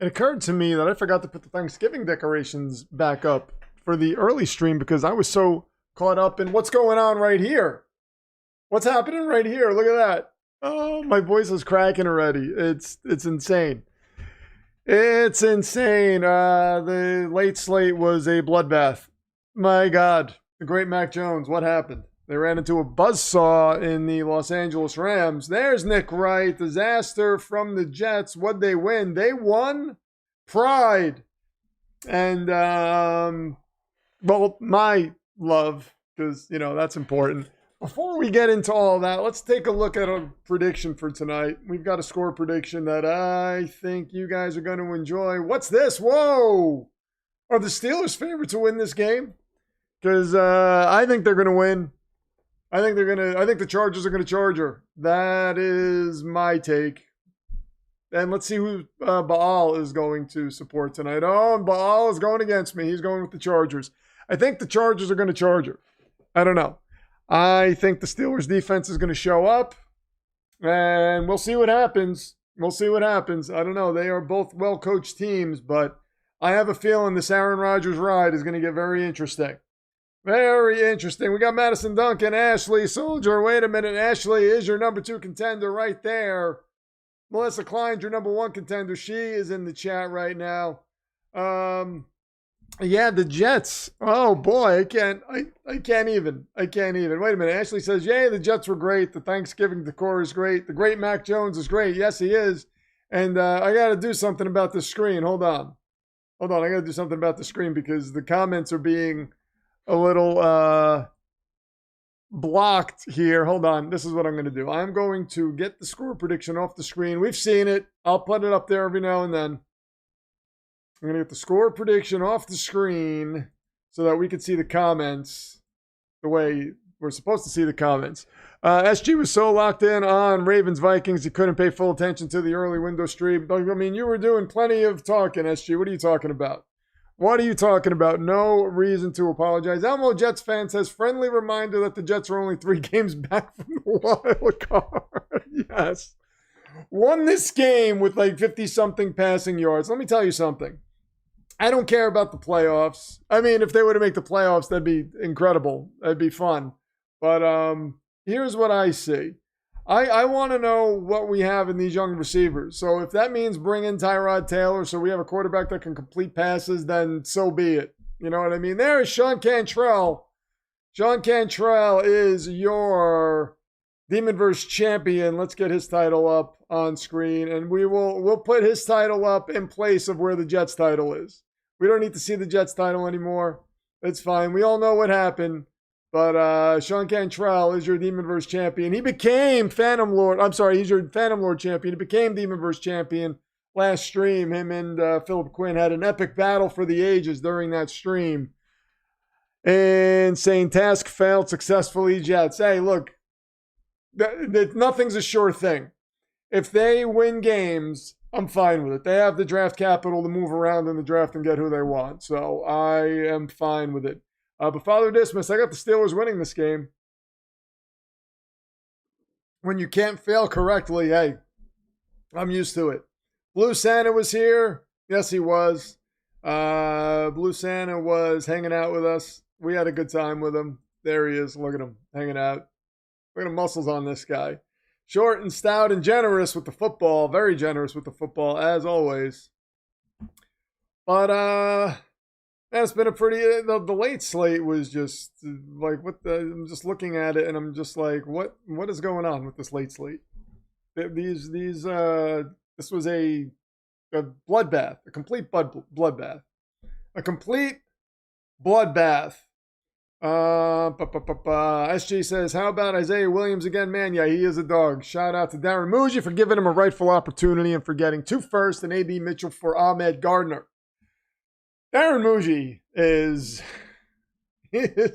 It occurred to me that I forgot to put the Thanksgiving decorations back up for the early stream because I was so caught up in what's going on right here. What's happening right here? Look at that. Oh, my voice is cracking already. It's insane. It's insane. The late slate was a bloodbath. My God. The great Mac Jones. What happened? They ran into a buzzsaw in the Los Angeles Rams. There's Nick Wright. Disaster from the Jets. What'd they win? They won pride. And, well, my love, because, you know, that's important. Before we get into all that, let's take a look at a prediction for tonight. We've got a score prediction that I think you guys are going to enjoy. What's this? Whoa! Are the Steelers favored to win this game? Because I think they're going to win. I think the Chargers are going to charge her. That is my take. And let's see who Baal is going to support tonight. Oh, and Baal is going against me. He's going with the Chargers. I think the Chargers are going to charge her. I don't know. I think the Steelers defense is going to show up, and we'll see what happens. We'll see what happens. I don't know. They are both well-coached teams, but I have a feeling this Aaron Rodgers ride is going to get very interesting. Very interesting. We got Madison Duncan, Ashley Soldier. Wait a minute. Ashley is your number 2 contender right there. Melissa Klein's your number 1 contender. She is in the chat right now. Yeah, the Jets. Oh boy, I can't even. Wait a minute. Ashley says, yay, the Jets were great. The Thanksgiving decor is great. The great Mac Jones is great. Yes, he is. And I got to do something about the screen. Hold on. I got to do something about the screen because the comments are being a little blocked here. Hold on. This is what I'm going to do. I'm going to get the score prediction off the screen. We've seen it. I'll put it up there every now and then. I'm going to get the score prediction off the screen so that we can see the comments the way we're supposed to see the comments. SG was so locked in on Ravens-Vikings, he couldn't pay full attention to the early window stream. I mean, you were doing plenty of talking, SG. What are you talking about? What are you talking about? No reason to apologize. Elmo Jets fan says, friendly reminder that the Jets are only 3 games back from the wild card. Yes. Won this game with like 50-something passing yards. Let me tell you something. I don't care about the playoffs. I mean, if they were to make the playoffs, that'd be incredible. That'd be fun. But here's what I see. I want to know what we have in these young receivers. So if that means bring in Tyrod Taylor so we have a quarterback that can complete passes, then so be it. You know what I mean? There is Sean Cantrell. Sean Cantrell is your Demonverse champion. Let's get his title up on screen, and we'll put his title up in place of where the Jets title is. We don't need to see the Jets title anymore. It's fine. We all know what happened. But Sean Cantrell is your Demonverse champion. He became Phantom Lord. I'm sorry, he's your Phantom Lord champion. He became Demonverse champion last stream. Him and Philip Quinn had an epic battle for the ages during that stream. And saying task failed successfully, Jets. Hey, look, nothing's a sure thing. If they win games, I'm fine with it. They have the draft capital to move around in the draft and get who they want. So I am fine with it. But Father Dismas, I got the Steelers winning this game. When you can't fail correctly, hey, I'm used to it. Blue Santa was here. Yes, he was. Blue Santa was hanging out with us. We had a good time with him. There he is. Look at him hanging out. Look at the muscles on this guy. Short and stout and generous with the football. Very generous with the football, as always. But, it's been a pretty... The late slate was just like, I'm just looking at it, and I'm just like, what is going on with this late slate? This was a bloodbath. A complete bloodbath. A complete bloodbath. SG says, how about Isaiah Williams again? Man, yeah, he is a dog. Shout out to Darren Muji for giving him a rightful opportunity and for getting 2 firsts and A.B. Mitchell for Ahmed Gardner. Darren Muji is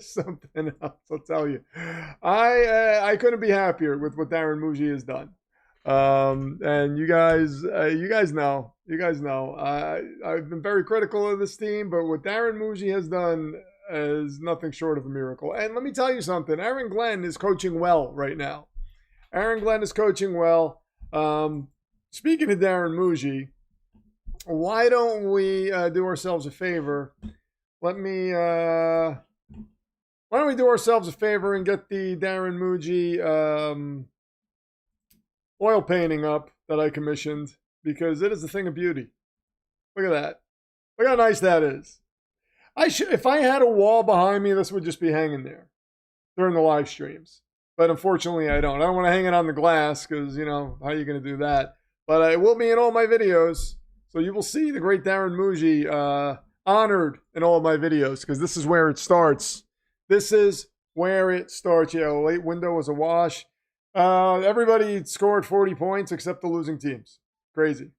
something else, I'll tell you. I couldn't be happier with what Darren Muji has done. And you guys know. I've been very critical of this team, but what Darren Muji has done is nothing short of a miracle. And let me tell you something. Aaron Glenn is coaching well right now. Aaron Glenn is coaching well. Speaking of Darren Muji, why don't we do ourselves a favor? Let me, why don't we do ourselves a favor and get the Darren Muji oil painting up that I commissioned, because it is a thing of beauty. Look at that. Look how nice that is. If I had a wall behind me, this would just be hanging there during the live streams. But unfortunately, I don't. I don't want to hang it on the glass because, you know, how are you going to do that? But it will be in all my videos. So you will see the great Darren Muji honored in all of my videos, because this is where it starts. This is where it starts. Yeah, late window was a wash. Everybody scored 40 points except the losing teams. Crazy.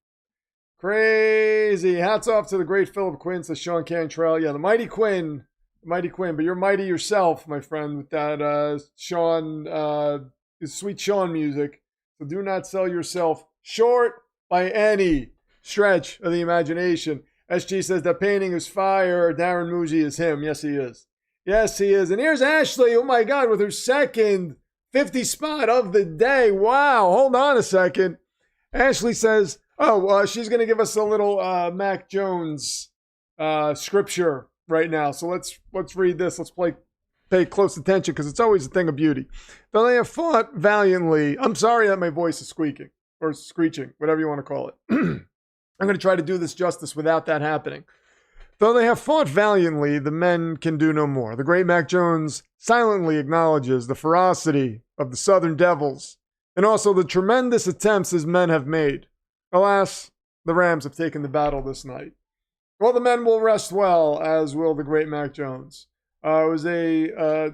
Crazy. Hats off to the great Philip Quinn, says Sean Cantrell. Yeah, the mighty Quinn. Mighty Quinn, but you're mighty yourself, my friend, with that sweet Sean music. So do not sell yourself short by any stretch of the imagination. SG says that painting is fire. Darren Muji is him. Yes, he is. Yes, he is. And here's Ashley, oh my God, with her second 50 spot of the day. Wow, hold on a second. Ashley says, she's going to give us a little Mac Jones scripture right now. So let's read this. Let's pay close attention, because it's always a thing of beauty. Though they have fought valiantly. I'm sorry that my voice is squeaking or screeching, whatever you want to call it. I'm going to try to do this justice without that happening. Though they have fought valiantly, the men can do no more. The great Mac Jones silently acknowledges the ferocity of the Southern Devils and also the tremendous attempts his men have made. Alas, the Rams have taken the battle this night. Well, the men will rest well, as will the great Mac Jones. It was a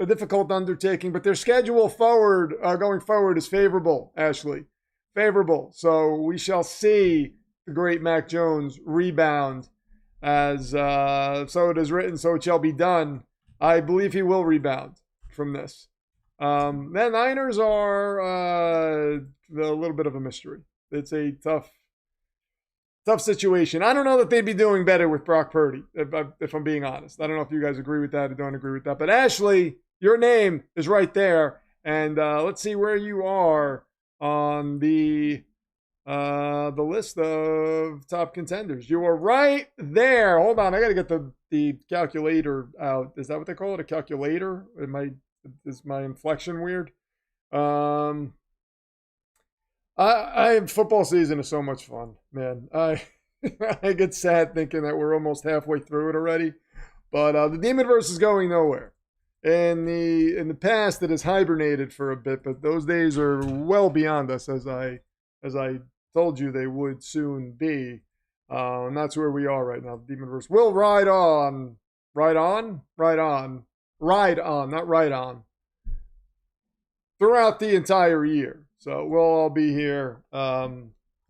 difficult undertaking, but their schedule going forward is favorable, Ashley. Favorable. So we shall see the great Mac Jones rebound, as so it is written, so it shall be done. I believe he will rebound from this. The Niners are a little bit of a mystery. It's a tough situation. I don't know that they'd be doing better with Brock Purdy, if I'm being honest. I don't know if you guys agree with that or don't agree with that. But Ashley, your name is right there. And let's see where you are on the list of top contenders. You are right there. Hold on, I got to get the calculator out. Is that what they call it? A calculator? Is my inflection weird? Football season is so much fun, man. I get sad thinking that we're almost halfway through it already. But the Demonverse is going nowhere. In the past, it has hibernated for a bit, but those days are well beyond us, as I told you they would soon be. And that's where we are right now. The Demonverse will ride on, not right on, throughout the entire year. So we'll all be here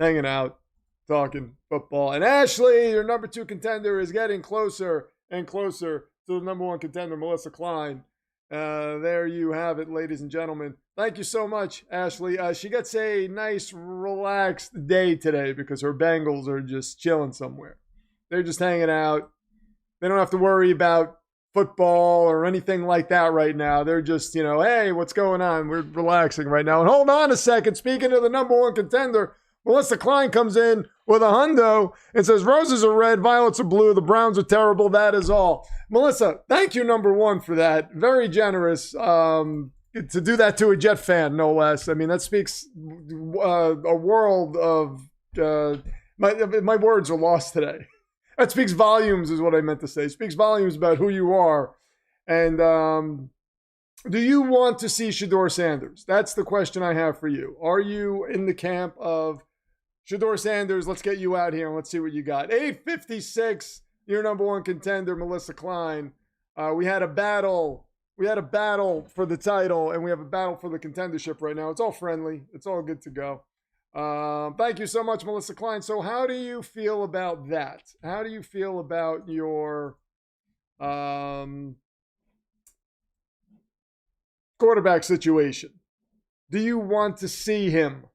hanging out, talking football. And Ashley, your number 2 contender, is getting closer and closer to the number 1 contender, Melissa Klein. There you have it, ladies and gentlemen. Thank you so much, Ashley. She gets a nice, relaxed day today because her Bengals are just chilling somewhere. They're just hanging out. They don't have to worry about football or anything like that right now. They're just, hey, what's going on? We're relaxing right now. And hold on a second. Speaking of the number 1 contender, Melissa Klein comes in with a hundo and says, roses are red, violets are blue, the Browns are terrible, that is all. Melissa, thank you, number 1, for that. Very generous to do that to a Jet fan, no less. I mean, that speaks a world of... my words are lost today. That speaks volumes, is what I meant to say. It speaks volumes about who you are. And do you want to see Shedeur Sanders? That's the question I have for you. Are you in the camp of Shedeur Sanders? Let's get you out here and let's see what you got. 856, your number 1 contender, Melissa Klein. We had a battle. We had a battle for the title, and we have a battle for the contendership right now. It's all friendly. It's all good to go. Thank you so much, Melissa Klein. So how do you feel about that? How do you feel about your quarterback situation? Do you want to see him?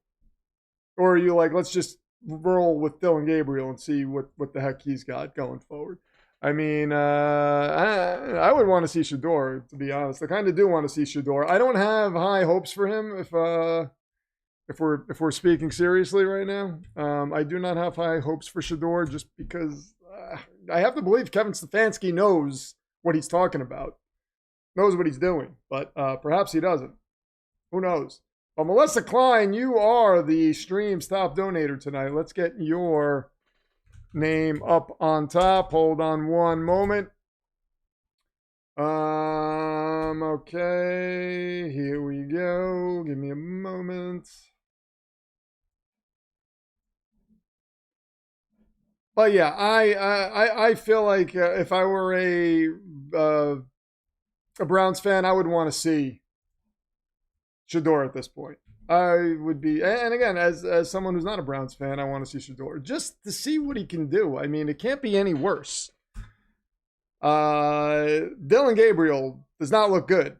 Or are you like, let's just roll with Dylan Gabriel and see what the heck he's got going forward? I mean, I would want to see Shedeur, to be honest. I kind of do want to see Shedeur. I don't have high hopes for him, if if we're speaking seriously right now. I do not have high hopes for Shedeur just because I have to believe Kevin Stefanski knows what he's talking about, knows what he's doing, but perhaps he doesn't. Who knows? Well, Melissa Klein, you are the stream's top donator tonight. Let's get your name up on top. Hold on one moment. Okay, here we go. Give me a moment. But yeah, I feel like if I were a Browns fan, I would want to see Shedeur at this point. I would be, and again, as someone who's not a Browns fan, I want to see Shedeur just to see what he can do. I mean, it can't be any worse. Dylan Gabriel does not look good.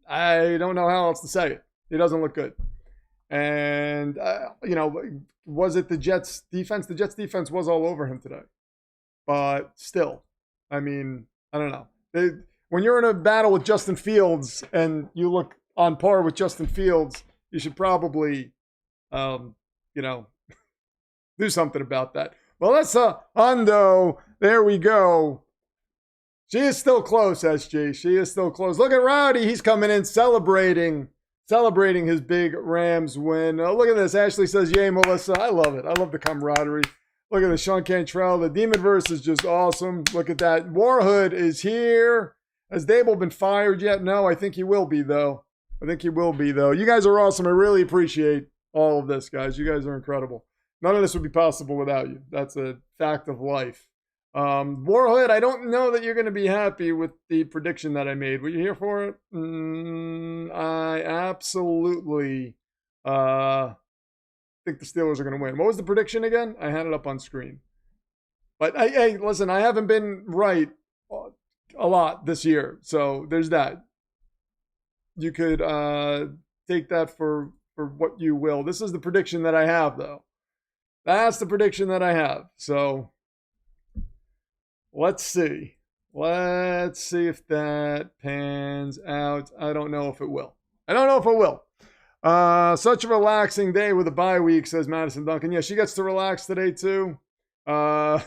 I don't know how else to say it. He doesn't look good. And, was it the Jets defense? The Jets defense was all over him today. But still, I mean, I don't know. When you're in a battle with Justin Fields and you look on par with Justin Fields, you should probably, do something about that. Melissa Hondo, there we go. She is still close, SG. She is still close. Look at Rowdy. He's coming in celebrating his big Rams win. Oh, look at this. Ashley says, yay, Melissa. I love it. I love the camaraderie. Look at this. Sean Cantrell. The Demonverse is just awesome. Look at that. Warhood is here. Has Dable been fired yet? No, I think he will be, though. You guys are awesome. I really appreciate all of this, guys. You guys are incredible. None of this would be possible without you. That's a fact of life. Warhood, I don't know that you're going to be happy with the prediction that I made. Were you here for it? I absolutely think the Steelers are going to win. What was the prediction again? I had it up on screen. But, hey, listen, I haven't been right a lot this year. So there's that. You could take that for what you will. This is the prediction that I have, though. That's the prediction that I have. So let's see. Let's see if that pans out. I don't know if it will. Such a relaxing day with a bye week, says Madison Duncan. Yeah, she gets to relax today, too. I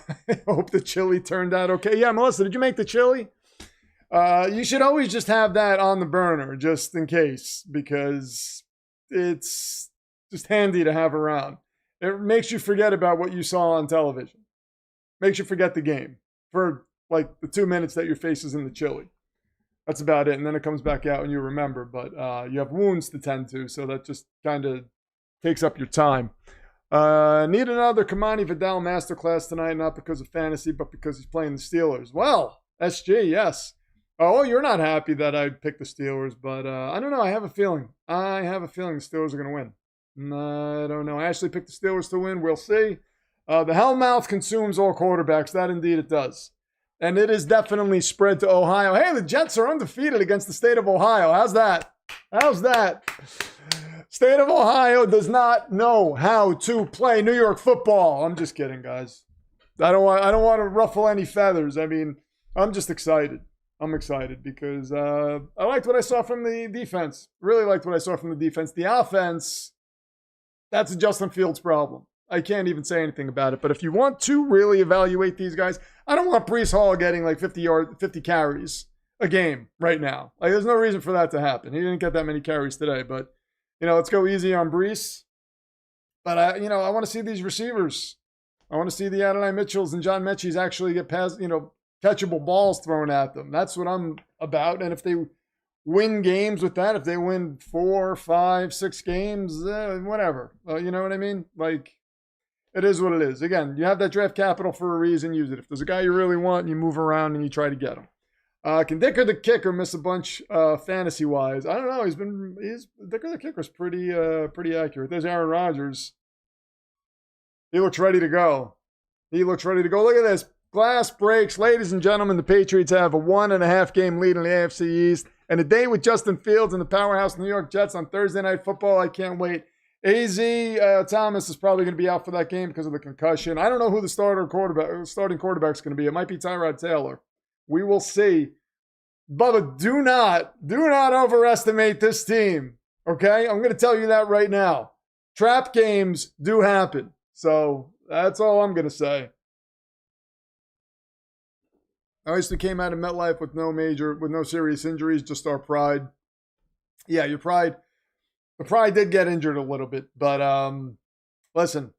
hope the chili turned out okay. Yeah, Melissa, did you make the chili? You should always just have that on the burner, just in case, because it's just handy to have around. It makes you forget about what you saw on television. Makes you forget the game for like the 2 minutes that your face is in the chili. That's about it. And then it comes back out and you remember. But you have wounds to tend to, so that just kind of takes up your time. Need another Kamani Vidal masterclass tonight, not because of fantasy, but because he's playing the Steelers. Well, SG, yes. Oh, you're not happy that I picked the Steelers, but I don't know. I have a feeling the Steelers are going to win. I don't know. I actually picked the Steelers to win. We'll see. The Hellmouth consumes all quarterbacks. That indeed it does. And it is definitely spread to Ohio. Hey, the Jets are undefeated against the state of Ohio. How's that? State of Ohio does not know how to play New York football. I'm just kidding, guys. I don't want to ruffle any feathers. I mean, I'm just excited. I'm excited because I liked what I saw from the defense. Really liked what I saw from the defense. The offense, that's a Justin Fields problem. I can't even say anything about it. But if you want to really evaluate these guys, I don't want Breece Hall getting like 50 carries a game right now. Like, there's no reason for that to happen. He didn't get that many carries today. But, let's go easy on Breece. But, I want to see these receivers. I want to see the Adonai Mitchells and John Mechie's actually get past, catchable balls thrown at them. That's what I'm about. And if they win games with that, if they win 4, 5, 6 games, whatever. You know what I mean? Like, it is what it is. Again, you have that draft capital for a reason. Use it. If there's a guy you really want, you move around and you try to get him. Can Dicker the kicker miss a bunch fantasy-wise? I don't know. Dicker the kicker's pretty accurate. There's Aaron Rodgers. He looks ready to go. Look at this. Glass breaks. Ladies and gentlemen, the Patriots have a 1.5 game lead in the AFC East. And a day with Justin Fields and the powerhouse New York Jets on Thursday Night Football. I can't wait. AZ Thomas is probably going to be out for that game because of the concussion. I don't know who the starting quarterback is going to be. It might be Tyrod Taylor. We will see. Bubba, do not overestimate this team. Okay? I'm going to tell you that right now. Trap games do happen. So that's all I'm going to say. Obviously came out of MetLife with no serious injuries, just our pride. Yeah, the pride did get injured a little bit, but listen,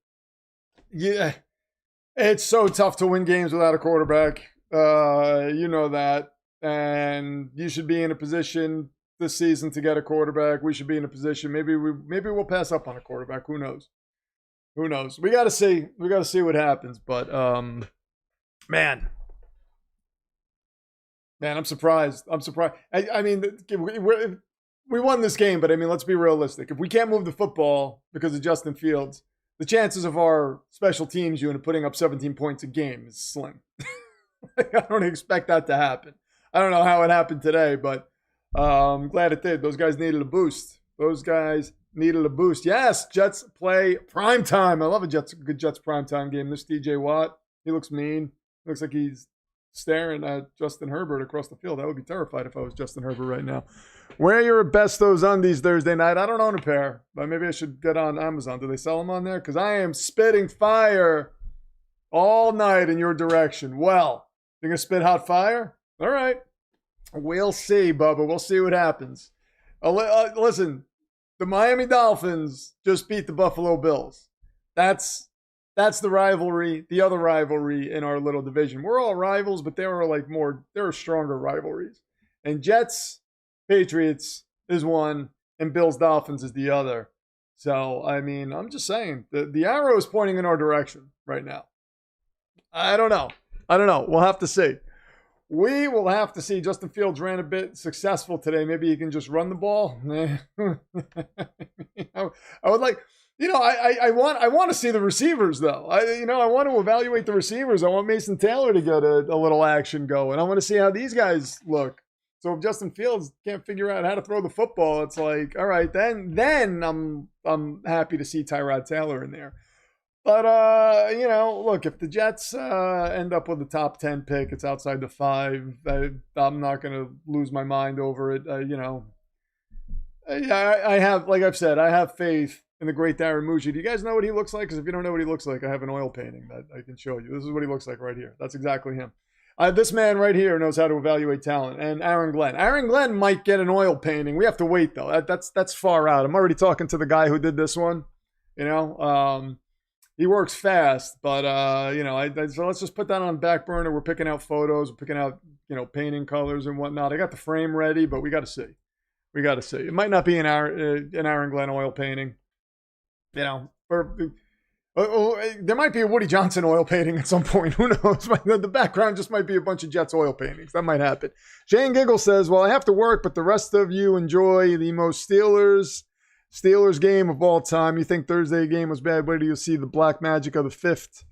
yeah, it's so tough to win games without a quarterback. You know that, and you should be in a position this season to get a quarterback. We should be in a position. Maybe we'll pass up on a quarterback. Who knows? Who knows? We got to see. We got to see what happens. But man, I'm surprised. I mean, we won this game, but I mean, let's be realistic. If we can't move the football because of Justin Fields, the chances of our special teams unit putting up 17 points a game is slim. I don't expect that to happen. I don't know how it happened today, but I'm glad it did. Those guys needed a boost. Yes, Jets play primetime. I love a good Jets primetime game. This DJ Watt, he looks mean. Looks like he's staring at Justin Herbert across the field. I would be terrified if I was Justin Herbert right now. Wear your Bestos undies Thursday night. I don't own a pair, but maybe I should get on Amazon. Do they sell them on there? Because I am spitting fire all night in your direction. Well, you're going to spit hot fire? All right. We'll see, Bubba. We'll see what happens. Listen, the Miami Dolphins just beat the Buffalo Bills. That's the rivalry, the other rivalry in our little division. We're all rivals, but there are stronger rivalries. And Jets, Patriots is one, and Bills, Dolphins is the other. So, I mean, I'm just saying, the arrow is pointing in our direction right now. I don't know. We'll have to see. We will have to see. Justin Fields ran a bit successful today. Maybe he can just run the ball. I would like... I want to see the receivers, though. I want to evaluate the receivers. I want Mason Taylor to get a little action going. I want to see how these guys look. So if Justin Fields can't figure out how to throw the football, it's like, all right, then I'm happy to see Tyrod Taylor in there. But look, if the Jets end up with a top 10 pick, it's outside the 5. I'm not going to lose my mind over it. I have, like I've said, I have faith in the great Darren Muji. Do you guys know what he looks like? Because if you don't know what he looks like, I have an oil painting that I can show you. This is what he looks like right here. That's exactly him. This man right here knows how to evaluate talent. And Aaron Glenn. Aaron Glenn might get an oil painting. We have to wait, though. That's far out. I'm already talking to the guy who did this one. He works fast, but, so let's just put that on the back burner. We're picking out photos. We're picking out, painting colors and whatnot. I got the frame ready, but we got to see. It might not be an Aaron Glenn oil painting. There might be a Woody Johnson oil painting at some point. Who knows? The background just might be a bunch of Jets oil paintings. That might happen. Shane Giggle says, well, I have to work, but the rest of you enjoy the most Steelers game of all time. You think Thursday game was bad? Where do you see the black magic of the 5th?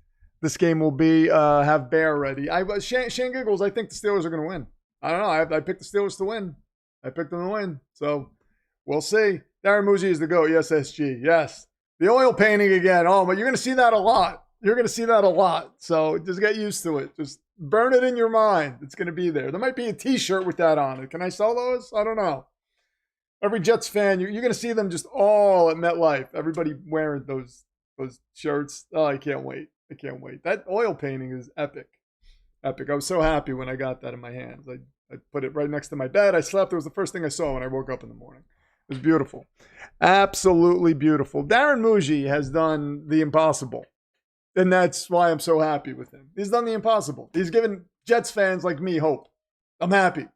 This game will be. Have Bear ready. Shane Giggles, I think the Steelers are going to win. I don't know. I picked the Steelers to win. I picked them to win. So we'll see. Darren Muji is the GOAT. Yes, SG. Yes. The oil painting again. Oh, but you're going to see that a lot. So just get used to it. Just burn it in your mind. It's going to be there. There might be a T-shirt with that on it. Can I sell those? I don't know. Every Jets fan, you're going to see them just all at MetLife. Everybody wearing those shirts. Oh, I can't wait. That oil painting is epic. I was so happy when I got that in my hands. I put it right next to my bed. I slept. It was the first thing I saw when I woke up in the morning. It was beautiful. Absolutely beautiful. Darren Muji has done the impossible. And that's why I'm so happy with him. He's done the impossible. He's given Jets fans like me hope. I'm happy.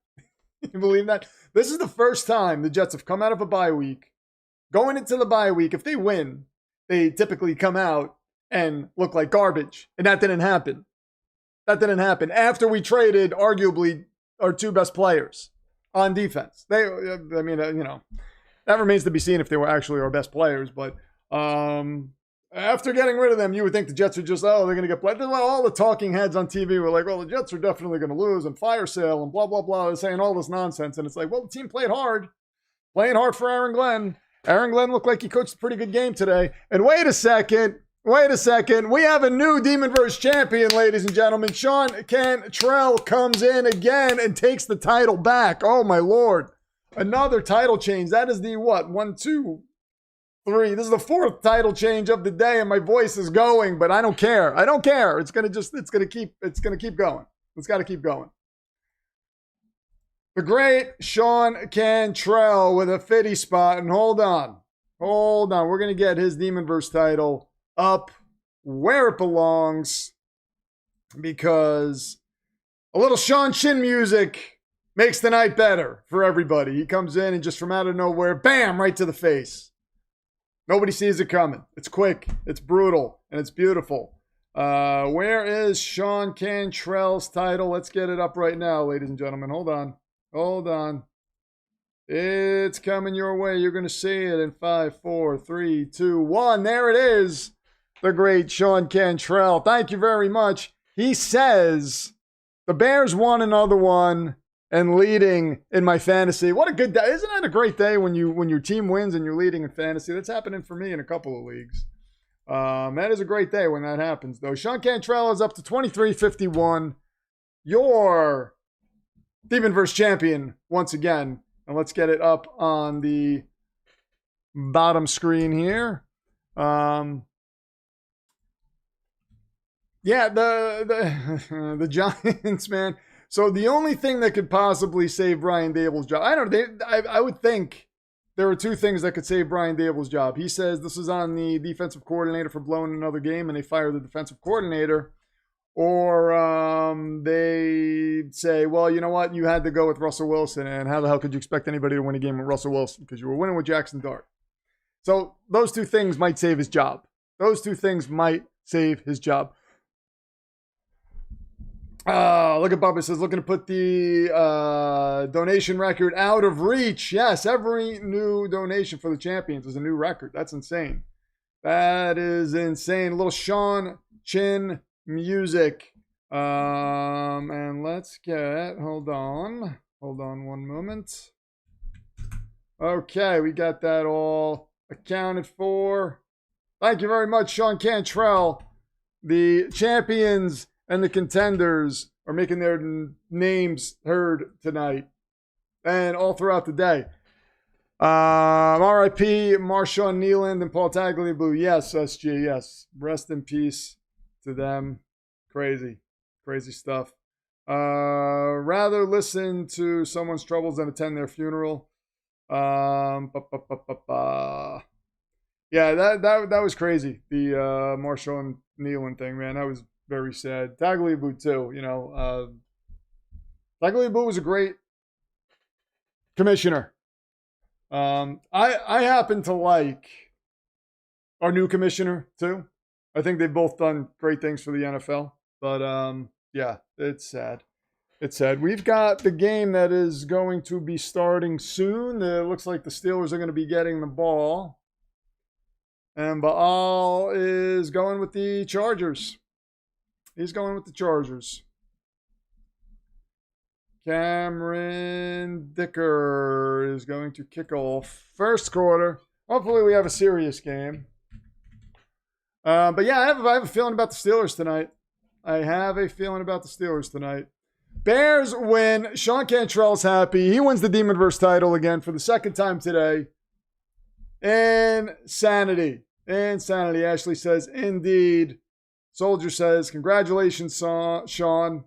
You believe that? This is the first time the Jets have come out of a bye week. Going into the bye week, if they win, they typically come out and look like garbage. And that didn't happen. After we traded arguably our 2 best players on defense. That remains to be seen if they were actually our best players. But after getting rid of them, you would think the Jets are just, they're going to get played. All the talking heads on TV were like, well, the Jets are definitely going to lose and fire sale and blah, blah, blah. They're saying all this nonsense. And it's like, well, the team played hard. Playing hard for Aaron Glenn. Aaron Glenn looked like he coached a pretty good game today. And wait a second. We have a new Demonverse champion, ladies and gentlemen. Sean Cantrell comes in again and takes the title back. Oh, my Lord. Another title change. That is the what? 1, 2, 3. This is the 4th title change of the day, and my voice is going, but I don't care. I don't care. It's gonna keep going. It's got to keep going. The great Sean Cantrell with a 50 spot, and hold on. We're gonna get his Demonverse title up where it belongs, because a little Sean Chin music makes the night better for everybody. He comes in and just from out of nowhere, bam, right to the face. Nobody sees it coming. It's quick, it's brutal, and it's beautiful. Where is Sean Cantrell's title? Let's get it up right now, ladies and gentlemen. Hold on. It's coming your way. You're going to see it in 5, 4, 3, 2, 1. There it is. The great Sean Cantrell. Thank you very much. He says, the Bears won another one and leading in my fantasy. What a good day. Isn't that a great day when your team wins and you're leading in fantasy? That's happening for me in a couple of leagues. That is a great day when that happens, though. Sean Cantrell is up to 23-51. Your Demonverse champion once again. And let's get it up on the bottom screen here. Yeah, the Giants, man. So the only thing that could possibly save Brian Dable's job, I would think there are 2 things that could save Brian Dable's job. He says this is on the defensive coordinator for blowing another game, and they fire the defensive coordinator. Or they say, well, you know what? You had to go with Russell Wilson, and how the hell could you expect anybody to win a game with Russell Wilson? Because you were winning with Jackson Dart. So those 2 things might save his job. Look at Bubba says, looking to put the donation record out of reach. Yes, every new donation for the champions is a new record. That's insane. That is insane. A little Sean Chin music. And let's get, hold on one moment. Okay, we got that all accounted for. Thank you very much, Sean Cantrell. The champions and the contenders are making their names heard tonight and all throughout the day. R.I.P. Marshawn Nealand and Paul Tagliabue. Yes, SG, yes. Rest in peace to them. Crazy stuff. Rather listen to someone's troubles than attend their funeral. Yeah, that was crazy. The Marshawn Nealand thing, man. That was very sad. Tagliabue too, Tagliabue was a great commissioner. I happen to like our new commissioner too. I think they've both done great things for the NFL. But yeah, it's sad. It's sad. We've got the game that is going to be starting soon. It looks like the Steelers are going to be getting the ball. And Baal is going with the Chargers. He's going with the Chargers. Cameron Dicker is going to kick off first quarter. Hopefully we have a serious game. But yeah, I have a feeling about the Steelers tonight. Bears win. Sean Cantrell's happy. He wins the Demonverse title again for the 2nd time today. Insanity. Ashley says, indeed. Soldier says, congratulations, Sean.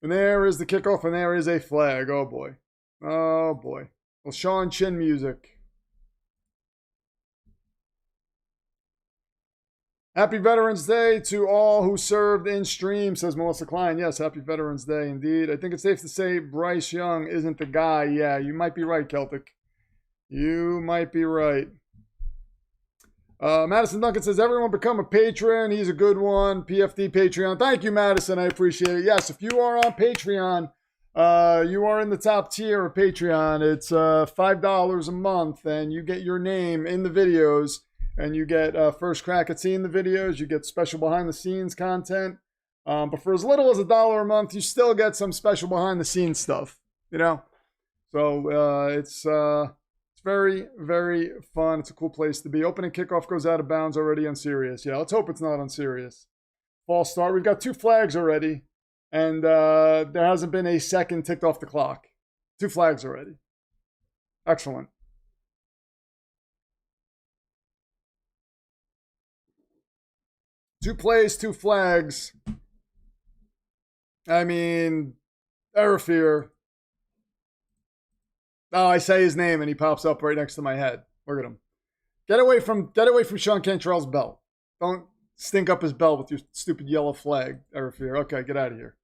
And there is the kickoff, and there is a flag. Oh, boy. Well, Sean Chin music. Happy Veterans Day to all who served in stream, says Melissa Klein. Yes, happy Veterans Day indeed. I think it's safe to say Bryce Young isn't the guy. Yeah, you might be right, Celtic. You might be right. Madison Duncan says, everyone become a patron. He's a good one. PFD Patreon. Thank you, Madison. I appreciate it. Yes, if you are on Patreon, you are in the top tier of Patreon. It's $5 a month, and you get your name in the videos, and you get first crack at seeing the videos. You get special behind-the-scenes content. But for as little as $1 a month, you still get some special behind-the-scenes stuff, So it's very, very fun. It's a cool place to be. Opening kickoff goes out of bounds already on Sirius. Yeah, let's hope it's not on Sirius. False start. We've got 2 flags already. And there hasn't been a second ticked off the clock. 2 flags already. Excellent. Two plays, 2 flags. I mean, Erafir. Oh, I say his name and he pops up right next to my head. Look at him. Get away from Sean Cantrell's belt. Don't stink up his belt with your stupid yellow flag, Erafir. Okay, get out of here.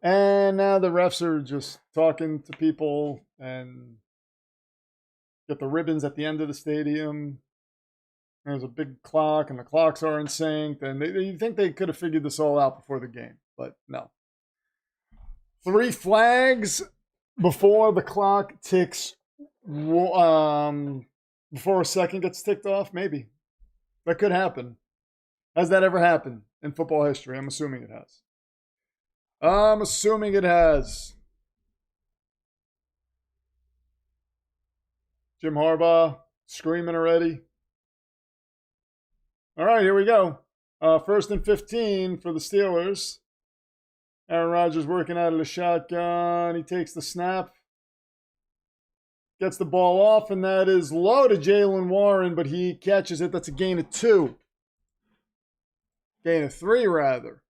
And now the refs are just talking to people and get the ribbons at the end of the stadium. There's a big clock, and the clocks are in sync. And you think they could have figured this all out before the game, but no. 3 flags before the clock ticks. Before a second gets ticked off, maybe. That could happen. Has that ever happened in football history? I'm assuming it has. I'm assuming it has. Jim Harbaugh screaming already. All right, here we go. 1st and 15 for the Steelers. Aaron Rodgers working out of the shotgun. He takes the snap. Gets the ball off, and that is low to Jaylen Warren, but he catches it. That's a gain of 2. Gain of 3, rather.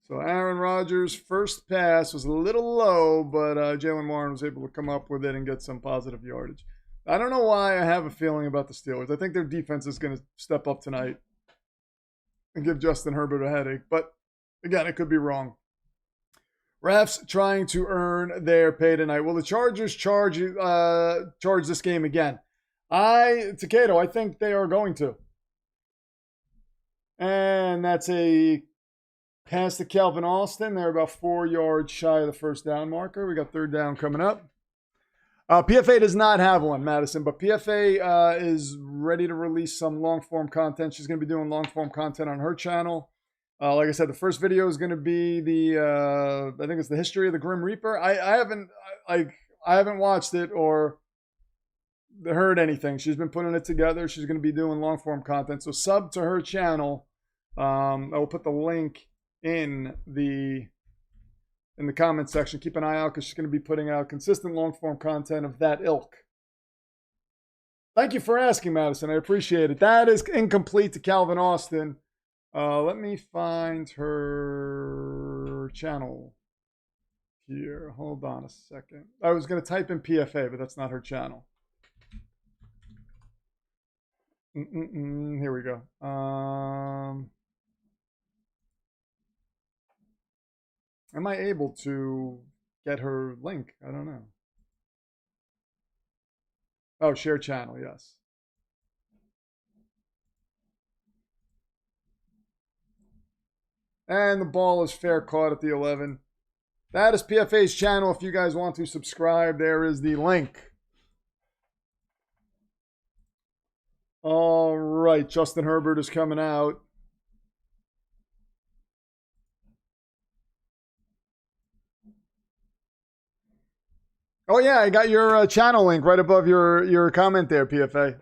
So Aaron Rodgers' first pass was a little low, but Jaylen Warren was able to come up with it and get some positive yardage. I don't know why I have a feeling about the Steelers. I think their defense is going to step up tonight and give Justin Herbert a headache. But, again, it could be wrong. Refs trying to earn their pay tonight. Will the Chargers charge this game again? Takedo, I think they are going to. And that's a pass to Calvin Austin. They're about 4 yards shy of the first down marker. We got 3rd down coming up. PFA does not have one, Madison, but PFA is ready to release some long-form content. She's going to be doing long-form content on her channel. Like I said, the first video is going to be I think it's the history of the Grim Reaper. I haven't watched it or heard anything. She's been putting it together. She's going to be doing long-form content. So sub to her channel. I will put the link in the comment section. Keep an eye out because she's going to be putting out consistent long-form content of that ilk. Thank you for asking, Madison. I appreciate it. That is incomplete to Calvin Austin. Let me find her channel here. Hold on a second. I was going to type in PFA, but that's not her channel. Here we go. Am I able to get her link? I don't know. Oh, share channel, yes. And the ball is fair caught at the 11. That is PFA's channel. If you guys want to subscribe, there is the link. All right, Justin Herbert is coming out. Oh, yeah, I got your channel link right above your comment there, PFA.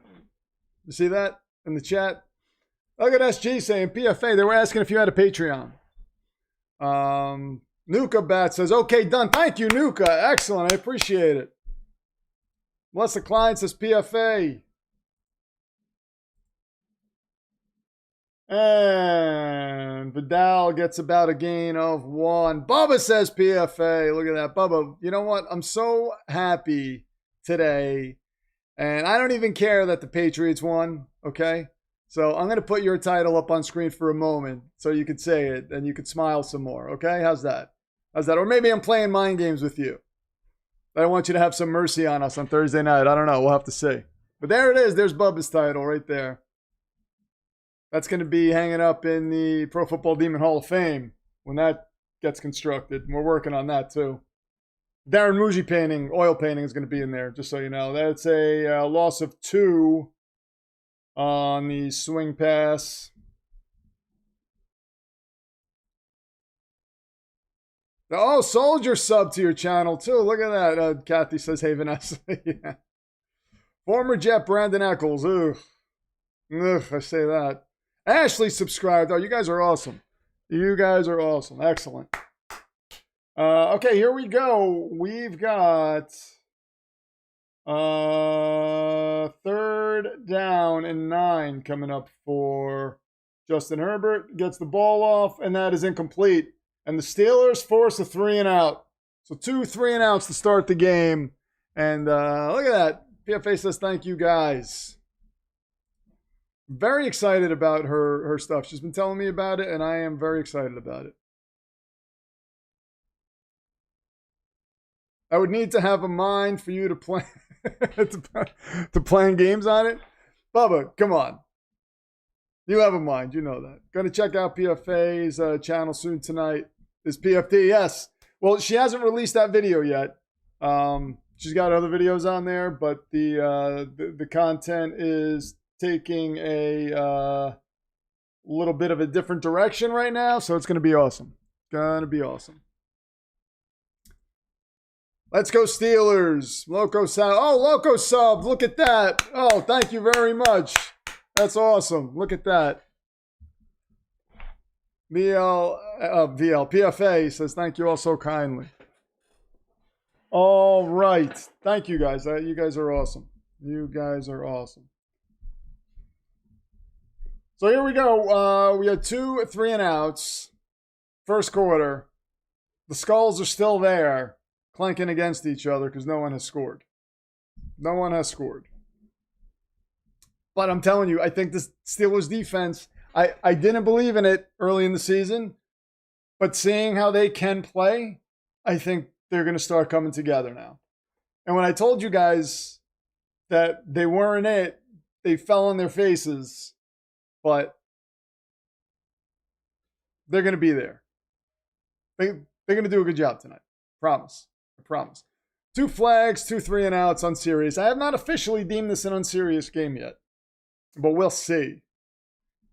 You see that in the chat? Look at SG saying, PFA, they were asking if you had a Patreon. Nuka Bat says, okay, done. Thank you, Nuka. Excellent. I appreciate it. Melissa Klein says, PFA. And Vidal gets about a gain of 1. Bubba says PFA. Look at that. Bubba, you know what? I'm so happy today. And I don't even care that the Patriots won, okay? So I'm going to put your title up on screen for a moment so you could say it and you could smile some more, okay? How's that? How's that? Or maybe I'm playing mind games with you. I want you to have some mercy on us on Thursday night. I don't know. We'll have to see. But there it is. There's Bubba's title right there. That's going to be hanging up in the Pro Football Demon Hall of Fame when that gets constructed. We're working on that too. Darren Muji painting, oil painting is going to be in there, just so you know. That's a loss of 2 on the swing pass. Oh, Soldier sub to your channel too. Look at that. Kathy says, hey, Vanessa. Yeah. Former Jet Brandon Eccles. Ugh. Ugh, I say that. Ashley subscribed. Oh, you guys are awesome. You guys are awesome. Excellent. Okay, here we go. We've got 3rd down and 9 coming up for Justin Herbert. Gets the ball off, and that is incomplete. And the Steelers force a 3 and out. So 2 3 and outs to start the game. And look at that. PFA says thank you guys. Very excited about her stuff. She's been telling me about it, and I am very excited about it. I would need to have a mind for you to play to playing games on it. Bubba, come on. You have a mind, you know that. Going to check out PFA's channel soon tonight. Is PFD, yes. Well, she hasn't released that video yet. She's got other videos on there, but the content is taking a little bit of a different direction right now, so it's going to be awesome. Going to be awesome. Let's go Steelers. Loco sub. Oh, Loco sub. Look at that. Oh, thank you very much. That's awesome. Look at that. PFA says thank you all so kindly. All right. Thank you guys. You guys are awesome. You guys are awesome. So here we go. We had 2 3 and outs. First quarter. The skulls are still there, clanking against each other because no one has scored. No one has scored. But I'm telling you, I think this Steelers defense, I didn't believe in it early in the season, but seeing how they can play, I think they're going to start coming together now. And when I told you guys that they weren't it, they fell on their faces, but they're going to be there. They're going to do a good job tonight. Promise. I promise. 2 flags, 2 3 and outs, unserious. I have not officially deemed this an unserious game yet, but we'll see.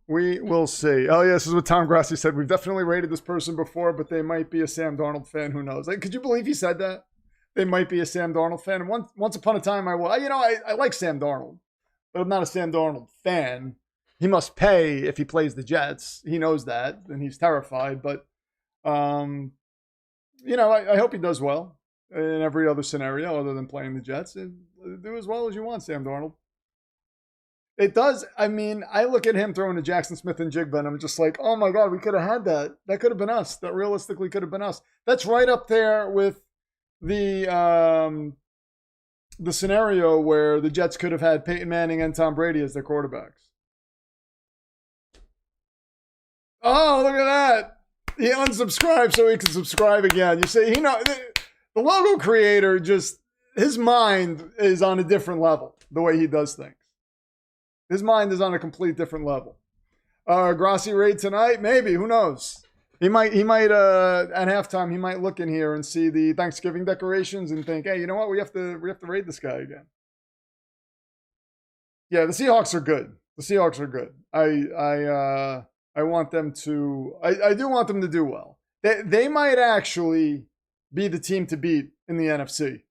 We will see. Oh, yeah, this is what Tom Grassi said. We've definitely rated this person before, but they might be a Sam Darnold fan. Who knows? Like, could you believe he said that? They might be a Sam Darnold fan. And once upon a time, I like Sam Darnold, but I'm not a Sam Darnold fan. He must pay if he plays the Jets. He knows that, and he's terrified. But, I hope he does well in every other scenario other than playing the Jets. And do as well as you want, Sam Darnold. It does. I mean, I look at him throwing to Jackson Smith and Jigba, and I'm just like, oh my God, we could have had that. That could have been us. That realistically could have been us. That's right up there with the scenario where the Jets could have had Peyton Manning and Tom Brady as their quarterbacks. Oh, look at that. He unsubscribed so he can subscribe again. You see, the logo creator his mind is on a different level, the way he does things. His mind is on a complete different level. Grassi raid tonight? Maybe. Who knows? He might at halftime, he might look in here and see the Thanksgiving decorations and think, hey, you know what? We have to raid this guy again. Yeah, the Seahawks are good. The Seahawks are good. I want them to, I do want them to do well. They might actually be the team to beat in the NFC.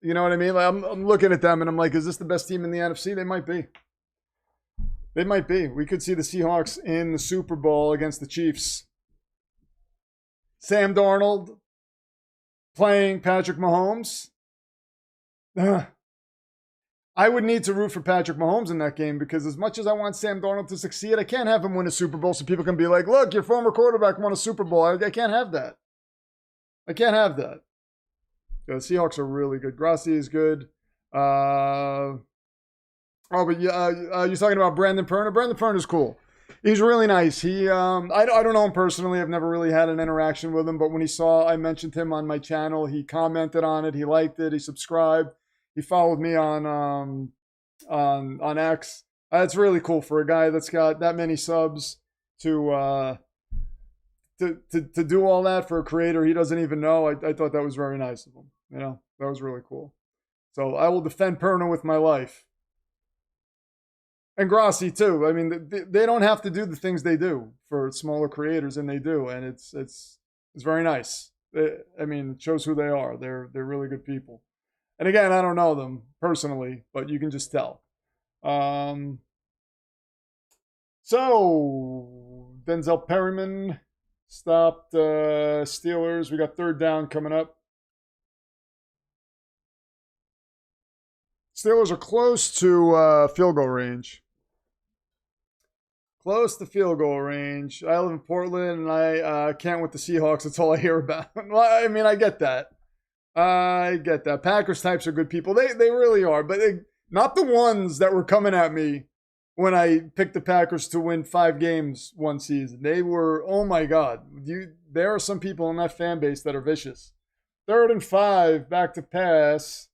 You know what I mean? Like, I'm looking at them and I'm like, is this the best team in the NFC? They might be. They might be. We could see the Seahawks in the Super Bowl against the Chiefs. Sam Darnold playing Patrick Mahomes. I would need to root for Patrick Mahomes in that game because as much as I want Sam Darnold to succeed, I can't have him win a Super Bowl so people can be like, look, your former quarterback won a Super Bowl. I can't have that. I can't have that. The Seahawks are really good. Grassi is good. But you're talking about Brandon Perna. Brandon Perna is cool. He's really nice. I don't know him personally. I've never really had an interaction with him. But when he saw I mentioned him on my channel, he commented on it. He liked it. He subscribed. He followed me on X. That's really cool for a guy that's got that many subs to do all that for a creator he doesn't even know. I thought that was very nice of him. That was really cool. So I will defend Perna with my life. And Grassi too. I mean, they don't have to do the things they do for smaller creators, and they do, and it's very nice. It shows who they are. They're really good people. And again, I don't know them personally, but you can just tell. So, Denzel Perryman stopped Steelers. We got third down coming up. Steelers are close to field goal range. Close to field goal range. I live in Portland, and I can't with the Seahawks. That's all I hear about. Well, I mean, I get that. I get that. Packers types are good people. They really are. But not the ones that were coming at me when I picked the Packers to win 5 games one season. They were, oh my God. There are some people in that fan base that are vicious. 3rd and 5, back to pass.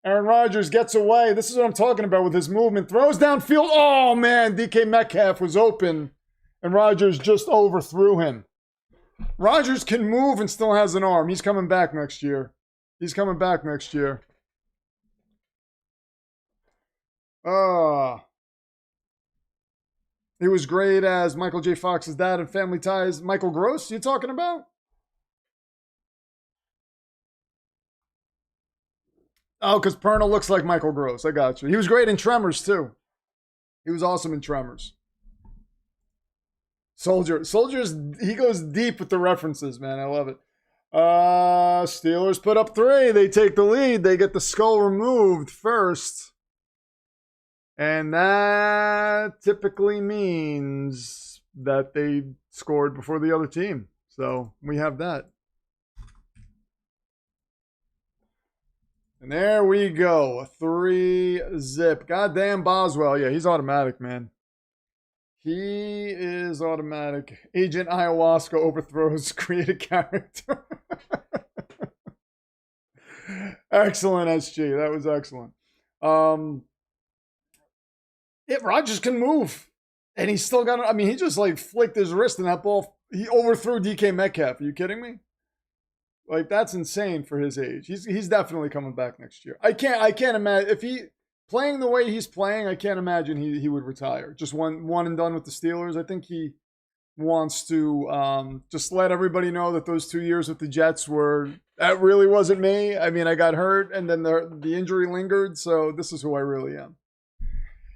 Aaron Rodgers gets away. This is what I'm talking about with his movement. Throws downfield. Oh, man. DK Metcalf was open, and Rodgers just overthrew him. Rodgers can move and still has an arm. He's coming back next year. He's coming back next year. He was great as Michael J. Fox's dad in Family Ties. Michael Gross, you talking about? Oh, because Pernell looks like Michael Gross. I got you. He was great in Tremors, too. He was awesome in Tremors. Soldiers, he goes deep with the references, man. I love it. Steelers put up 3. They take the lead. They get the skull removed first. And that typically means that they scored before the other team. So we have that. And there we go. 3-zip. Goddamn Boswell. Yeah, he's automatic, man. He is automatic. Agent Ayahuasca overthrows created character. Excellent, SG. That was excellent. Rodgers can move. And he's still got, I mean, he just like flicked his wrist and that ball, he overthrew DK Metcalf. Are you kidding me? Like, that's insane for his age. He's definitely coming back next year. I can't imagine if he playing the way he's playing. I can't imagine he would retire. Just one and done with the Steelers. I think he wants to just let everybody know that those 2 years with the Jets that really wasn't me. I mean, I got hurt and then the injury lingered. So this is who I really am.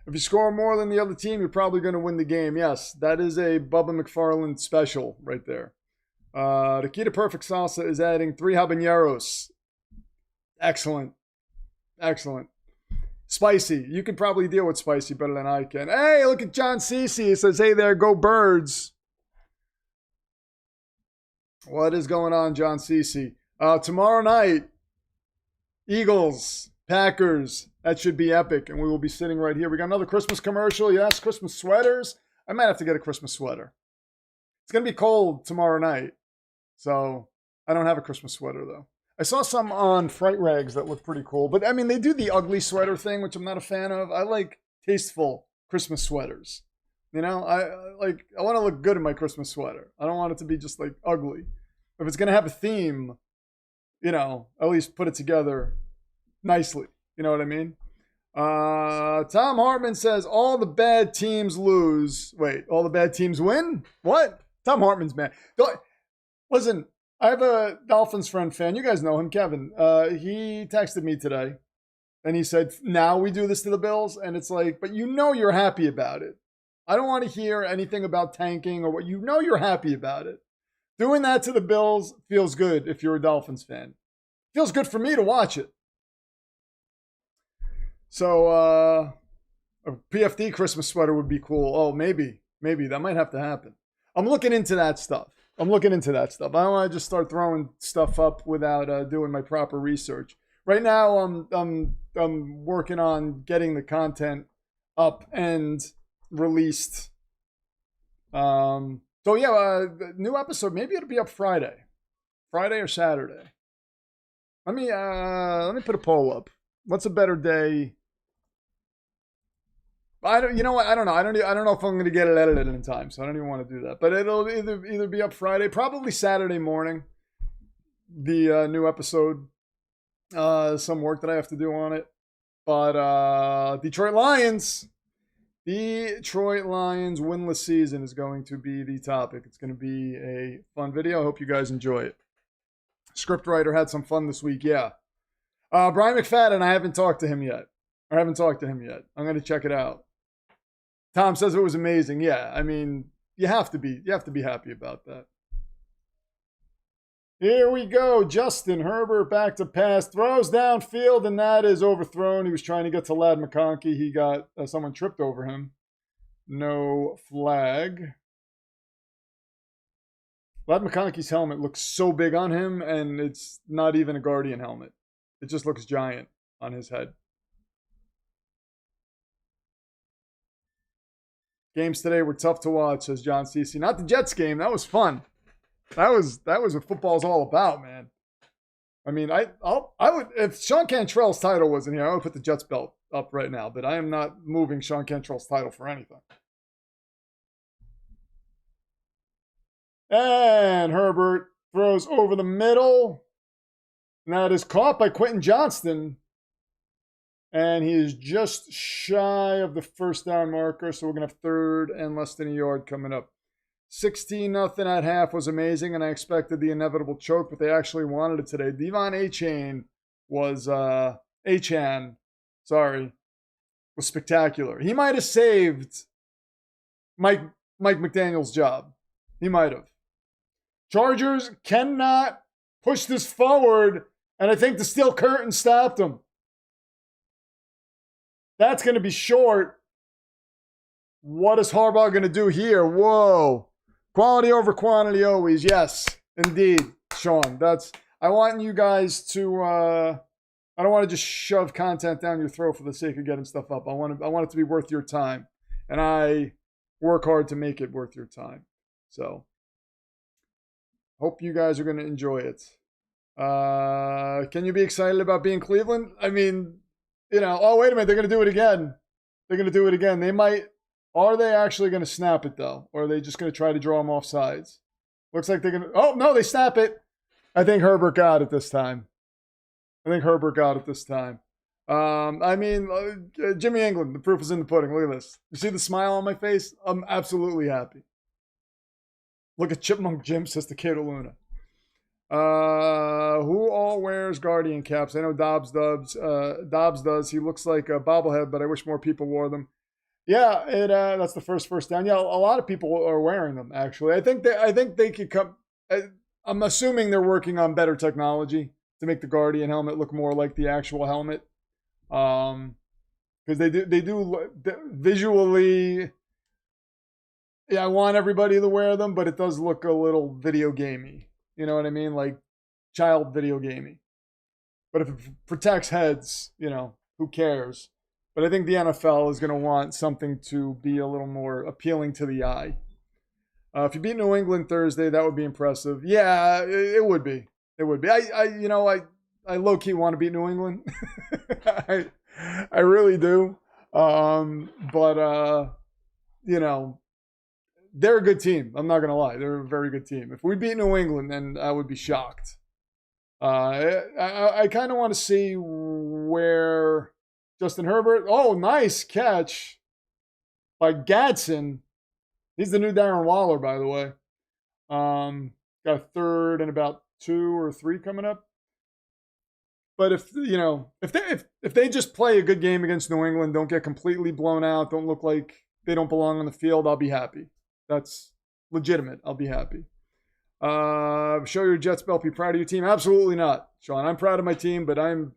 If you score more than the other team, you're probably going to win the game. Yes, that is a Bubba McFarland special right there. The key to perfect salsa is adding 3 habaneros. Excellent. Excellent. Spicy. You can probably deal with spicy better than I can. Hey, look at John Cece. He says, hey there, go Birds. What is going on, John Cece? Tomorrow night, Eagles, Packers. That should be epic, and we will be sitting right here. We got another Christmas commercial. Yes, Christmas sweaters. I might have to get a Christmas sweater. It's going to be cold tomorrow night. So I don't have a Christmas sweater, though. I saw some on Fright Rags that look pretty cool. But, I mean, they do the ugly sweater thing, which I'm not a fan of. I like tasteful Christmas sweaters. You know, I want to look good in my Christmas sweater. I don't want it to be just, like, ugly. If it's going to have a theme, you know, at least put it together nicely. You know what I mean? Tom Hartman says, all the bad teams lose. Wait, all the bad teams win? What? Tom Hartman's mad. Listen, I have a Dolphins friend fan. You guys know him, Kevin. He texted me today, and he said, now we do this to the Bills? And it's like, but you know you're happy about it. I don't want to hear anything about tanking or what. You know you're happy about it. Doing that to the Bills feels good if you're a Dolphins fan. Feels good for me to watch it. So a PFD Christmas sweater would be cool. Oh, maybe. That might have to happen. I'm looking into that stuff. I don't want to just start throwing stuff up without doing my proper research. Right now, I'm working on getting the content up and released. The new episode, maybe it'll be up Friday or Saturday. Let me put a poll up. What's a better day? You know what? I don't know. I don't know if I'm going to get it edited in time, so I don't even want to do that. But it'll either be up Friday, probably Saturday morning. The new episode, some work that I have to do on it. But Detroit Lions winless season is going to be the topic. It's going to be a fun video. I hope you guys enjoy it. Scriptwriter had some fun this week. Yeah. Brian McFadden, I haven't talked to him yet. I'm going to check it out. Tom says it was amazing. Yeah, I mean, you have to be happy about that. Here we go. Justin Herbert back to pass. Throws downfield, and that is overthrown. He was trying to get to Ladd McConkey. He got someone tripped over him. No flag. Ladd McConkey's helmet looks so big on him, and it's not even a Guardian helmet. It just looks giant on his head. Games today were tough to watch, says John Cece. Not the Jets game. That was fun. That was what football's all about, man. I mean, I would, if Sean Cantrell's title wasn't here, I would put the Jets belt up right now. But I am not moving Sean Cantrell's title for anything. And Herbert throws over the middle. And that is caught by Quentin Johnston. And he is just shy of the first down marker. So we're going to have 3rd and less than a yard coming up. 16-0 at half was amazing, and I expected the inevitable choke, but they actually wanted it today. Devon Achane was was spectacular. He might have saved Mike McDaniel's job. He might have. Chargers cannot push this forward, and I think the steel curtain stopped them. That's going to be short. What is Harbaugh going to do here? Whoa. Quality over quantity always. Yes, indeed, Sean. I want you guys to, I don't want to just shove content down your throat for the sake of getting stuff up. I want it to be worth your time. And I work hard to make it worth your time. So, hope you guys are going to enjoy it. Can you be excited about being Cleveland? I mean, oh, wait a minute. They're going to do it again. They're going to do it again. They might. Are they actually going to snap it, though? Or are they just going to try to draw them off sides? Looks like they're going to... Oh, no, they snap it. I think Herbert got it this time. I mean, Jimmy England, the proof is in the pudding. Look at this. You see the smile on my face? I'm absolutely happy. Look at Chipmunk Jim, says to Kato Luna. Who all wears Guardian caps? I know Dobbs does. He looks like a bobblehead, but I wish more people wore them. Yeah, that's the first down. Yeah, a lot of people are wearing them, actually. I think they could come. I'm assuming they're working on better technology to make the Guardian helmet look more like the actual helmet. Because they do visually. Yeah, I want everybody to wear them, but it does look a little video gamey. You know what I mean? Like child video gamey. But if it protects heads, who cares? But I think the NFL is going to want something to be a little more appealing to the eye. If you beat New England Thursday, that would be impressive. Yeah, it would be. It would be. I low-key want to beat New England. I really do. But they're a good team. I'm not going to lie. They're a very good team. If we beat New England, then I would be shocked. I kind of want to see where... Justin Herbert. Oh, nice catch by Gadsden. He's the new Darren Waller, by the way. Got a 3rd and about 2 or 3 coming up. But if they just play a good game against New England, don't get completely blown out, don't look like they don't belong on the field, I'll be happy. That's legitimate. I'll be happy. Show your Jets belt. Be proud of your team. Absolutely not, Sean. I'm proud of my team, but I'm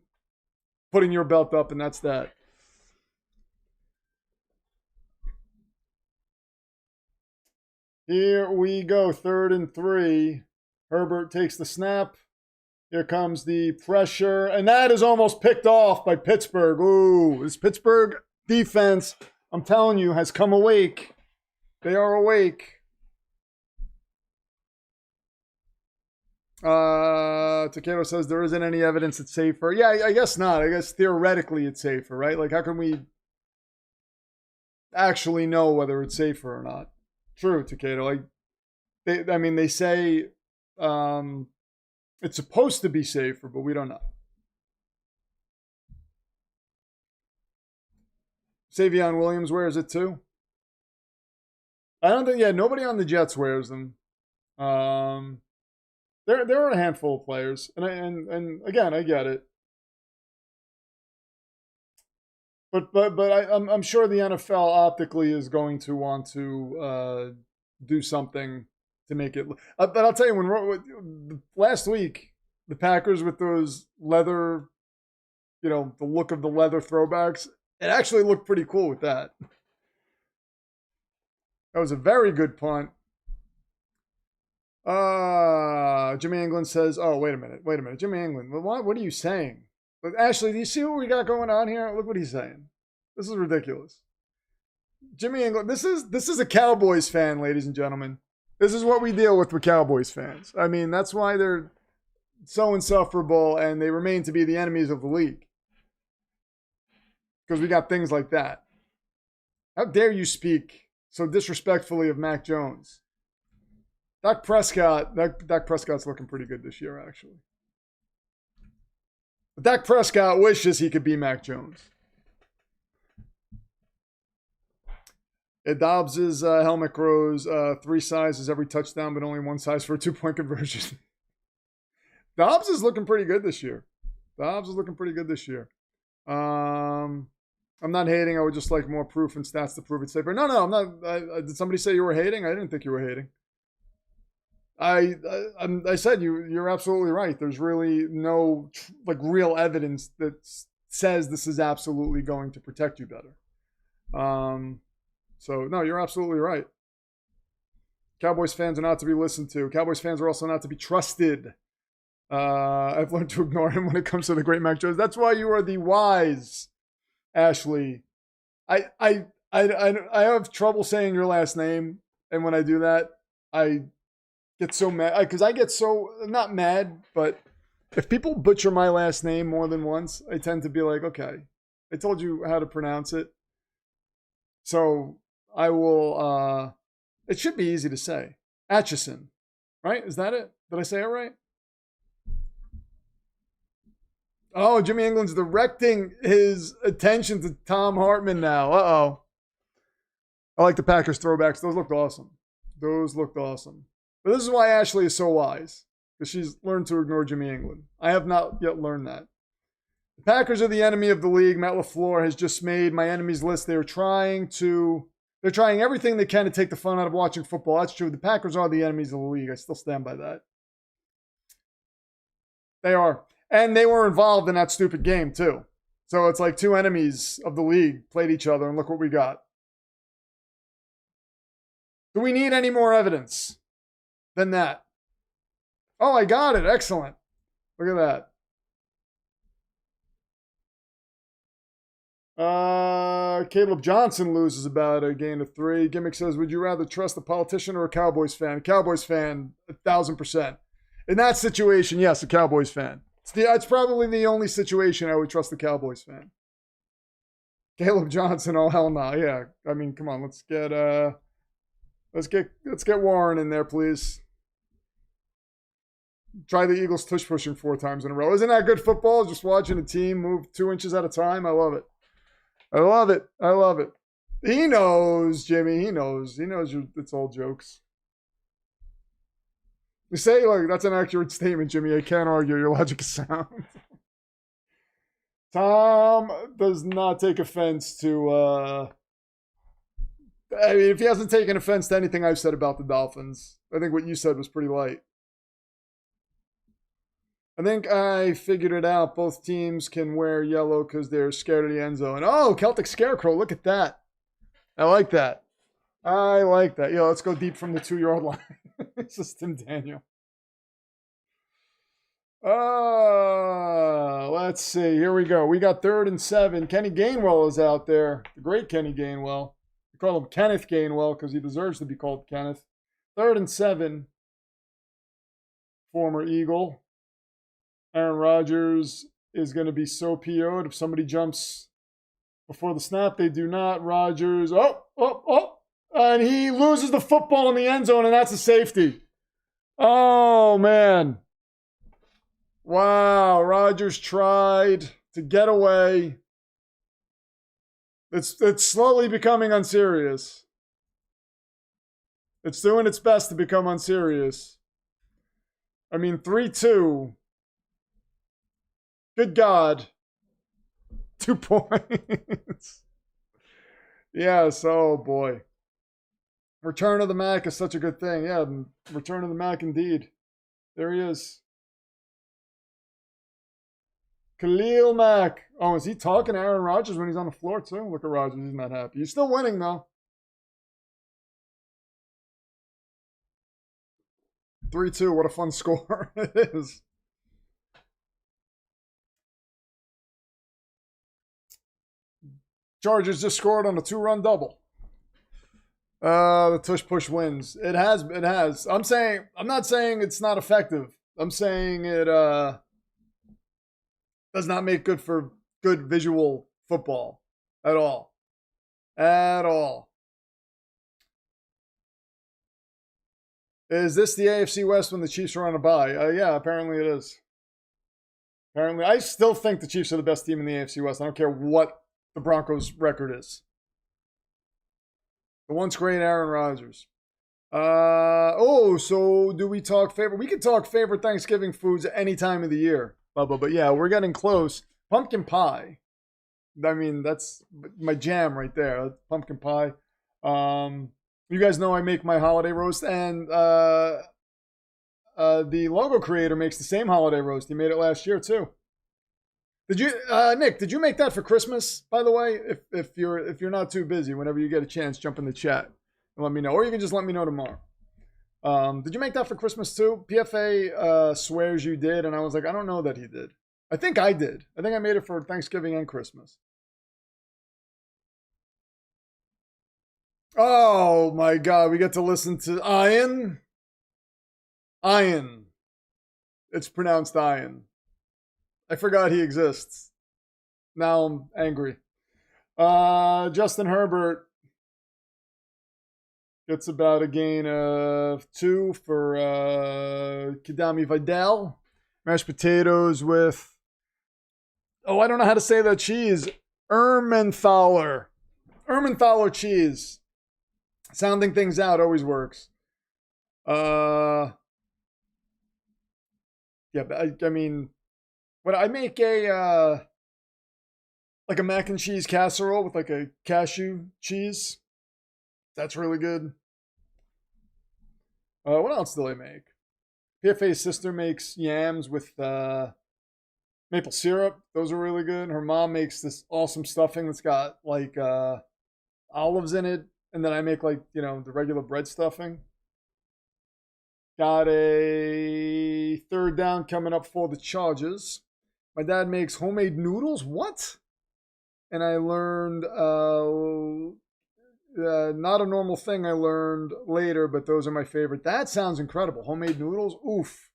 putting your belt up, and that's that. Here we go, 3rd and 3. Herbert takes the snap. Here comes the pressure, and that is almost picked off by Pittsburgh. Ooh, this Pittsburgh defense, I'm telling you, has come awake. They are awake. Takeo says there isn't any evidence it's safer. Yeah, I guess not. I guess theoretically it's safer, right? Like, how can we actually know whether it's safer or not? True, Takeo. Like, they say it's supposed to be safer, but we don't know. Savion Williams wears it too. I don't think. Yeah, nobody on the Jets wears them. There are a handful of players, and again, I get it. But I'm sure the NFL optically is going to want to do something to make it. But I'll tell you, when last week the Packers with those leather, the look of the leather throwbacks, it actually looked pretty cool with that. That was a very good punt. Jimmy England says, "Oh, wait a minute, Jimmy England. What are you saying?" But Ashley, do you see what we got going on here? Look what he's saying. This is ridiculous. Jimmy England, this is a Cowboys fan, ladies and gentlemen. This is what we deal with Cowboys fans. I mean, that's why they're so insufferable and they remain to be the enemies of the league. Because we got things like that. How dare you speak so disrespectfully of Mac Jones? Dak Prescott's looking pretty good this year, actually. But Dak Prescott wishes he could be Mac Jones. Dobbs' helmet grows 3 sizes every touchdown, but only 1 size for a 2-point conversion. Dobbs is looking pretty good this year. I'm not hating. I would just like more proof and stats to prove it safer. No, I'm not. Did somebody say you were hating? I didn't think you were hating. I said you're absolutely right. There's really no real evidence that says this is absolutely going to protect you better. So no, you're absolutely right. Cowboys fans are not to be listened to. Cowboys fans are also not to be trusted. I've learned to ignore him when it comes to the great Mac Jones. That's why you are the wise Ashley. I have trouble saying your last name, and when I do that, I get so mad because I get so not mad, but if people butcher my last name more than once, I tend to be like, okay, I told you how to pronounce it, so I will. It should be easy to say, Atchison, right? Is that it? Did I say it right? Oh, Jimmy England's directing his attention to Tom Hartman now. Uh-oh. I like the Packers throwbacks. Those looked awesome. But this is why Ashley is so wise, because she's learned to ignore Jimmy England. I have not yet learned that. The Packers are the enemy of the league. Matt LaFleur has just made my enemies list. They're trying everything they can to take the fun out of watching football. That's true. The Packers are the enemies of the league. I still stand by that. They are. And they were involved in that stupid game, too. So it's like 2 enemies of the league played each other, and look what we got. Do we need any more evidence than that? Oh, I got it. Excellent. Look at that. Caleb Johnson loses about a gain of 3. Gimmick says, would you rather trust a politician or a Cowboys fan? Cowboys fan, 1,000%. In that situation, yes, a Cowboys fan. It's probably the only situation I would trust the Cowboys fan. Caleb Johnson, oh hell no, yeah. I mean, come on, let's get Warren in there, please. Try the Eagles tush pushing 4 times in a row. Isn't that good football? Just watching a team move 2 inches at a time. I love it. He knows, Jimmy. He knows it's all jokes. You say, like, that's an accurate statement, Jimmy. I can't argue. Your logic is sound. Tom does not take offense to, I mean, if he hasn't taken offense to anything I've said about the Dolphins, I think what you said was pretty light. I think I figured it out. Both teams can wear yellow because they're scared of the end zone. Oh, Celtic Scarecrow. Look at that. I like that. Yeah, let's go deep from the 2-yard line. This is Tim Daniel. Let's see. Here we go. We got 3rd and 7. Kenny Gainwell is out there. The great Kenny Gainwell. We call him Kenneth Gainwell because he deserves to be called Kenneth. 3rd and 7. Former Eagle. Aaron Rodgers is going to be so PO'd if somebody jumps before the snap. They do not. Rodgers. And he loses the football in the end zone, and that's a safety. Oh, man. Wow. Rodgers tried to get away. It's slowly becoming unserious. It's doing its best to become unserious. I mean, 3-2. Good God. 2 points. Yes, oh boy. Return of the Mac is such a good thing. Yeah, Return of the Mac indeed. There he is. Khalil Mack. Oh, is he talking to Aaron Rodgers when he's on the floor too? Look at Rodgers. He's not happy. He's still winning though. 3-2. What a fun score it is. Chargers just scored on a 2-run double. The tush push wins. It has. I'm not saying it's not effective. I'm saying it does not make good for good visual football at all. At all. Is this the AFC West when the Chiefs are on a bye? Yeah, apparently it is. Apparently, I still think the Chiefs are the best team in the AFC West. I don't care what the Broncos' record is. The once great Aaron Rodgers. So do we talk favorite? We can talk favorite Thanksgiving foods at any time of the year. But yeah, we're getting close. Pumpkin pie. I mean, that's my jam right there. Pumpkin pie. You guys know I make my holiday roast, and the logo creator makes the same holiday roast. He made it last year too. Did you, Nick? Did you make that for Christmas? By the way, if you're not too busy, whenever you get a chance, jump in the chat and let me know, or you can just let me know tomorrow. Did you make that for Christmas too? PFA swears you did, and I was like, I don't know that he did. I think I did. I think I made it for Thanksgiving and Christmas. Oh my God, we get to listen to Ian. Ian. It's pronounced Ian. I forgot he exists. Now I'm angry. Justin Herbert gets about a gain of 2 for Kidami Vidal. Mashed potatoes with, I don't know how to say that cheese. Emmentaler cheese. Sounding things out always works. Yeah, but I mean, when I make a like a mac and cheese casserole with like a cashew cheese, that's really good. What else do I make? PFA's sister makes yams with maple syrup. Those are really good. Her mom makes this awesome stuffing that's got like olives in it. And then I make like, the regular bread stuffing. Got a 3rd down coming up for the Chargers. My dad makes homemade noodles. What? And I learned, not a normal thing I learned later, but those are my favorite. That sounds incredible. Homemade noodles. Oof.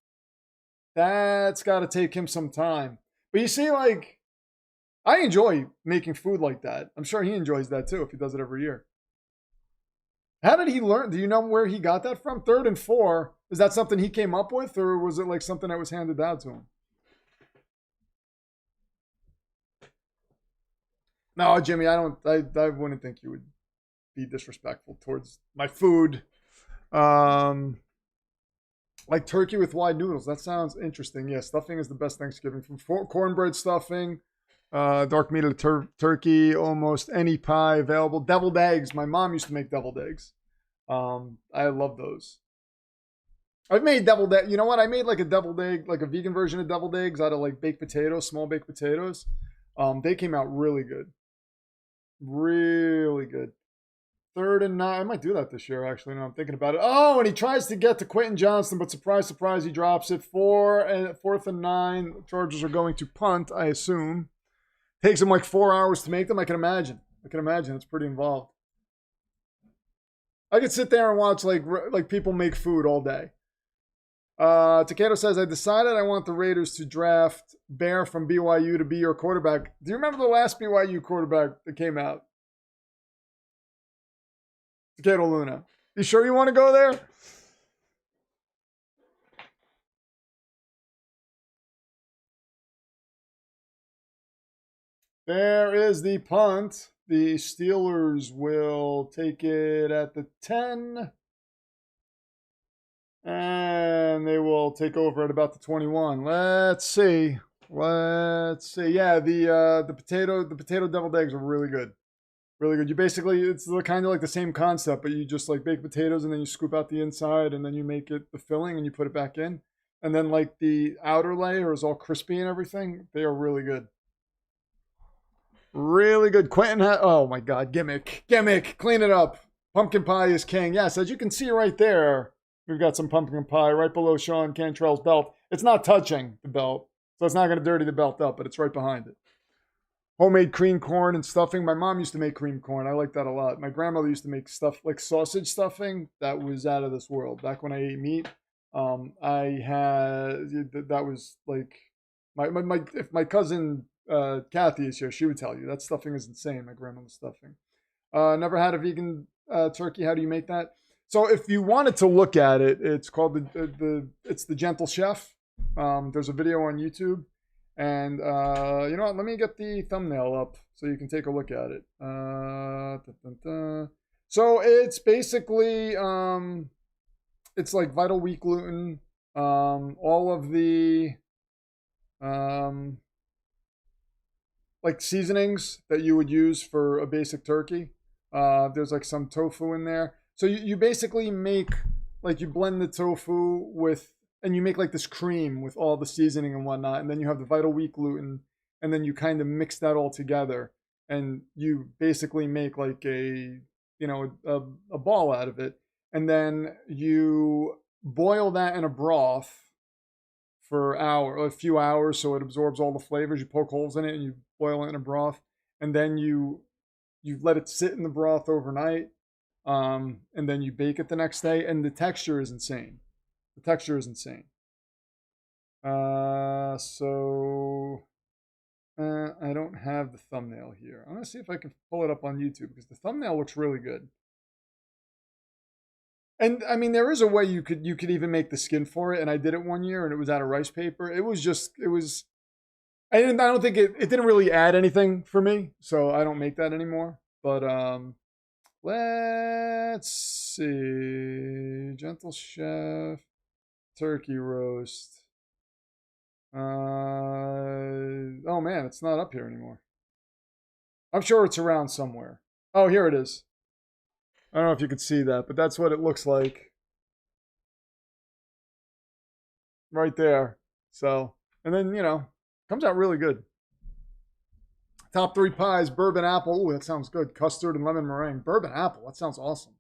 That's got to take him some time. But you see, like, I enjoy making food like that. I'm sure he enjoys that too if he does it every year. How did he learn? Do you know where he got that from? 3rd and 4. Is that something he came up with, or was it like something that was handed down to him? No, Jimmy, I wouldn't think you would be disrespectful towards my food. Like turkey with wide noodles. That sounds interesting. Yeah, stuffing is the best Thanksgiving food. Cornbread stuffing. Dark meat of turkey, almost any pie available. Deviled eggs. My mom used to make deviled eggs. I love those. I've made deviled egg. You know what? I made like a deviled egg, like a vegan version of deviled eggs out of like baked potatoes, small baked potatoes. They came out really good. Really good. 3rd and 9. I might do that this year, actually. Now I'm thinking about it. Oh, and he tries to get to Quentin Johnston, but surprise, surprise, he drops it. 4th and 9. Chargers are going to punt, I assume. Takes them like 4 hours to make them. I can imagine. It's pretty involved. I could sit there and watch like people make food all day. Takeda says, I decided I want the Raiders to draft Bear from BYU to be your quarterback. Do you remember the last BYU quarterback that came out? Takeda Luna. You sure you want to go there? There is the punt. The Steelers will take it at the 10. And they will take over at about the 21. Let's see. Let's see. Yeah, the potato deviled eggs are really good. Really good. You basically, it's kind of like the same concept, but you just like bake potatoes and then you scoop out the inside and then you make it the filling and you put it back in. And then like the outer layer is all crispy and everything. They are really good. Really good. Quentin, oh my God, gimmick, clean it up. Pumpkin pie is king. Yes, as you can see right there, we've got some pumpkin pie right below Sean Cantrell's belt. It's not touching the belt, so it's not going to dirty the belt up, but it's right behind it. Homemade cream corn and stuffing. My mom used to make cream corn. I like that a lot. My grandmother used to make stuff like sausage stuffing. That was out of this world. Back when I ate meat, I had, that was like, if my cousin Kathy is here, she would tell you that stuffing is insane. My grandmother's stuffing. Never had a vegan turkey. How do you make that? So if you wanted to look at it, it's called it's the Gentle Chef. There's a video on YouTube, and you know what? Let me get the thumbnail up so you can take a look at it. So it's basically it's like vital wheat gluten. All of the like seasonings that you would use for a basic turkey. There's like some tofu in there. So you basically make, like you blend the tofu with, and you make like this cream with all the seasoning and whatnot. And then you have the vital wheat gluten. And then you kind of mix that all together. And you basically make like a, you know, a ball out of it. And then you boil that in a broth for a few hours so it absorbs all the flavors. You poke holes in it and you boil it in a broth. And then you let it sit in the broth overnight, and then you bake it the next day, and the texture is insane. The texture is insane. I don't have the thumbnail here. I'm gonna see if I can pull it up on YouTube because the thumbnail looks really good. And I mean, there is a way you could even make the skin for it, and I did it one year, and it was out of rice paper. It was. I don't think it didn't really add anything for me, so I don't make that anymore. But let's see, Gentle Chef turkey roast. Oh man, it's not up here anymore. I'm sure it's around somewhere. Oh, here it is. I don't know if you could see that, but that's what it looks like. Right there. So, and then, you know, comes out really good. Top 3 pies, bourbon apple. Ooh, that sounds good. Custard and lemon meringue. Bourbon apple. That sounds awesome.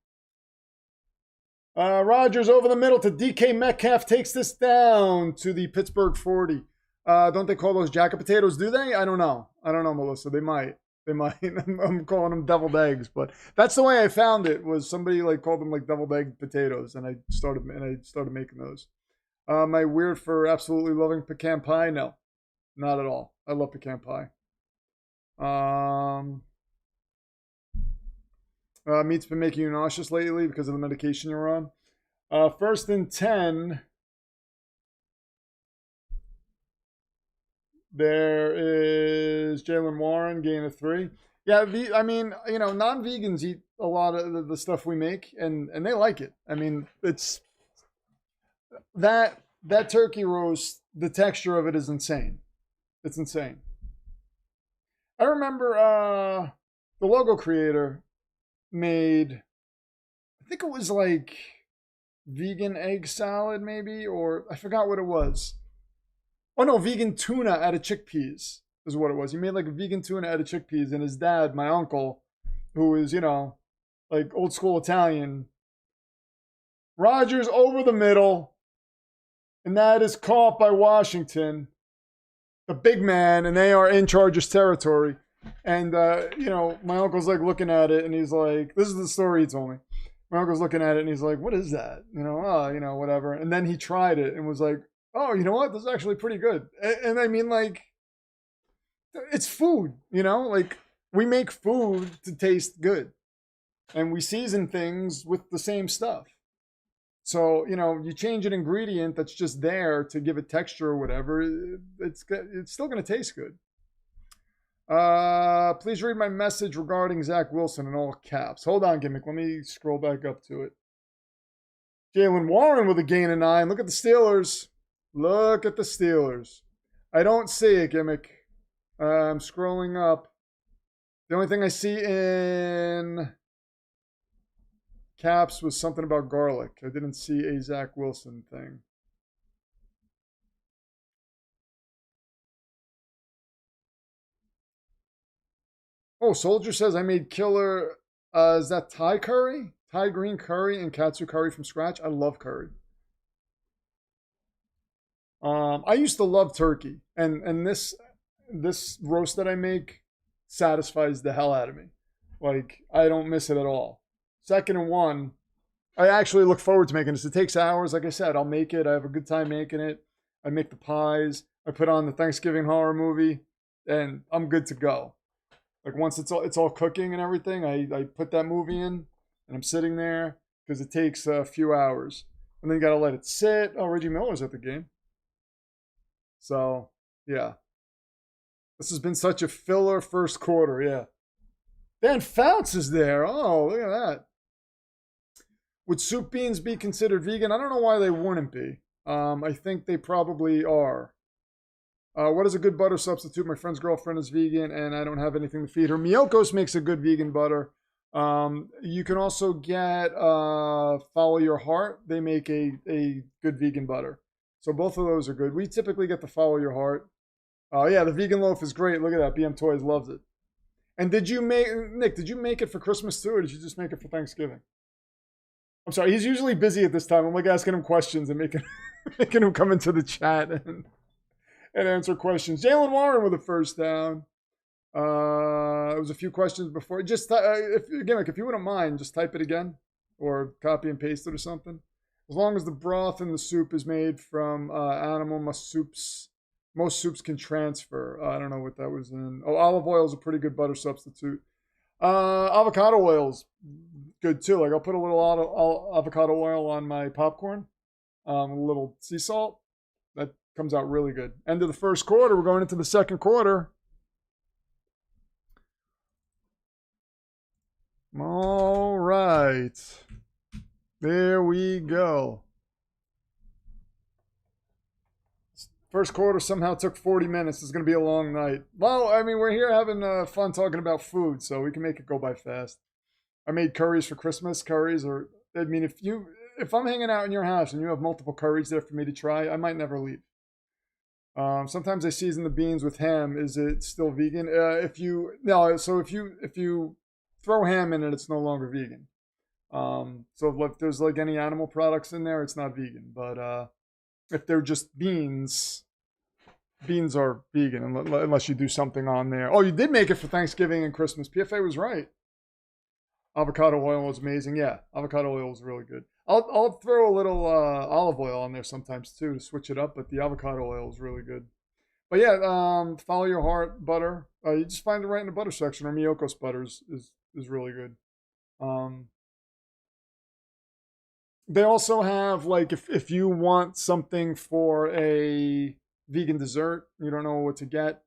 Rogers over the middle to DK Metcalf takes this down to the Pittsburgh 40. Don't they call those jacket potatoes? Do they? I don't know. I don't know, Melissa. They might. They might. I'm calling them deviled eggs, but that's the way I found it. Was somebody like called them like deviled egg potatoes, and I started making those. Am I weird for absolutely loving pecan pie? No, not at all. I love pecan pie. Meat's been making you nauseous lately because of the medication you're on. 1st and 10. There is Jalen Warren, gain of 3. Yeah, I mean, you know, non-vegans eat a lot of the stuff we make, and they like it. I mean, it's that turkey roast. The texture of it is insane. It's insane. I remember the logo creator made, I think it was like vegan egg salad maybe, or I forgot what it was. Oh no, vegan tuna out of chickpeas is what it was. He made like a vegan tuna out of chickpeas, and his dad, my uncle, who is, you know, like old school Italian, Rogers over the middle, and that is caught by Washington, the big man, and they are in Chargers territory. And, you know, my uncle's like looking at it, and he's like, this is the story he told me. My uncle's looking at it, and he's like, what is that? You know, you know, whatever. And then he tried it and was like, oh, you know what? This is actually pretty good. And I mean, like, it's food, you know? Like, we make food to taste good. And we season things with the same stuff. So, you know, you change an ingredient that's just there to give it texture or whatever, it's still going to taste good. Please read my message regarding Zach Wilson in all caps. Hold on, Gimmick. Let me scroll back up to it. Jalen Warren with a gain of 9. Look at the Steelers. Look at the Steelers. I don't see it, Gimmick. I'm scrolling up. The only thing I see in caps was something about garlic. I didn't see a Zach Wilson thing. Oh, Soldier says I made killer. Is that Thai curry? Thai green curry and katsu curry from scratch. I love curry. I used to love turkey, and this roast that I make satisfies the hell out of me. Like, I don't miss it at all. Second and one, I actually look forward to making this. It takes hours. Like I said, I'll make it. I have a good time making it. I make the pies. I put on the Thanksgiving horror movie, and I'm good to go. Like, once it's all cooking and everything, I put that movie in, and I'm sitting there because it takes a few hours. And then you got to let it sit. Oh, Reggie Miller's at the game. So, yeah. This has been such a filler first quarter, yeah. Dan Fouts is there. Oh, look at that. Would soup beans be considered vegan? I don't know why they wouldn't be. I think they probably are. What is a good butter substitute? My friend's girlfriend is vegan, and I don't have anything to feed her. Miyoko's makes a good vegan butter. You can also get Follow Your Heart. They make a good vegan butter. So both of those are good. We typically get the Follow Your Heart. Oh, yeah, the vegan loaf is great. Look at that. BM Toys loves it. And did you make, Nick, did you make it for Christmas too, or did you just make it for Thanksgiving? I'm sorry, he's usually busy at this time. I'm like asking him questions and making him come into the chat and answer questions. Jalen Warren with a first down. There was a few questions before. Just if you wouldn't mind, just type it again or copy and paste it or something. As long as the broth in the soup is made from animal, most soups can transfer. I don't know what that was in. Oh, olive oil is a pretty good butter substitute. Avocado oil's good too. Like, I'll put a little avocado oil on my popcorn, a little sea salt. That comes out really good. End of the first quarter. We're going into the second quarter. All right. There we go. First quarter somehow took 40 minutes. It's going to be a long night. Well, I mean, we're here having fun talking about food, so we can make it go by fast. I made curries for Christmas. Curries are, I mean, if I'm hanging out in your house and you have multiple curries there for me to try, I might never leave. Sometimes I season the beans with ham. Is it still vegan? If you throw ham in it, it's no longer vegan. So if there's like any animal products in there, it's not vegan. But if they're just beans are vegan unless you do something on there. Oh, you did make it for Thanksgiving and Christmas. PFA was right. Avocado oil was amazing. Yeah, avocado oil was really good. I'll throw a little olive oil on there sometimes too to switch it up, but the avocado oil is really good. But yeah, Follow Your Heart butter. You just find it right in the butter section, or Miyoko's butter is really good. They also have, like, if you want something for a vegan dessert, you don't know what to get.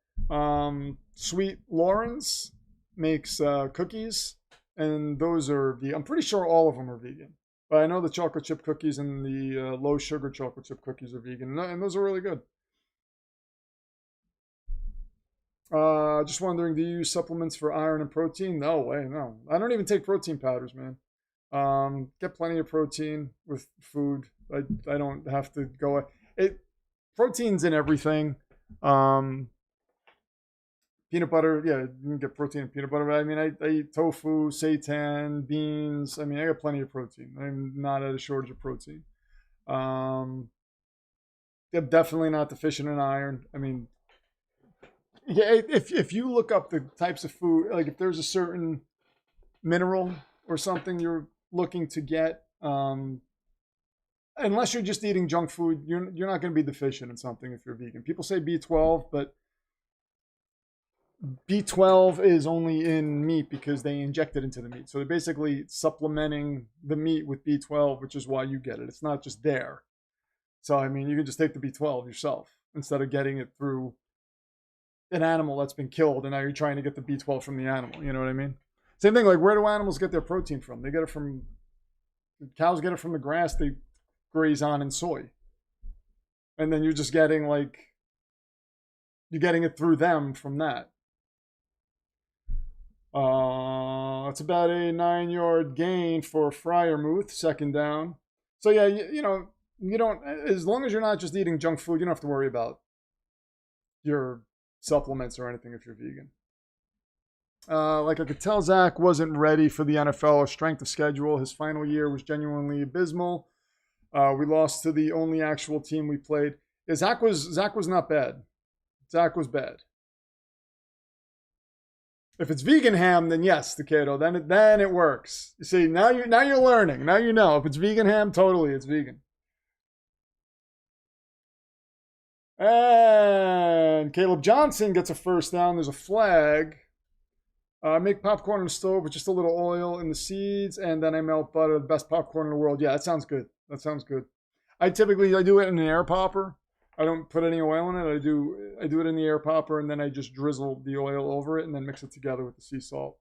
Sweet Lawrence makes cookies, and those are I'm pretty sure all of them are vegan. But I know the chocolate chip cookies and the low sugar chocolate chip cookies are vegan, and those are really good. Just wondering, do you use supplements for iron and protein? No way, no. I don't even take protein powders, man. Get plenty of protein with food. I don't have to go. Protein's in everything. Peanut butter, yeah, you can get protein in peanut butter. But I mean, I eat tofu, seitan, beans. I mean, I got plenty of protein. I'm not at a shortage of protein. I'm definitely not deficient in iron. I mean, yeah, if you look up the types of food, like if there's a certain mineral or something you're looking to get, unless you're just eating junk food, you're not going to be deficient in something if you're vegan. People say B12, but B12 is only in meat because they inject it into the meat. So they're basically supplementing the meat with B12, which is why you get it. It's not just there. So, I mean, you can just take the B12 yourself instead of getting it through an animal that's been killed, and now you're trying to get the B12 from the animal. You know what I mean? Same thing, like, where do animals get their protein from? They get it from, cows get it from the grass they graze on in soy. And then you're just getting, like, You're getting it through them from that. It's about a 9-yard gain for Fryermuth, 2nd down. So yeah, you know, you don't, as long as you're not just eating junk food, you don't have to worry about your supplements or anything if you're vegan. Like I could tell, Zach wasn't ready for the NFL. Strength of schedule. His final year was genuinely abysmal. We lost to the only actual team we played. Yeah, Zach was not bad. Zach was bad. If it's vegan ham, then yes, Takado, then it works. You see, now you're learning. Now you know. If it's vegan ham, totally it's vegan. And Caleb Johnson gets a 1st down. There's a flag. Make popcorn on the stove with just a little oil in the seeds, and then I melt butter. The best popcorn in the world. Yeah, that sounds good. That sounds good. I do it in an air popper. I don't put any oil in it. I do it in the air popper, and then I just drizzle the oil over it and then mix it together with the sea salt.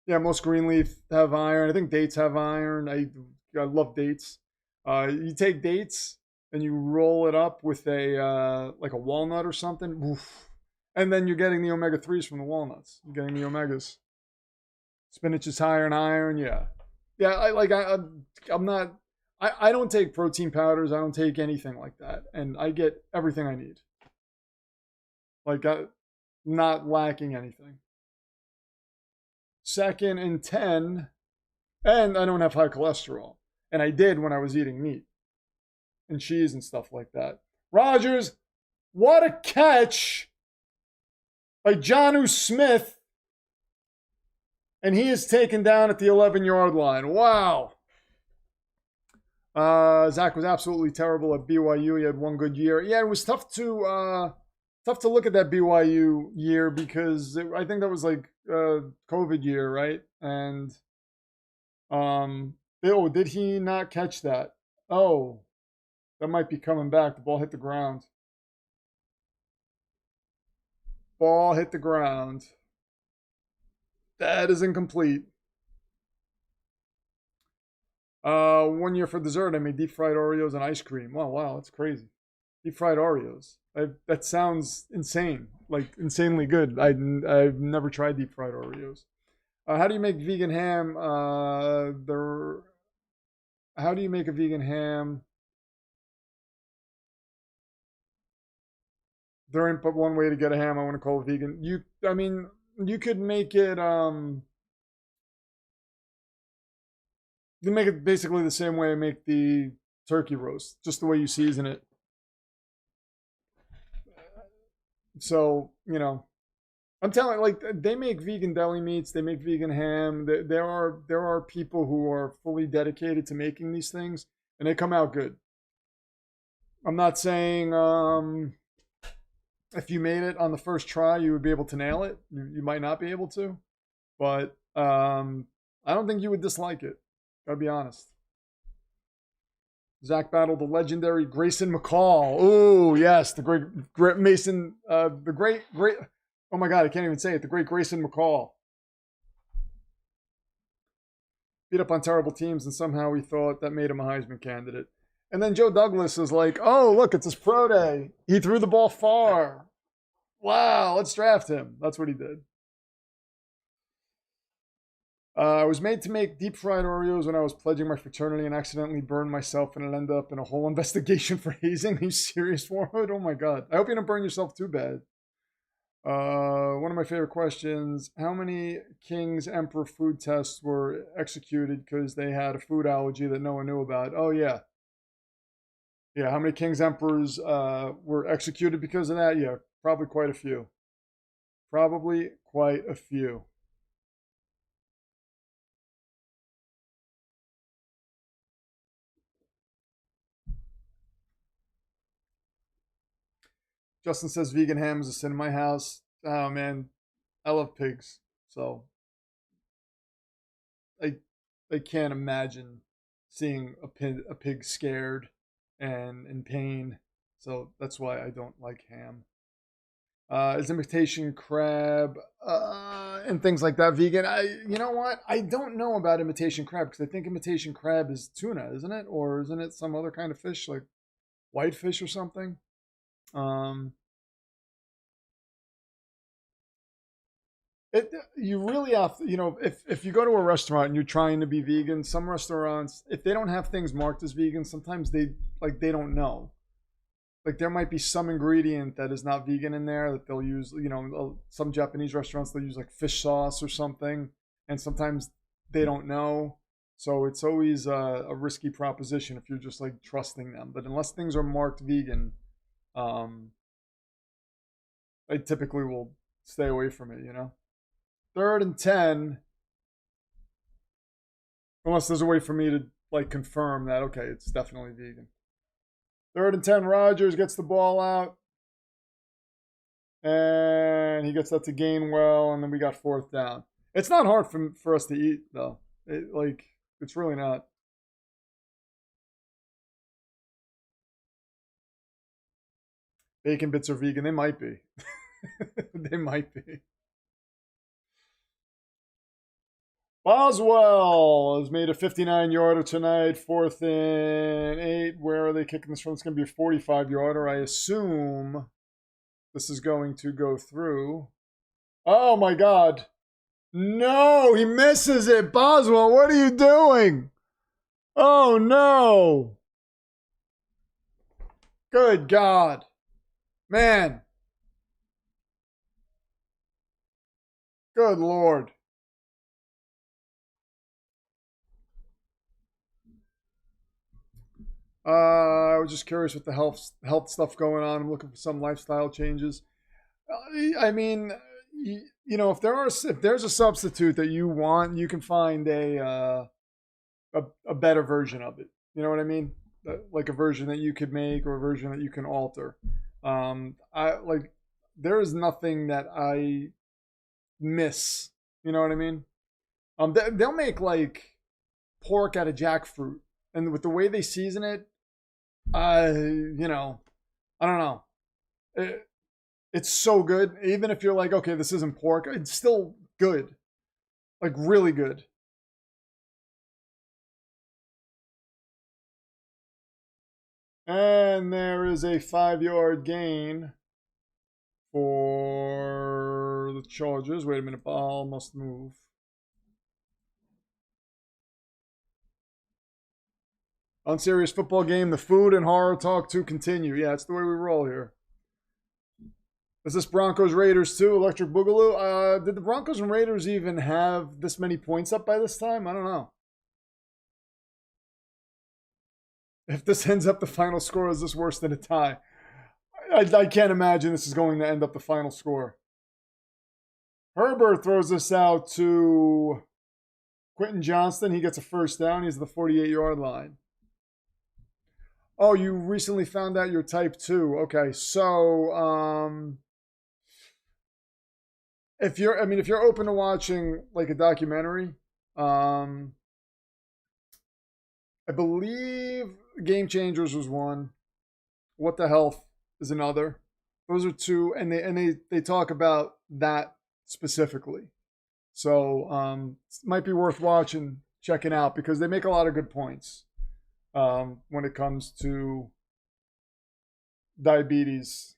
Yeah, most green leaf have iron. I think dates have iron. I love dates. You take dates and you roll it up with a like a walnut or something. Oof. And then you're getting the omega-3s from the walnuts. You're getting the omegas. Spinach is higher in iron. Yeah. I'm not. I don't take protein powders. I don't take anything like that. And I get everything I need. Like, I'm not lacking anything. 2nd and 10. And I don't have high cholesterol. And I did when I was eating meat and cheese and stuff like that. Rogers, what a catch by Jonnu Smith. And he is taken down at the 11-yard line. Wow. Zach was absolutely terrible at BYU. He had one good year. Yeah, it was tough to look at that BYU year because I think that was like COVID year, right? And did he not catch that? Oh, that might be coming back. The ball hit the ground. Ball hit the ground. That is incomplete. 1 year for dessert, I made deep fried Oreos and ice cream. Oh, wow, that's crazy. Deep fried Oreos. That sounds insane, like insanely good. I've never tried deep fried Oreos. How do you make vegan ham? How do you make a vegan ham? There ain't but one way to get a ham. I want to call it vegan. You could make it. You make it basically the same way I make the turkey roast, just the way you season it. So, you know, I'm telling, like, they make vegan deli meats, they make vegan ham. There are people who are fully dedicated to making these things, and they come out good. I'm not saying if you made it on the first try, you would be able to nail it. You might not be able to, but I don't think you would dislike it. Gotta be honest. Zach battled the legendary Grayson McCall. Oh, yes, the great Mason, the great, oh my God, I can't even say it. The great Grayson McCall. Beat up on terrible teams, and somehow we thought that made him a Heisman candidate. And then Joe Douglas is like, oh, look, it's his pro day. He threw the ball far. Wow, let's draft him. That's what he did. I was made to make deep fried Oreos when I was pledging my fraternity and accidentally burned myself, and it ended up in a whole investigation for hazing. Are you serious, Warwood? Oh my God. I hope you don't burn yourself too bad. One of my favorite questions: how many King's Emperor food tests were executed because they had a food allergy that no one knew about? Oh yeah. Yeah, how many King's Emperors were executed because of that? Yeah, probably quite a few. Probably quite a few. Justin says vegan ham is a sin in my house. Oh man, I love pigs, so I can't imagine seeing a pig scared and in pain. So that's why I don't like ham. Is imitation crab and things like that vegan? You know what? I don't know about imitation crab because I think imitation crab is tuna, isn't it? Or isn't it some other kind of fish like whitefish or something? You really have to, if you go to a restaurant and you're trying to be vegan, some restaurants, if they don't have things marked as vegan, sometimes they don't know. Like there might be some ingredient that is not vegan in there that they'll use, some Japanese restaurants, they'll use like fish sauce or something, and sometimes they don't know. So it's always a risky proposition if you're just like trusting them. But unless things are marked vegan, I typically will stay away from it, 3rd and 10, unless there's a way for me to like confirm that, okay, it's definitely vegan. 3rd and 10, Rodgers gets the ball out. And he gets that to Gainwell, and then we got 4th down. It's not hard for us to eat, though. It's really not. Bacon bits are vegan. They might be. They might be. Boswell has made a 59-yarder tonight, 4th and 8. Where are they kicking this from? It's going to be a 45-yarder. I assume this is going to go through. Oh, my God. No, he misses it. Boswell, what are you doing? Oh, no. Good God. Man. Good Lord. I was just curious with the health stuff going on. I'm looking for some lifestyle changes. I mean, if there's a substitute that you want, you can find a better version of it. You know what I mean? Like a version that you could make or a version that you can alter. There is nothing that I miss. You know what I mean? They'll make like pork out of jackfruit, and with the way they season it, I don't know. It's so good. Even if you're like, okay, this isn't pork, it's still good. Like really good. And there is a 5-yard gain for the Chargers. Wait a minute, ball must move. Unserious football game, the food and horror talk to continue. Yeah, it's the way we roll here. Is this Broncos Raiders too? Electric Boogaloo? Did the Broncos and Raiders even have this many points up by this time? I don't know. If this ends up the final score, is this worse than a tie? I can't imagine this is going to end up the final score. Herbert throws this out to Quentin Johnston. He gets a 1st down. He's at the 48-yard line. Oh, you recently found out you're type 2. Okay, so if you're open to watching like a documentary, I believe Game Changers was one. What the Health is another. Those are 2, and they talk about that specifically. So might be worth watching, checking out, because they make a lot of good points when it comes to diabetes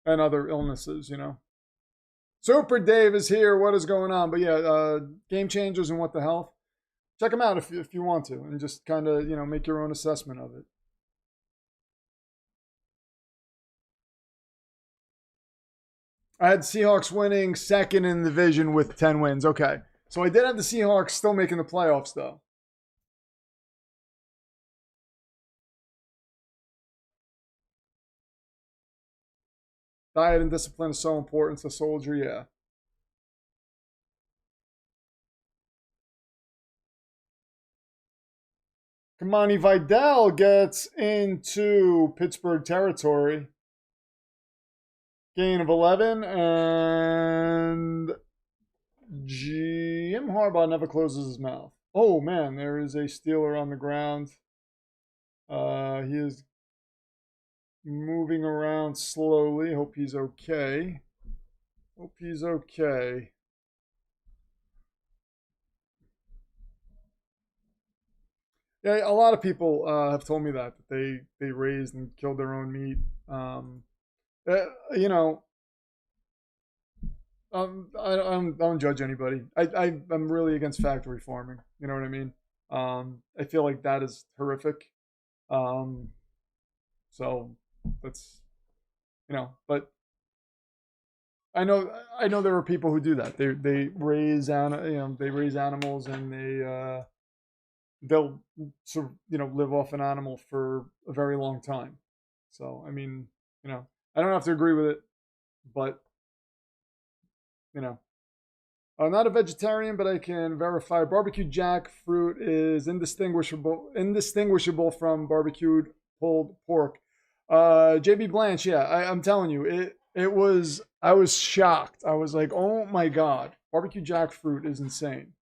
and other illnesses, Super Dave is here. What is going on? But yeah, Game Changers and What the Health. Check them out if you want to, and just kind of, make your own assessment of it. I had Seahawks winning 2nd in the division with 10 wins. Okay. So I did have the Seahawks still making the playoffs, though. Diet and discipline is so important to soldier, yeah. Kamani Vidal gets into Pittsburgh territory. Gain of 11, and Jim Harbaugh never closes his mouth. Oh, man, there is a Steeler on the ground. He is moving around slowly. Hope he's okay. Hope he's okay. Yeah, a lot of people have told me that they raised and killed their own meat. You know, I don't judge anybody. I'm really against factory farming. You know what I mean? I feel like that is horrific. Um, so that's but I know there are people who do that. They raise they raise animals and they'll sort of live off an animal for a very long time. So I mean, I don't have to agree with it, but you know I'm not a vegetarian, but I can verify barbecue jackfruit is indistinguishable from barbecued pulled pork. JB Blanche, yeah, I'm telling you, it was. I was shocked. I was like, oh my god, barbecue jackfruit is insane.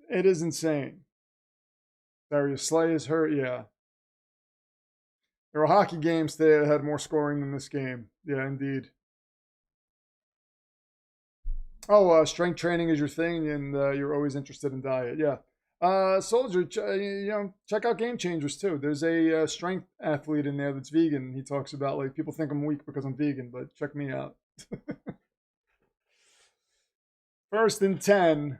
It is insane. Darius Slay is hurt. Yeah, there were hockey games today that had more scoring than this game. Yeah, indeed. Oh, strength training is your thing, and you're always interested in diet. Yeah. Soldier, check out Game Changers too. There's a strength athlete in there that's vegan. He talks about like people think I'm weak because I'm vegan, but check me out. First and 10.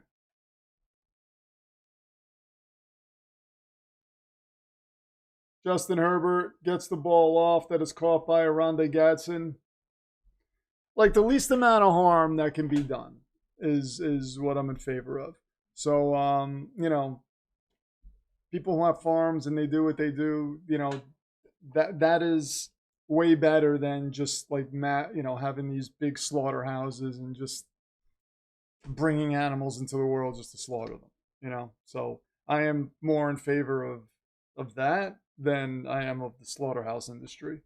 Justin Herbert gets the ball off that is caught by Arondé Gadsden. Like the least amount of harm that can be done is what I'm in favor of. So people who have farms and they do what they do, that is way better than just like having these big slaughterhouses and just bringing animals into the world just to slaughter them. So I am more in favor of that than I am of the slaughterhouse industry.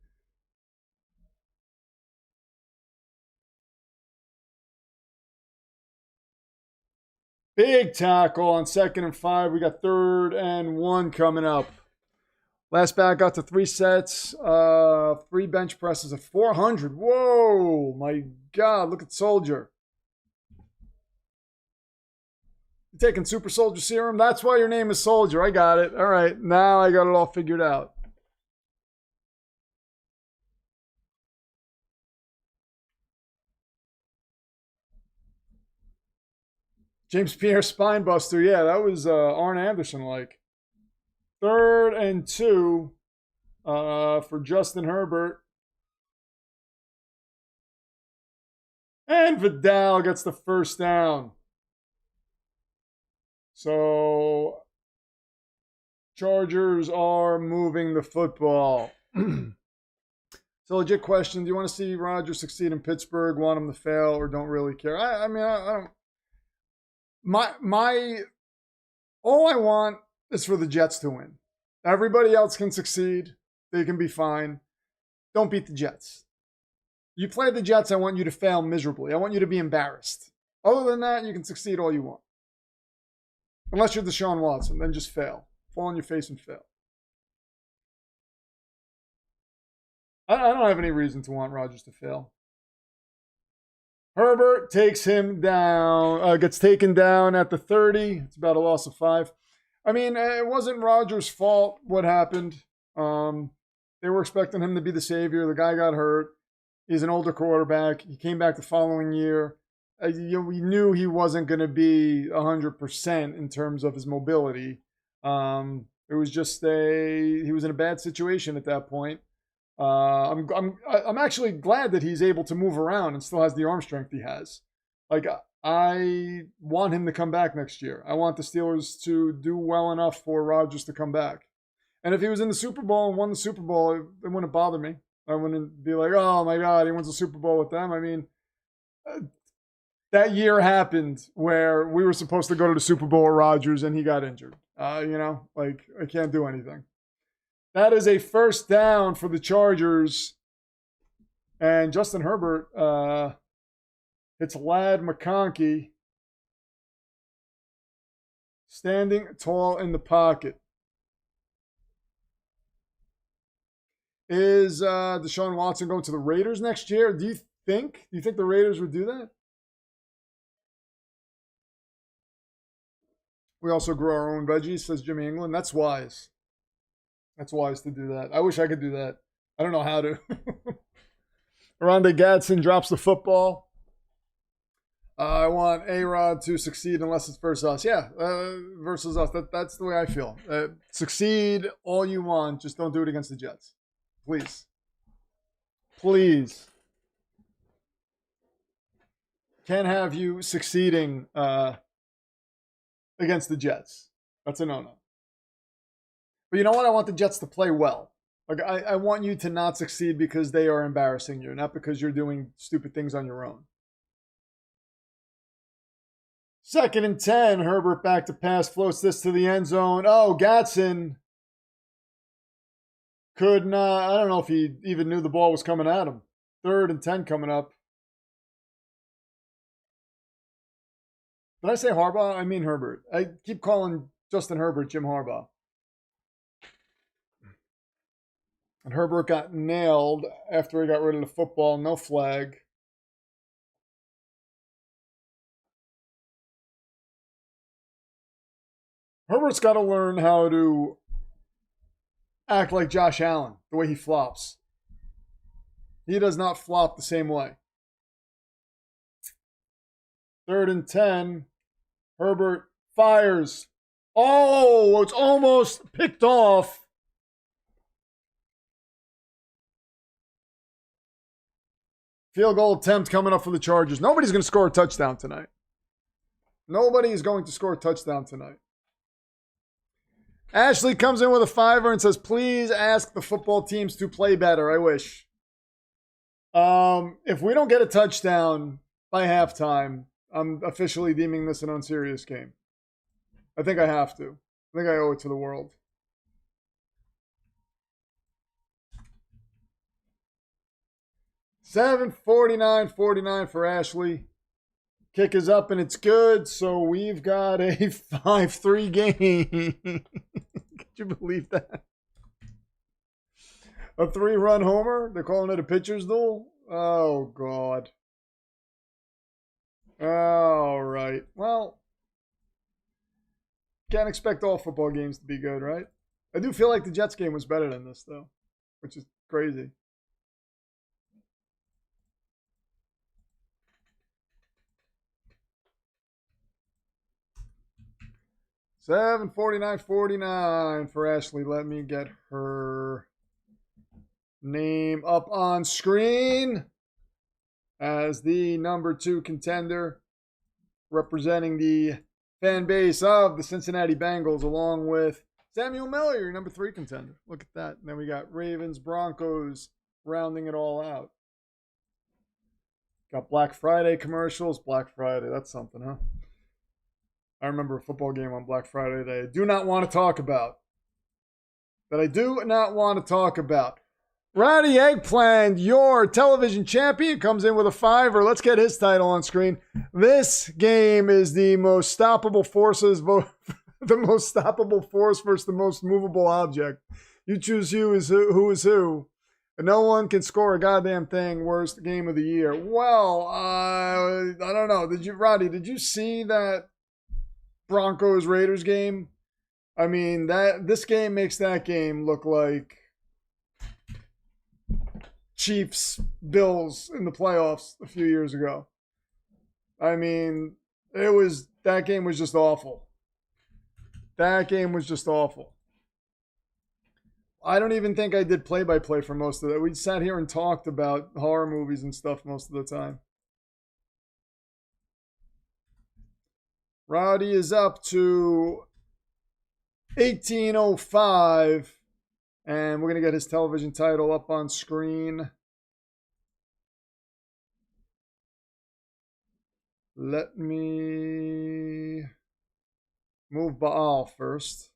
Big tackle on 2nd and 5. We got 3rd and 1 coming up. Last back got to 3 sets, 3 bench presses of 400. Whoa, my God, look at Soldier. You taking Super Soldier Serum? That's why your name is Soldier. I got it. All right, now I got it all figured out. James Pierre Spinebuster. Yeah, that was Arn Anderson like. 3rd and 2 for Justin Herbert. And Vidal gets the first down. So Chargers are moving the football. So legit question, do you want to see Rodgers succeed in Pittsburgh, want him to fail, or don't really care? I mean, I don't. My all I want is for the Jets to win. Everybody else can succeed. They can be fine. Don't beat the Jets. You play the Jets, I want you to fail miserably. I want you to be embarrassed. Other than that, you can succeed all you want. Unless you're Deshaun Watson, then just fail. Fall on your face and fail. I don't have any reason to want Rodgers to fail. Herbert takes him down, gets taken down at the 30. It's about a loss of 5. I mean, it wasn't Rodgers' fault what happened. They were expecting him to be the savior. The guy got hurt. He's an older quarterback. He came back the following year. We knew he wasn't going to be 100% in terms of his mobility. It was just he was in a bad situation at that point. I'm actually glad that he's able to move around and still has the arm strength he has. Like I want him to come back next year. I want the Steelers to do well enough for Rodgers to come back. And if he was in the Super Bowl and won the Super Bowl, it wouldn't bother me. I wouldn't be like, oh my God, he wins the Super Bowl with them. I mean, that year happened where we were supposed to go to the Super Bowl with Rodgers and he got injured. I can't do anything. That is a first down for the Chargers. And Justin Herbert hits Ladd McConkey standing tall in the pocket. Is Deshaun Watson going to the Raiders next year? Do you think the Raiders would do that? We also grow our own veggies, says Jimmy England. That's wise. That's wise to do that. I wish I could do that. I don't know how to. Rondé Gadsden drops the football. I want A-Rod to succeed unless it's versus us. Yeah, versus us. That's the way I feel. Succeed all you want. Just don't do it against the Jets. Please. Please. Can't have you succeeding against the Jets. That's a no-no. But you know what? I want the Jets to play well. Like I want you to not succeed because they are embarrassing you, not because you're doing stupid things on your own. 2nd and 10. Herbert back to pass, floats this to the end zone. Oh, Gatson could not. I don't know if he even knew the ball was coming at him. 3rd and 10 coming up. Did I say Harbaugh? I mean Herbert. I keep calling Justin Herbert Jim Harbaugh. And Herbert got nailed after he got rid of the football. No flag. Herbert's got to learn how to act like Josh Allen, the way he flops. He does not flop the same way. 3rd and 10. Herbert fires. Oh, it's almost picked off. Field goal attempt coming up for the Chargers. Nobody's going to score a touchdown tonight. Nobody is going to score a touchdown tonight. Ashley comes in with a $5 and says, please ask the football teams to play better. I wish. If we don't get a touchdown by halftime, I'm officially deeming this an unserious game. I think I have to. I think I owe it to the world. $7.49 for Ashley. Kick is up and it's good, so we've got a 5-3 game. Could you believe that? A 3-run homer? They're calling it a pitcher's duel? Oh, God. All right. Well, can't expect all football games to be good, right? I do feel like the Jets game was better than this, though, which is crazy. $7.49 for Ashley. Let me get her name up on screen as the number 2 contender, representing the fan base of the Cincinnati Bengals, along with Samuel Miller, your number 3 contender. Look at that. And then we got Ravens, Broncos rounding it all out. Got Black Friday commercials. Black Friday, that's something, huh? I remember a football game on Black Friday that I do not want to talk about. Roddy Eggplant, your television champion, comes in with a $5. Let's get his title on screen. This game is the most stoppable forces, the most stoppable force versus the most movable object. You choose who is who. And no one can score a goddamn thing. Worst game of the year. Well, I don't know. Roddy, did you see that Broncos Raiders game? I mean, this game makes that game look like Chiefs Bills in the playoffs a few years ago. I mean, that game was just awful. That game was just awful. I don't even think I did play-by-play for most of it. We sat here and talked about horror movies and stuff most of the time. Rowdy is up to 1805, and we're going to get his television title up on screen. Let me move Baal first,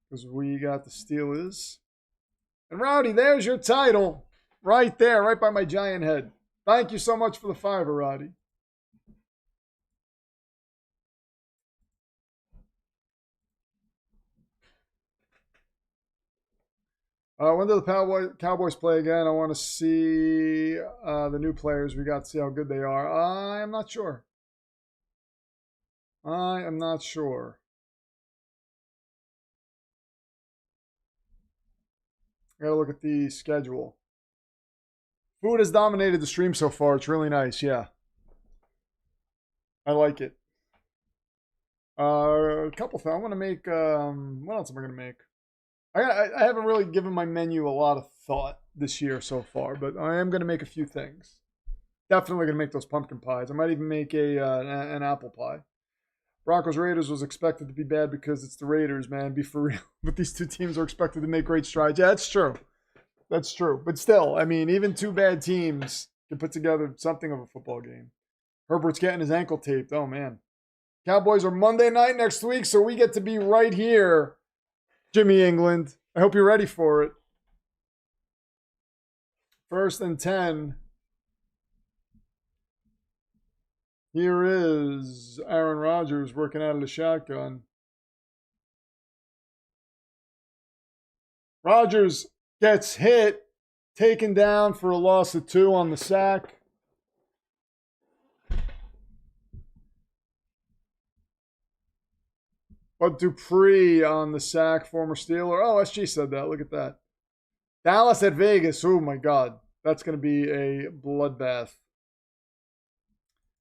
because we got the Steelers. And Rowdy, there's your title right there, right by my giant head. Thank you so much for the $5, Rowdy. When do the Cowboys play again? I want to see the new players we got, see how good they are. I'm not sure. I am not sure. I gotta look at the schedule. Food has dominated the stream so far. It's really nice. Yeah. I like it. A couple things. I want to make, what else am I going to make? I haven't really given my menu a lot of thought this year so far, but I am going to make a few things. Definitely going to make those pumpkin pies. I might even make an apple pie. Broncos Raiders was expected to be bad because it's the Raiders, man. Be for real. But these two teams are expected to make great strides. Yeah, that's true. That's true. But still, I mean, even two bad teams can put together something of a football game. Herbert's getting his ankle taped. Oh, man. Cowboys are Monday night next week, so we get to be right here, Jimmy England. I hope you're ready for it. 1st and 10. Here is Aaron Rodgers working out of the shotgun. Rodgers gets hit, taken down for a loss of 2 on the sack. But Dupree on the sack, former Steeler. Oh, SG said that. Look at that. Dallas at Vegas. Oh, my God. That's going to be a bloodbath.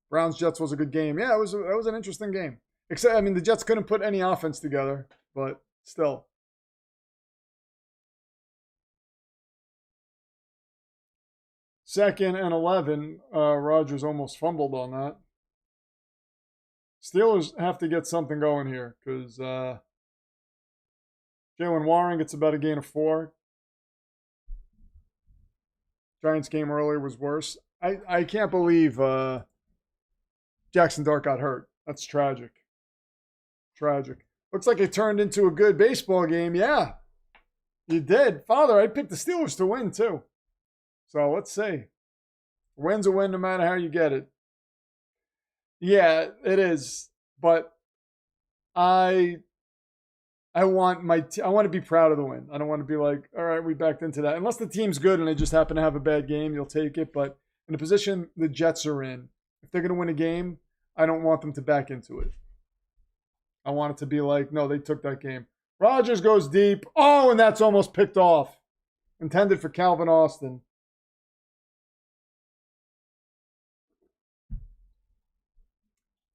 Browns-Jets was a good game. Yeah, it was an interesting game. Except, I mean, the Jets couldn't put any offense together, but still. Second and 11. Rodgers almost fumbled on that. Steelers have to get something going here because Jalen Warren gets about a gain of 4. Giants game earlier was worse. I can't believe Jackson Dart got hurt. That's tragic. Tragic. Looks like it turned into a good baseball game. Yeah, you did. Father, I picked the Steelers to win too. So let's see. A win's a win no matter how you get it. Yeah, it is. But I want I want to be proud of the win. I don't want to be like, all right, we backed into that. Unless the team's good and they just happen to have a bad game, you'll take it. But in the position the Jets are in, if they're going to win a game, I don't want them to back into it. I want it to be like, no, they took that game. Rodgers goes deep. Oh, and that's almost picked off. Intended for Calvin Austin.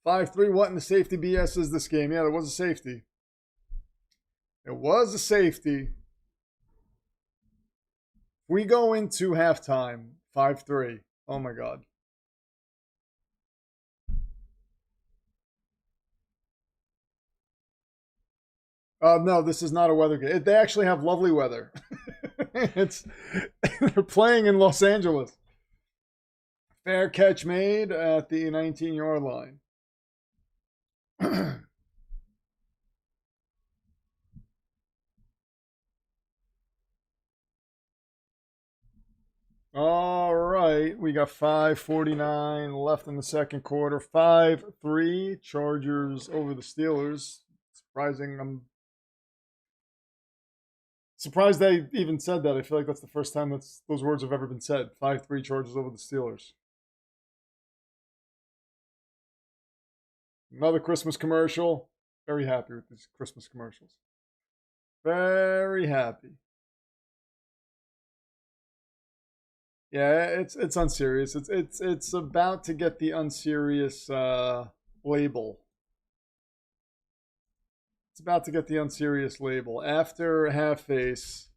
Five three. What in the safety BS is this game? Yeah, there was a safety. It was a safety. We go into halftime 5-3. Oh my God. No, this is not a weather game. They actually have lovely weather. They're playing in Los Angeles. Fair catch made at the 19-yard line. All right, we got 5:49 left in the second quarter. 5-3 Chargers over the Steelers. Surprising. I'm surprised they even said that. I feel like that's the first time those words have ever been said. 5-3 Chargers over the Steelers. Another Christmas commercial. Very happy with these Christmas commercials. Very happy. Yeah, it's unserious. It's about to get the unserious label. It's about to get the unserious label. After half face,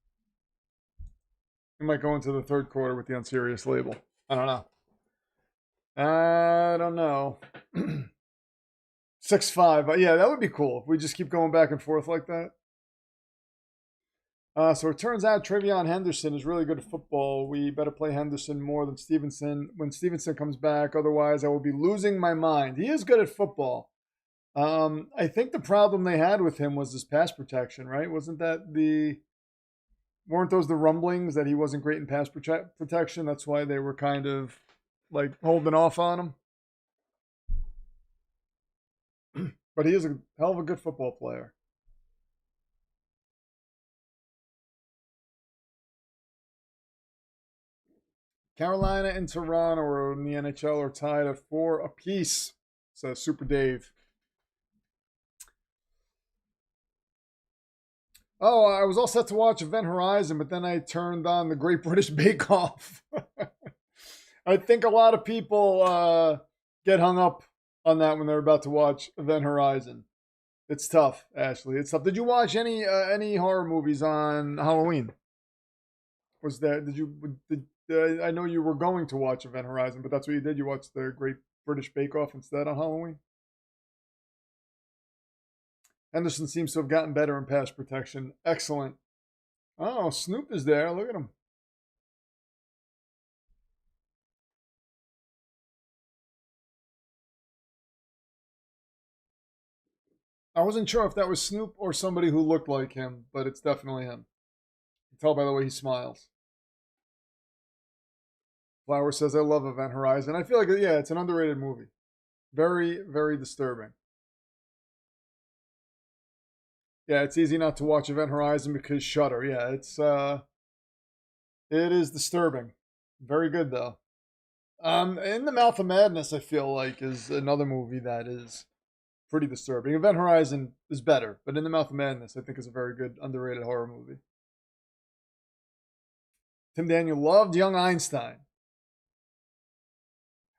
we might go into the third quarter with the unserious label. I don't know. I don't know. 6-5. Yeah, that would be cool if we just keep going back and forth like that. So it turns out Trevion Henderson is really good at football. We better play Henderson more than Stevenson when Stevenson comes back. Otherwise, I will be losing my mind. He is good at football. I think the problem they had with him was his pass protection, right? Weren't those the rumblings that he wasn't great in pass protection? That's why they were kind of like holding off on him. But he is a hell of a good football player. Carolina and Toronto in the NHL are tied at 4 apiece, says Super Dave. Oh, I was all set to watch Event Horizon, but then I turned on the Great British Bake Off. I think a lot of people get hung up on that when they're about to watch Event Horizon. It's tough, Ashley. It's tough. Did you watch any horror movies on Halloween? Was there? Did you? I know you were going to watch Event Horizon, but that's what you did. You watched the Great British Bake Off instead on Halloween. Henderson seems to have gotten better in pass protection. Excellent. Oh, Snoop is there. Look at him. I wasn't sure if that was Snoop or somebody who looked like him, but it's definitely him. You can tell by the way he smiles. Flower says, I love Event Horizon. I feel like, yeah, it's an underrated movie. Very, very disturbing. Yeah, it's easy not to watch Event Horizon because Shudder. Yeah, it is disturbing. Very good though. In the Mouth of Madness, I feel like is another movie that is pretty disturbing. Event Horizon is better, but In the Mouth of Madness, I think, is a very good underrated horror movie. Tim Daniel loved Young Einstein.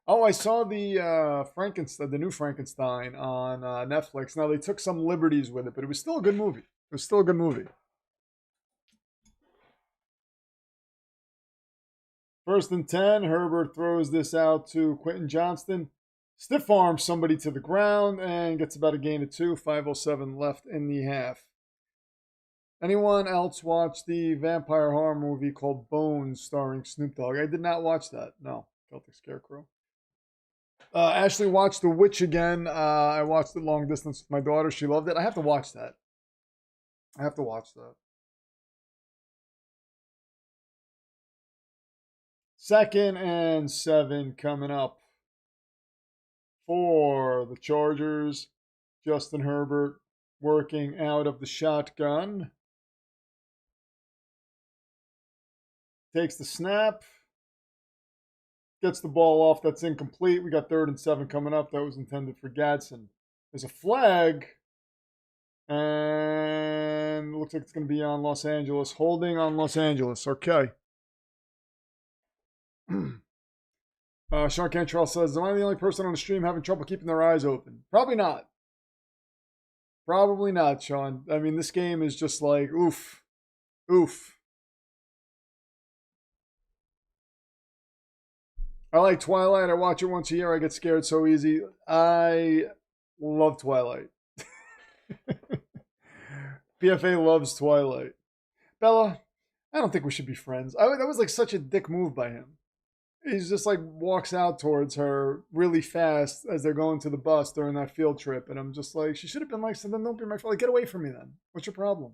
Oh, I saw the Frankenstein, the new Frankenstein on Netflix. Now they took some liberties with it, but it was still a good movie. It was still a good movie. First and 10, Herbert throws this out to Quentin Johnston. Stiff arms somebody to the ground and gets about a gain of 2. 5:07 left in the half. Anyone else watch the vampire horror movie called Bones starring Snoop Dogg? I did not watch that. No, Celtic Scarecrow. Ashley watched The Witch again. I watched it long distance with my daughter. She loved it. I have to watch that. I have to watch that. Second and 7 coming up for the Chargers. Justin Herbert working out of the shotgun. Takes the snap. Gets the ball off. That's incomplete. We got 3rd and 7 coming up. That was intended for Gadsden. There's a flag. And it looks like it's going to be on Los Angeles. Holding on Los Angeles. Okay. Sean Cantrell says, am I the only person on the stream having trouble keeping their eyes open? Probably not. Probably not, Sean. I mean, this game is just like, oof. Oof. I like Twilight. I watch it once a year. I get scared so easy. I love Twilight. PFA loves Twilight. Bella, I don't think we should be friends. That was like such a dick move by him. He's just like walks out towards her really fast as they're going to the bus during that field trip. And I'm just like, she should have been like, so then don't be my friend. Like, get away from me then. What's your problem?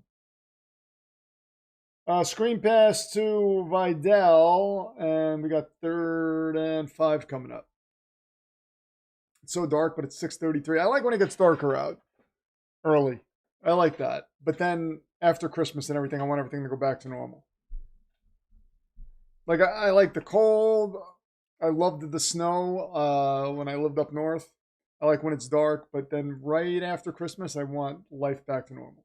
Screen pass to Vidal, and we got 3rd and 5 coming up. It's so dark, but it's 6:33. I like when it gets darker out early. I like that. But then after Christmas and everything, I want everything to go back to normal. Like, I like the cold. I loved the snow when I lived up north. I like when it's dark, but then right after Christmas, I want life back to normal.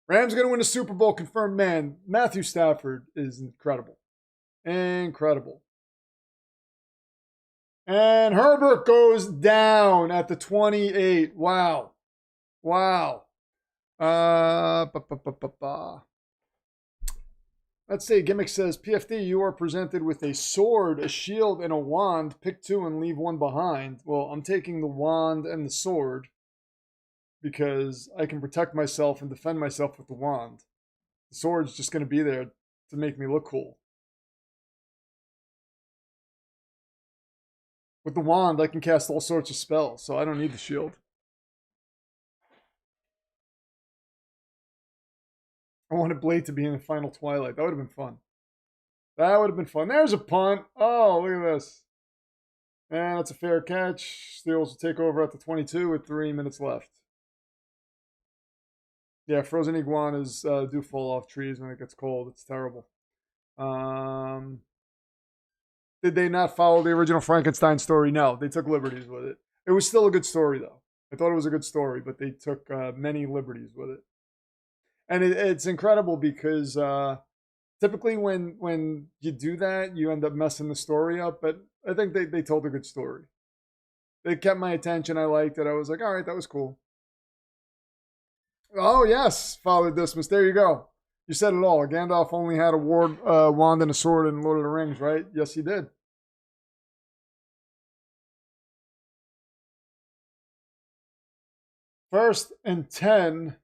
Rams going to win the Super Bowl, confirmed. Man, Matthew Stafford is incredible. Incredible. And Herbert goes down at the 28. Wow. Wow. Let's see. Gimmick says, PFD, you are presented with a sword, a shield, and a wand. Pick 2 and leave 1 behind. Well, I'm taking the wand and the sword, because I can protect myself and defend myself with the wand. The sword's just going to be there to make me look cool. With the wand, I can cast all sorts of spells, so I don't need the shield. I wanted Blade to be in the final Twilight. That would have been fun. That would have been fun. There's a punt. Oh, look at this. And that's a fair catch. Steelers will take over at the 22 with 3 minutes left. Yeah, frozen iguanas do fall off trees when it gets cold. It's terrible. Did they not follow the original Frankenstein story? No, they took liberties with it. It was still a good story, though. I thought it was a good story, but they took many liberties with it. And it's incredible because typically when you do that, you end up messing the story up. But I think they told a good story. They kept my attention. I liked it. I was like, all right, that was cool. Oh, yes, Father Dismas. There you go. You said it all. Gandalf only had a wand and a sword in Lord of the Rings, right? Yes, he did. First and 10.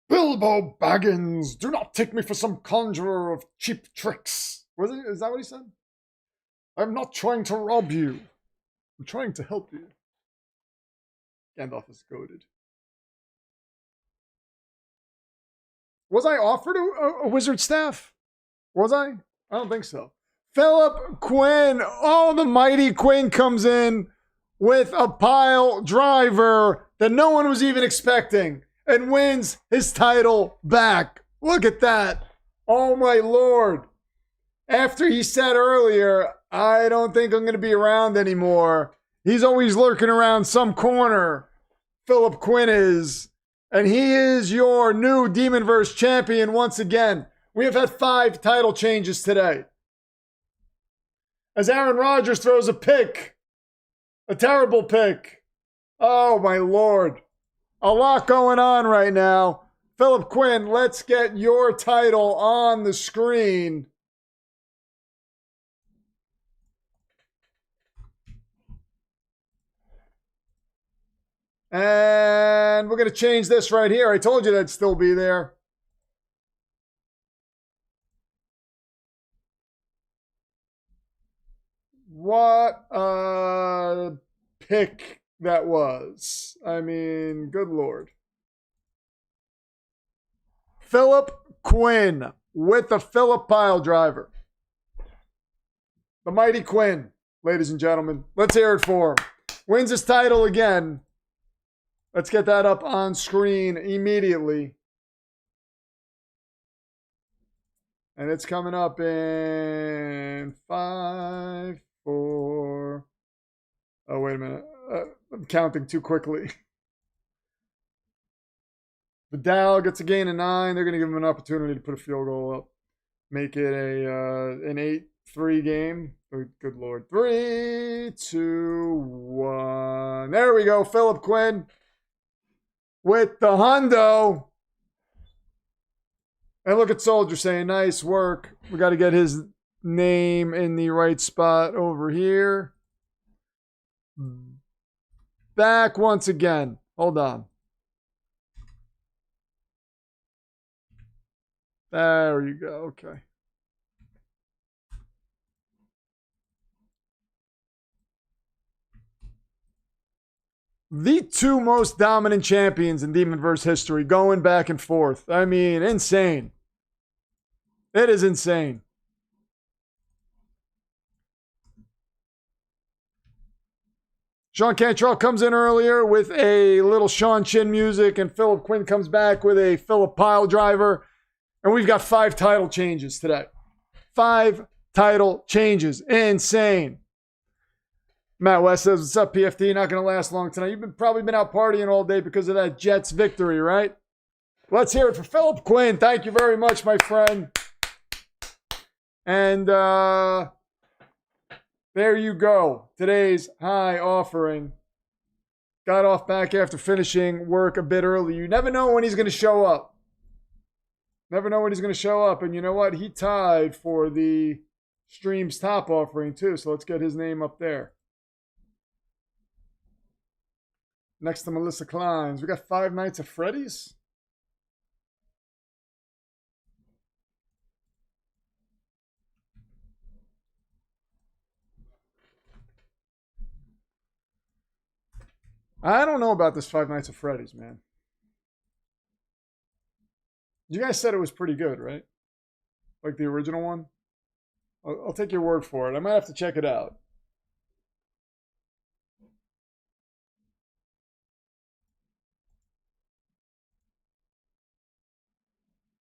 Bilbo Baggins, do not take me for some conjurer of cheap tricks. Is that what he said? I'm not trying to rob you. I'm trying to help you. Gandalf is goaded. Was I offered a wizard staff? Was I? I don't think so. Philip Quinn. Oh, the mighty Quinn comes in with a pile driver that no one was even expecting and wins his title back. Look at that. Oh, my Lord. After he said earlier, I don't think I'm going to be around anymore. He's always lurking around some corner. Philip Quinn is. And he is your new Demonverse champion once again. We have had 5 title changes today. As Aaron Rodgers throws a pick. A terrible pick. Oh, my Lord. A lot going on right now. Philip Quinn, let's get your title on the screen. And we're going to change this right here. I told you that'd still be there. What a pick that was. I mean, good Lord. Philip Quinn with the Philip pile driver. The mighty Quinn, ladies and gentlemen. Let's hear it for him. Wins his title again. Let's get that up on screen immediately. And it's coming up in 5, 4. Oh, wait a minute. I'm counting too quickly. Vidal gets a gain of 9. They're going to give him an opportunity to put a field goal up. Make it an 8-3 game. Good Lord. 3, 2, 1. There we go. Philip Quinn with the hundo. And look at Soldier saying, nice work. We got to get his name in the right spot over here. Back once again. Hold on. There you go. Okay. The 2 most dominant champions in Demonverse history going back and forth. I mean, insane. It is insane. Sean Cantrell comes in earlier with a little Sean Chin music, and Philip Quinn comes back with a Philip pile driver. And we've got 5 title changes today. 5 title changes. Insane. Matt West says, what's up, PFT? Not going to last long tonight. You've probably been out partying all day because of that Jets victory, right? Let's hear it for Philip Quinn. Thank you very much, my friend. And there you go. Today's high offering. Got off back after finishing work a bit early. You never know when he's going to show up. Never know when he's going to show up. And you know what? He tied for the stream's top offering too. So let's get his name up there. Next to Melissa Klein's. We got 5 Nights at Freddy's. I don't know about this 5 Nights at Freddy's, man. You guys said it was pretty good, right? Like the original one? I'll take your word for it. I might have to check it out.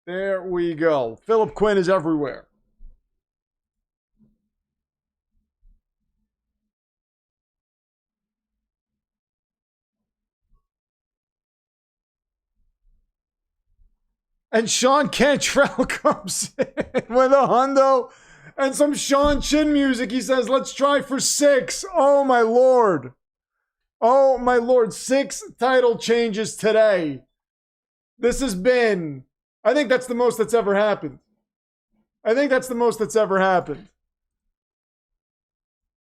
There we go. Philip Quinn is everywhere. And Sean Cantrell comes in with a hundo and some Sean Chin music. He says, let's try for 6. Oh, my Lord. Oh, my Lord. 6 title changes today. This has been, I think that's the most that's ever happened. I think that's the most that's ever happened.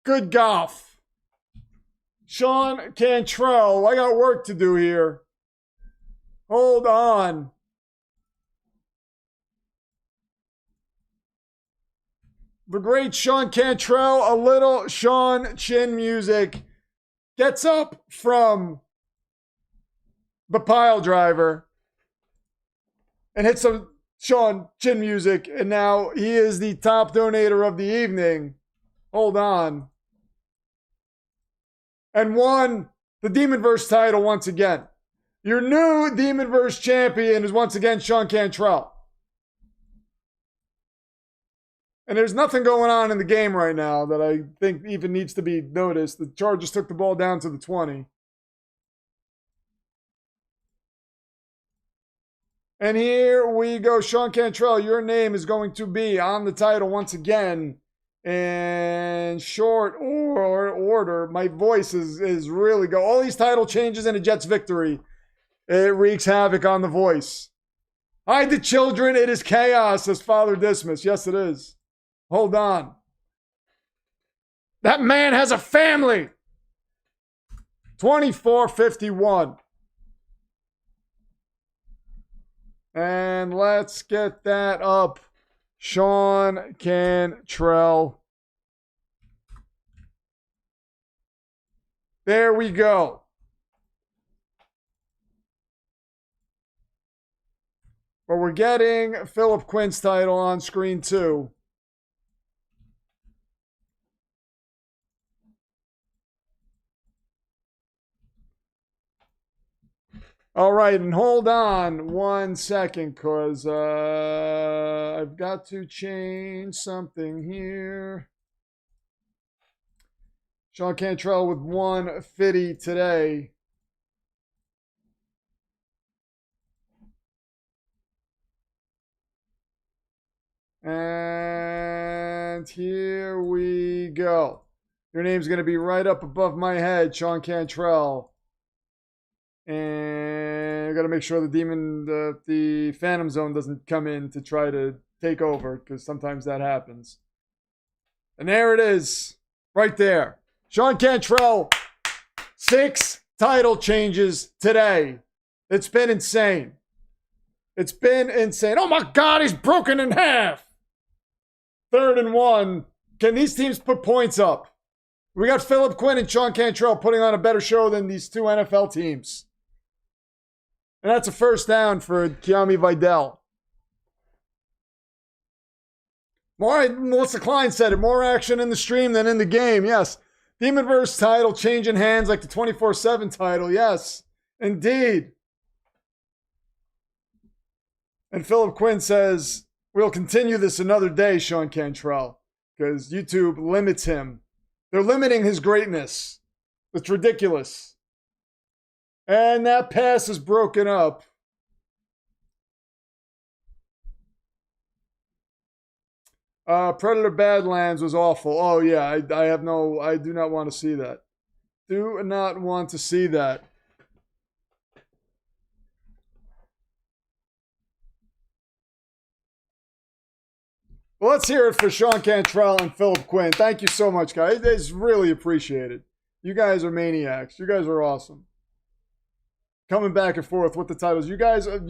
Good golf. Sean Cantrell, I got work to do here. Hold on. The great Sean Cantrell, a little Sean Chin music, gets up from the pile driver and hits some Sean Chin music, and now he is the top donator of the evening. Hold on. And won the Demonverse title once again. Your new Demonverse champion is once again Sean Cantrell. And there's nothing going on in the game right now that I think even needs to be noticed. The Chargers took the ball down to the 20. And here we go. Sean Cantrell, your name is going to be on the title once again. In short order, my voice is really go. All these title changes in a Jets victory. It wreaks havoc on the voice. Hide the children. It is chaos, says Father Dismas. Yes, it is. Hold on. That man has a family. 24-51. And let's get that up. Sean Cantrell. There we go. But we're getting Philip Quinn's title on screen too. All right, and hold on 1 second, because I've got to change something here. Sean Cantrell with 150 today. And here we go. Your name's going to be right up above my head, Sean Cantrell. And I got to make sure the Phantom Zone doesn't come in to try to take over, because sometimes that happens. And there it is, right there. Sean Cantrell, 6 title changes today. It's been insane. It's been insane. Oh my God, he's broken in half. 3rd and 1. Can these teams put points up? We got Philip Quinn and Sean Cantrell putting on a better show than these 2 NFL teams. And that's a first down for Kiami Vidal. Melissa Klein said it. More action in the stream than in the game. Yes. Demonverse title changing hands like the 24/7 title. Yes, indeed. And Philip Quinn says, we'll continue this another day, Sean Cantrell, because YouTube limits him. They're limiting his greatness. It's ridiculous. And that pass is broken up. Predator Badlands was awful. Oh yeah, I do not want to see that. Do not want to see that. Well, let's hear it for Sean Cantrell and Philip Quinn. Thank you so much, guys. It's really appreciated. You guys are maniacs. You guys are awesome. Coming back and forth with the titles. You guys are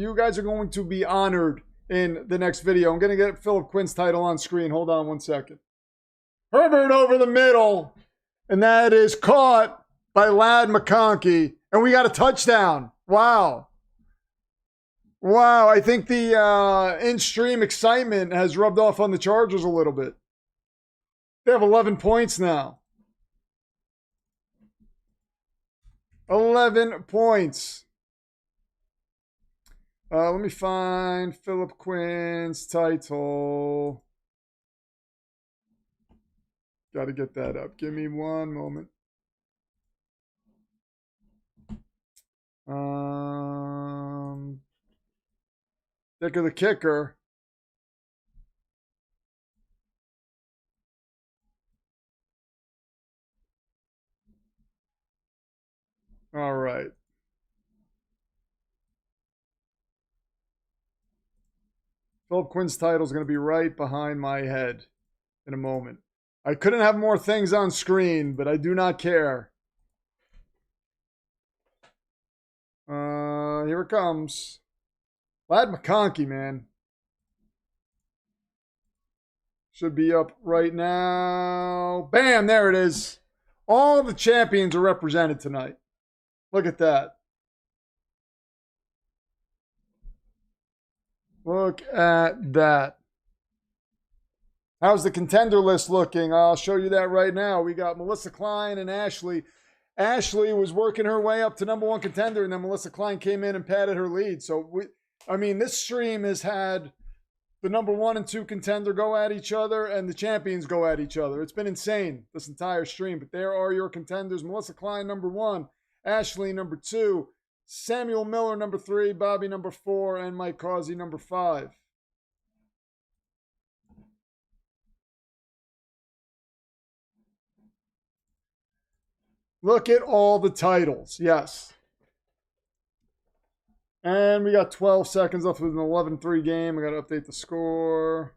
going to be honored in the next video. I'm going to get Philip Quinn's title on screen. Hold on 1 second. Herbert over the middle. And that is caught by Ladd McConkey. And we got a touchdown. Wow. Wow. I think the in-stream excitement has rubbed off on the Chargers a little bit. They have 11 points now. 11 points. Let me find Philip Quinn's title. Got to get that up. Give me 1 moment. Dicker the kicker. All right. Philip Quinn's title is going to be right behind my head in a moment. I couldn't have more things on screen, but I do not care. Here it comes. Lad McConkey, man. Should be up right now. Bam, there it is. All the champions are represented tonight. Look at that. Look at that. How's the contender list looking? I'll show you that right now. We got Melissa Klein and Ashley. Ashley was working her way up to #1 contender, and then Melissa Klein came in and padded her lead. So, this stream has had the #1 and 2 contender go at each other, and the champions go at each other. It's been insane, this entire stream. But there are your contenders. Melissa Klein, #1. Ashley, #2. Samuel Miller, #3. Bobby, #4. And Mike Causey, #5. Look at all the titles. Yes. And we got 12 seconds left with an 11-3 game. I got to update the score.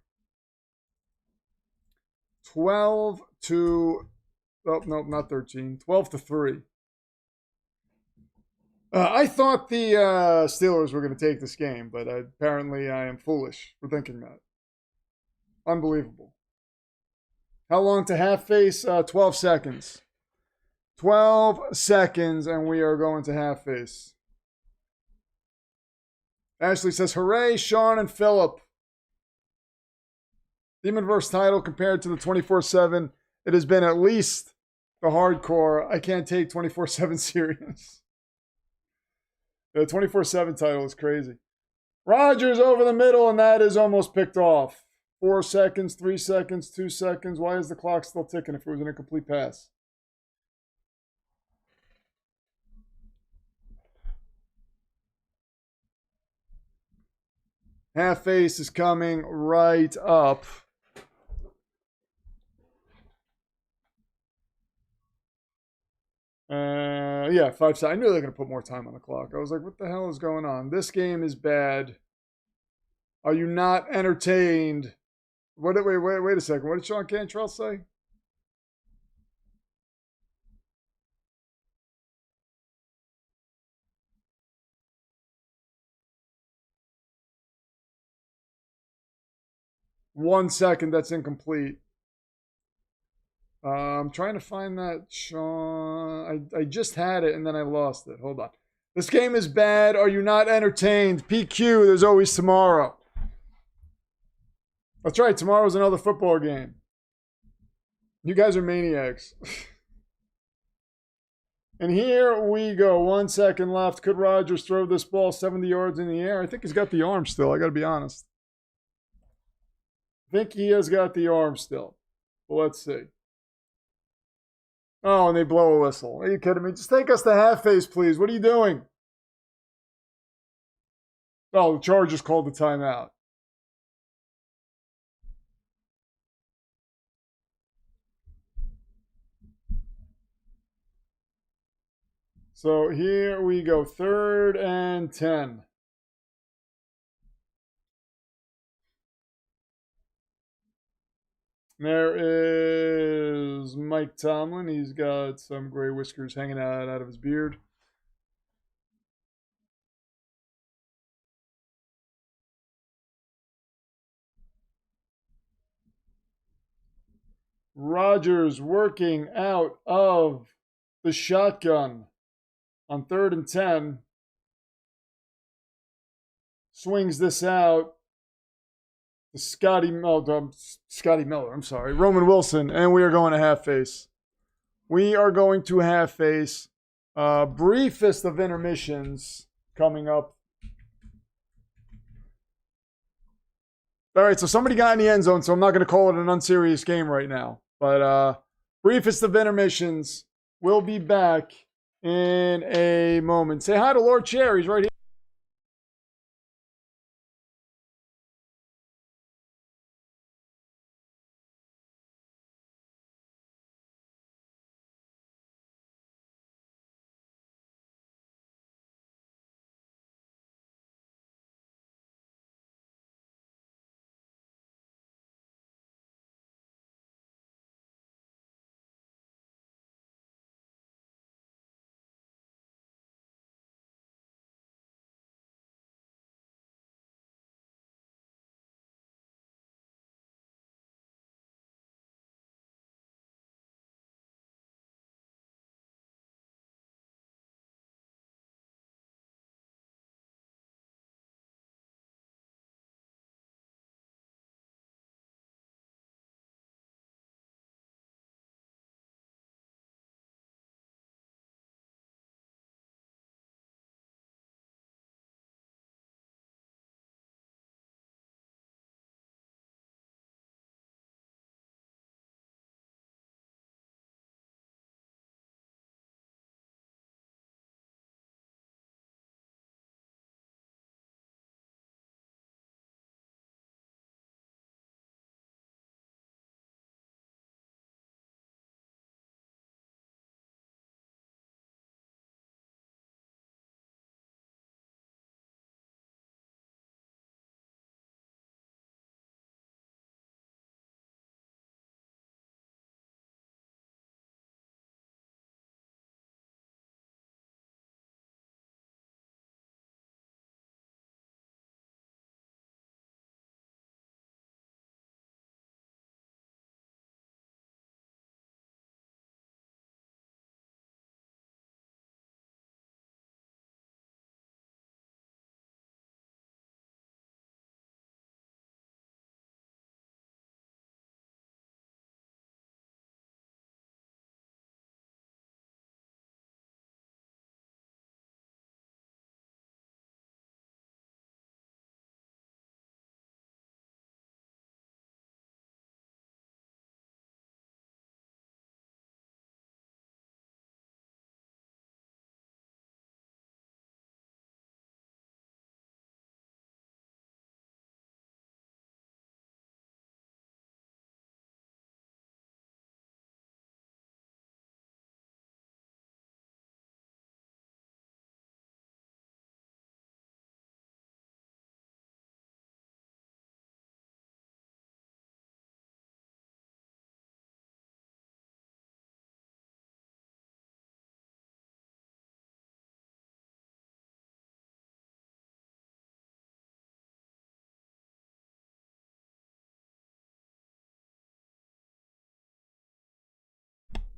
12 to... Oh, no, not 13. 12-3. I thought the Steelers were going to take this game, but apparently I am foolish for thinking that. Unbelievable. How long to half face? 12 seconds. 12 seconds, and we are going to half face. Ashley says, hooray, Sean and Philip. Demonverse title compared to the 24/7. It has been at least the hardcore. I can't take 24/7 serious. The 24/7 title is crazy. Rogers over the middle, and that is almost picked off. 4 seconds, 3 seconds, 2 seconds. Why is the clock still ticking if it was an incomplete pass? Half face is coming right up. Yeah, 5 seconds. I knew they were going to put more time on the clock. I was like, what the hell is going on? This game is bad. Are you not entertained? Wait a second. What did Sean Cantrell say? One second, that's incomplete. I'm trying to find that, Sean. I just had it and then I lost it. Hold on. This game is bad. Are you not entertained? PQ, there's always tomorrow. That's right. Tomorrow's another football game. You guys are maniacs. And here we go. 1 second left. Could Rogers throw this ball 70 yards in the air? I think he's got the arm still. I got to be honest. I think he has got the arm still. But let's see. Oh, and they blow a whistle. Are you kidding me? Just take us to half face, please. What are you doing? Oh, the Chargers called the timeout. So here we go. 3rd and 10. There is Mike Tomlin. He's got some gray whiskers hanging out of his beard. Rogers working out of the shotgun on 3rd and 10. Swings this out. Scotty Miller, I'm sorry. Roman Wilson, and we are going to half face. We are going to half face. Briefest of intermissions coming up. All right, so somebody got in the end zone, so I'm not going to call it an unserious game right now. But briefest of intermissions. We'll be back in a moment. Say hi to Lord Chair. He's right here.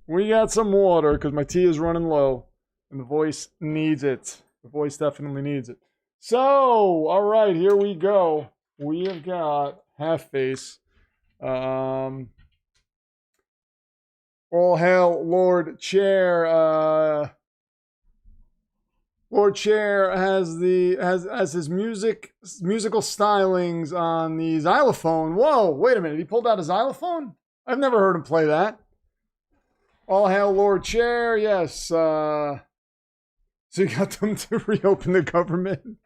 We got some water because my tea is running low and the voice needs it. The voice definitely needs it. So, all right, here we go. We have got half face. All hail Lord Chair. Lord Chair has his musical stylings on the xylophone. Whoa, wait a minute. He pulled out a xylophone? I've never heard him play that. All hail Lord Chair, yes. So you got them to reopen the government.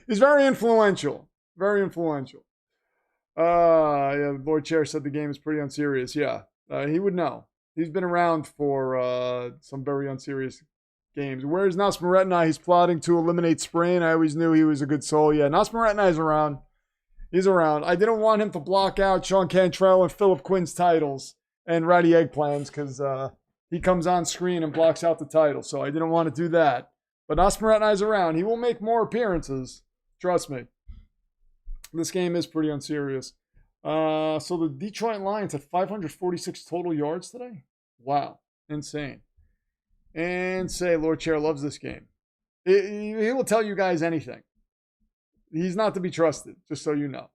He's very influential. Very influential. Yeah, the Lord Chair said the game is pretty unserious. Yeah, he would know. He's been around for some very unserious games. Where's Nosmaretni? He's plotting to eliminate Sprain. I always knew he was a good soul. Yeah, Nosmaretni is around. He's around. I didn't want him to block out Sean Cantrell and Philip Quinn's titles and Ratty Eggplans because he comes on screen and blocks out the title. So I didn't want to do that. But Nosmaretni is around. He will make more appearances. Trust me. This game is pretty unserious. So the Detroit Lions had 546 total yards today. Wow. Insane. And say Lord Chair loves this game. He will tell you guys anything. He's not to be trusted, just so you know.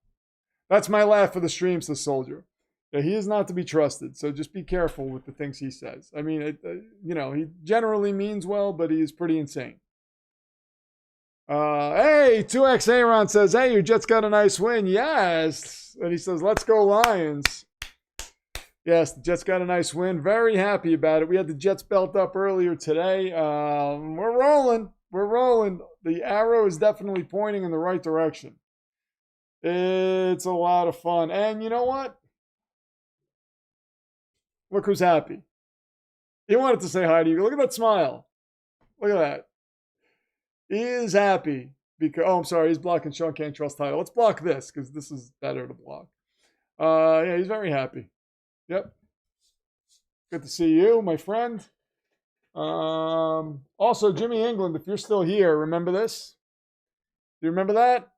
That's my laugh for the stream, says Soldier. Yeah, he is not to be trusted, so just be careful with the things he says. I mean, he generally means well, but he is pretty insane. Hey, 2X Aaron says, hey, your Jets got a nice win. Yes. And he says, let's go Lions. Yes, the Jets got a nice win. Very happy about it. We had the Jets belt up earlier today. We're rolling. We're rolling. The arrow is definitely pointing in the right direction. It's a lot of fun. And you know what? Look who's happy. He wanted to say hi to you. Look at that smile. Look at that. He is happy because, I'm sorry, he's blocking Sean Cantrell's title. Let's block this because this is better to block. Yeah, he's very happy. Yep. Good to see you, my friend. Also, Jimmy England, if you're still here, remember this? Do you remember that?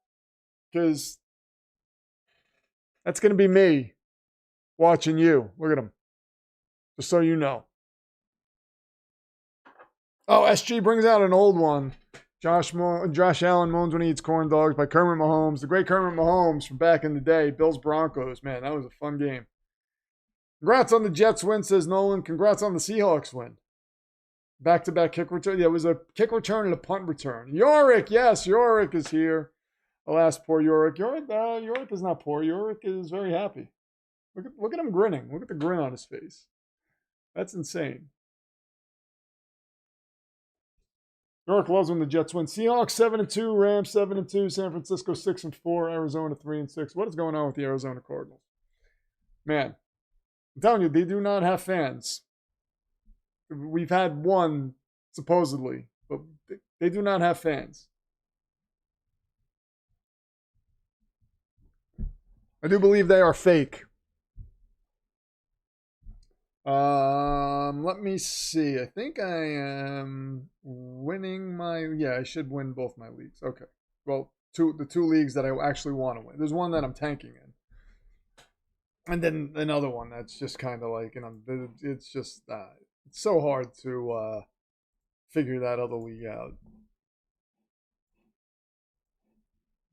Because that's going to be me watching you. Look at him. Just so you know. Oh, SG brings out an old one. Josh Allen moans when he eats corn dogs by Kermit Mahomes. The great Kermit Mahomes from back in the day. Bills Broncos. Man, that was a fun game. Congrats on the Jets win, says Nolan. Congrats on the Seahawks win. Back-to-back kick return. Yeah, it was a kick return and a punt return. Yorick, yes, Yorick is here. Alas, poor Yorick. Yorick is not poor. Yorick is very happy. Look at him grinning. Look at the grin on his face. That's insane. Yorick loves when the Jets win. Seahawks 7-2, Rams 7-2, San Francisco 6-4, Arizona 3-6. What is going on with the Arizona Cardinals? Man, I'm telling you, they do not have fans. We've had one, supposedly, but they do not have fans. I do believe they are fake. Let me see. I think I am winning I should win both my leagues. Okay. Well, the two leagues that I actually want to win. There's one that I'm tanking in. And then another one that's just kind of like, it's just, it's so hard to figure that other league out.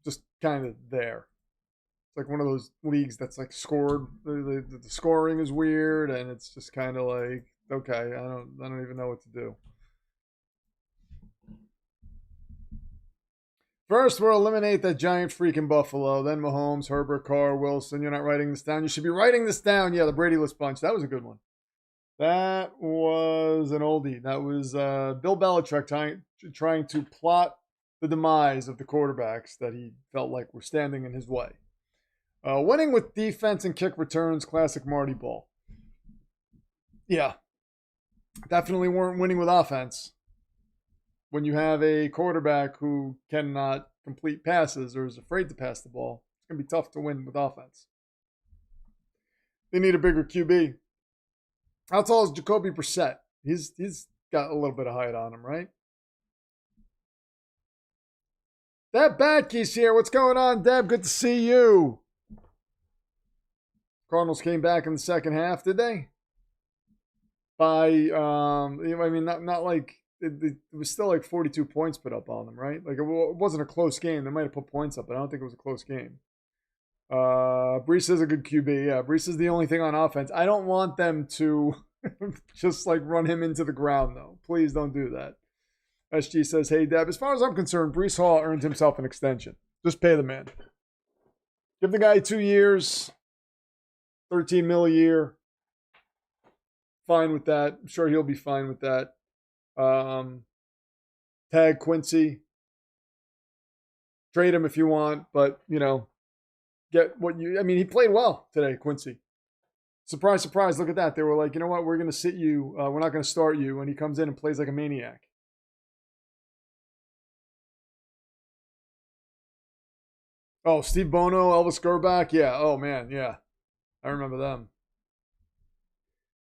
Just kind of there. It's like one of those leagues that's like scored. The scoring is weird, and it's just kind of like, okay, I don't even know what to do. First, we'll eliminate that giant freaking Buffalo. Then Mahomes, Herbert, Carr, Wilson. You're not writing this down. You should be writing this down. Yeah, the Brady-less bunch. That was a good one. That was an oldie. That was Bill Belichick trying to plot the demise of the quarterbacks that he felt like were standing in his way. Winning with defense and kick returns, classic Marty Ball. Yeah, definitely weren't winning with offense. When you have a quarterback who cannot complete passes or is afraid to pass the ball, it's going to be tough to win with offense. They need a bigger QB. How tall is Jacoby Brissett? He's got a little bit of height on him, right? Deb Badkey's here. What's going on, Deb? Good to see you. Cardinals came back in the second half, did they? by, I mean, not like, it was still like 42 points put up on them, right? Like, it wasn't a close game. They might have put points up, but I don't think it was a close game. Brees is a good QB. Yeah, Brees is the only thing on offense. I don't want them to just like run him into the ground, though. Please don't do that. SG says, hey, Deb, as far as I'm concerned, Brees Hall earned himself an extension. Just pay the man. Give the guy 2 years, $13 million a year. Fine with that. I'm sure he'll be fine with that. Tag Quincy. Trade him if you want, but, you know, get what you... I mean, he played well today, Quincy. Surprise, surprise, look at that. They were like, you know what, we're going to sit you. We're not going to start you. And he comes in and plays like a maniac. Oh, Steve Bono, Elvis Gerbach. Yeah, oh, man, yeah. I remember them.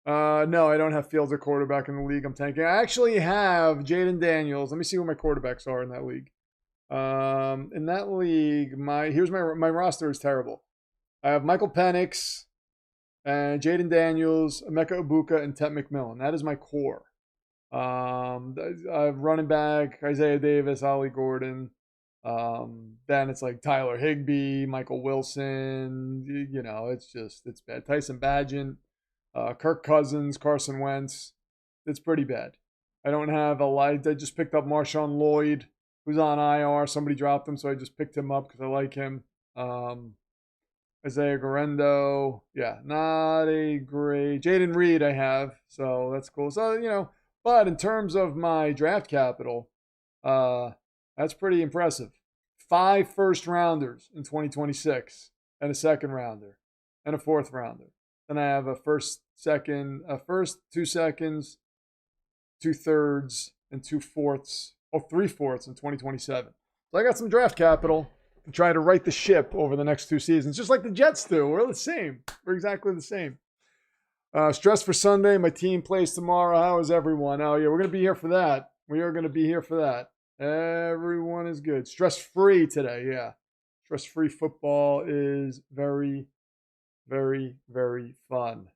No, I don't have Fields at quarterback in the league. I'm tanking. I actually have Jaden Daniels. Let me see what my quarterbacks are in that league. In that league, here's my roster is terrible. I have Michael Penix and Jaden Daniels, Emeka Ibuka, and Tet McMillan. That is my core. I have running back Isaiah Davis, Ollie Gordon. Then it's like Tyler Higbee, Michael Wilson. You know, it's bad. Tyson Bagent. Kirk Cousins, Carson Wentz. It's pretty bad. I don't have a light. I just picked up Marshawn Lloyd, who's on IR. Somebody dropped him, so I just picked him up because I like him. Isaiah Garendo. Yeah, not a great. Jaden Reed I have, so that's cool. So, you know, but in terms of my draft capital, that's pretty impressive. 5 first-rounders in 2026 and a second-rounder and a fourth-rounder. Then I have a first, 2 seconds, 2 thirds, and 2 fourths. Oh, 3 fourths in 2027. So I got some draft capital to try to right the ship over the next 2 seasons, just like the Jets do. We're the same. We're exactly the same. Stress for Sunday. My team plays tomorrow. How is everyone? Oh, yeah, we're going to be here for that. We are going to be here for that. Everyone is good. Stress-free today, yeah. Stress-free football is very, very, very fun.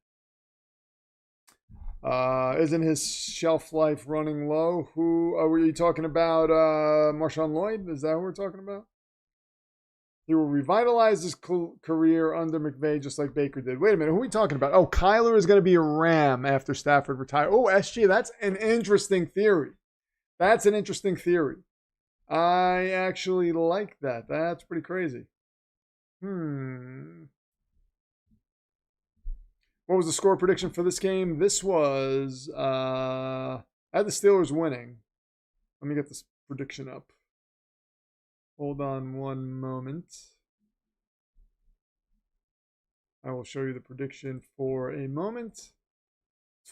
Isn't his shelf life running low? Who were you talking about? Marshawn Lloyd? Is that who we're talking about? He will revitalize his career under McVay just like Baker did. Wait a minute, who are we talking about? Oh, Kyler is going to be a Ram after Stafford retires. Oh, SG, that's an interesting theory. That's an interesting theory. I actually like that. That's pretty crazy. What was the score prediction for this game? This was, I had the Steelers winning. Let me get this prediction up. Hold on one moment. I will show you the prediction for a moment.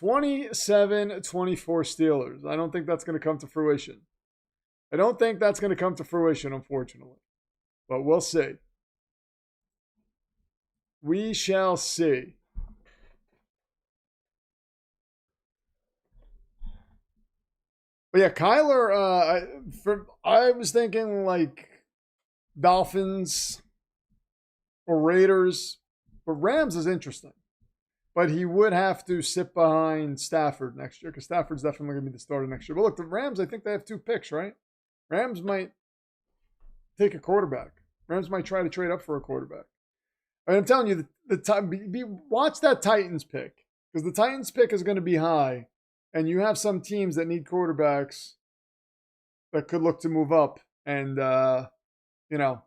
27-24 Steelers. I don't think that's going to come to fruition. I don't think that's going to come to fruition, unfortunately. But we'll see. We shall see. But yeah, Kyler, I was thinking like Dolphins or Raiders, but Rams is interesting. But he would have to sit behind Stafford next year because Stafford's definitely going to be the starter next year. But look, the Rams, I think they have 2 picks, right? Rams might take a quarterback. Rams might try to trade up for a quarterback. I mean, I'm telling you, watch that Titans pick because the Titans pick is going to be high. And you have some teams that need quarterbacks that could look to move up and, you know,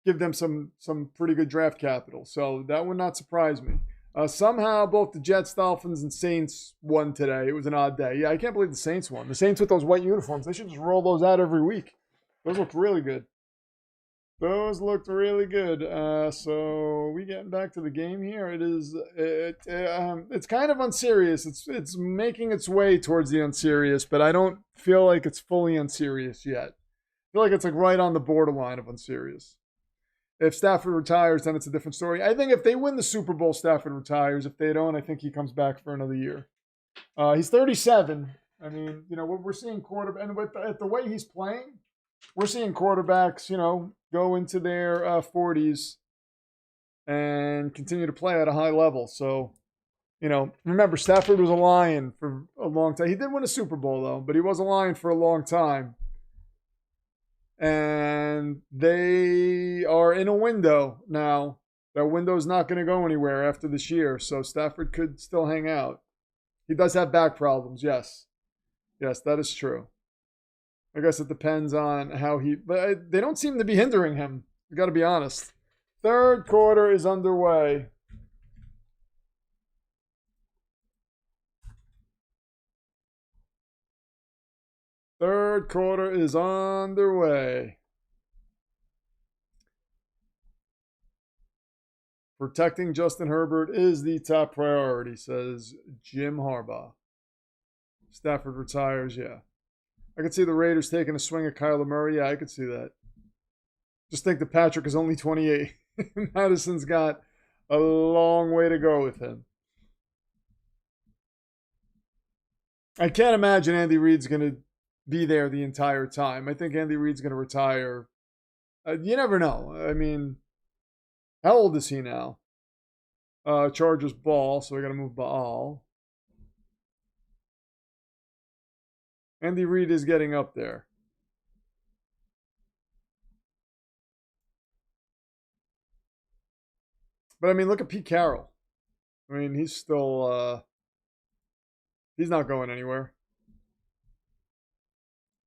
give them some pretty good draft capital. So that would not surprise me. Somehow both the Jets, Dolphins, and Saints won today. It was an odd day. Yeah, I can't believe the Saints won. The Saints with those white uniforms. They should just roll those out every week. Those looked really good. Those looked really good. So we getting back to the game here. It's kind of unserious. It's making its way towards the unserious, but I don't feel like it's fully unserious yet. I feel like it's like right on the borderline of unserious. If Stafford retires, then it's a different story. I think if they win the Super Bowl, Stafford retires. If they don't, I think he comes back for another year. He's 37. I mean, you know, we're seeing quarterback, and with the way he's playing, we're seeing quarterbacks, you know, go into their 40s and continue to play at a high level. So You know, remember, Stafford was a Lion for a long time. He did win a Super Bowl, though, but he was a Lion for a long time. And they are in a window now. That window's not going to go anywhere after this year, so Stafford could still hang out. He does have back problems, yes. Yes, that is true. I guess it depends on how he... But they don't seem to be hindering him. You got to be honest. Third quarter is underway. Third quarter is underway. Protecting Justin Herbert is the top priority, says Jim Harbaugh. Stafford retires, yeah. I could see the Raiders taking a swing at Kyler Murray. Yeah, I could see that. Just think that Patrick is only 28. Madison's got a long way to go with him. I can't imagine Andy Reid's going to be there the entire time. I think Andy Reid's going to retire. You never know. I mean, how old is he now? Chargers ball, so we got to move ball. Andy Reid is getting up there. But I mean, look at Pete Carroll. I mean, he's still he's not going anywhere.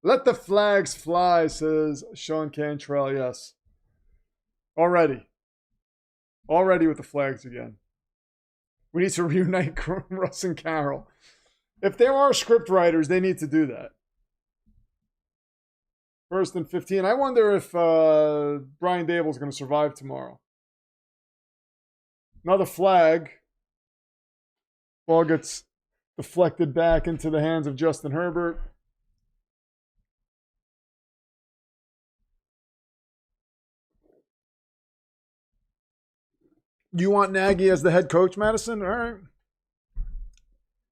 Let the flags fly, says Sean Cantrell. Yes. Already with the flags again. We need to reunite Russ and Carroll. If there are script writers, they need to do that. 1st and 15. I wonder if Brian Dable's going to survive tomorrow. Another flag. Ball gets deflected back into the hands of Justin Herbert. You want Nagy as the head coach, Madison? All right.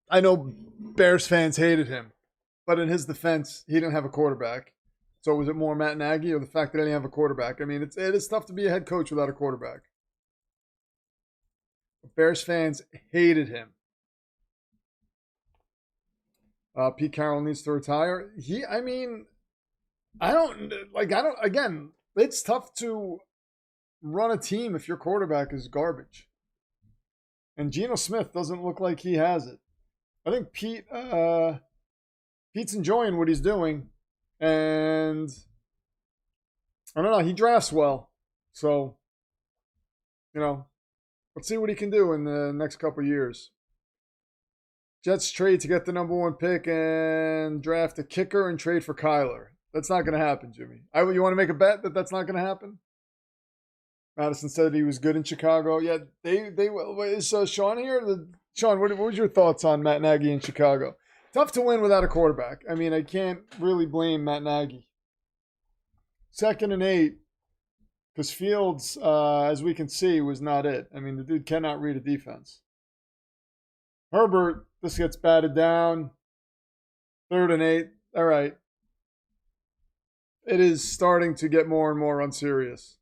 I know Bears fans hated him, but in his defense, he didn't have a quarterback. So was it more Matt Nagy or the fact that he didn't have a quarterback? I mean, it is tough to be a head coach without a quarterback. Bears fans hated him. Pete Carroll needs to retire. Again, it's tough to run a team if your quarterback is garbage. And Geno Smith doesn't look like he has it. I think Pete's enjoying what he's doing. And I don't know, he drafts well. So, you know, let's see what he can do in the next couple of years. Jets trade to get the #1 pick and draft a kicker and trade for Kyler. That's not going to happen, Jimmy. You want to make a bet that that's not going to happen? Madison said he was good in Chicago. Yeah, is Sean here? Sean, what was your thoughts on Matt Nagy in Chicago? Tough to win without a quarterback. I mean, I can't really blame Matt Nagy. 2nd and 8, because Fields, as we can see, was not it. I mean, the dude cannot read a defense. Herbert, this gets batted down. 3rd and 8. All right. It is starting to get more and more unserious.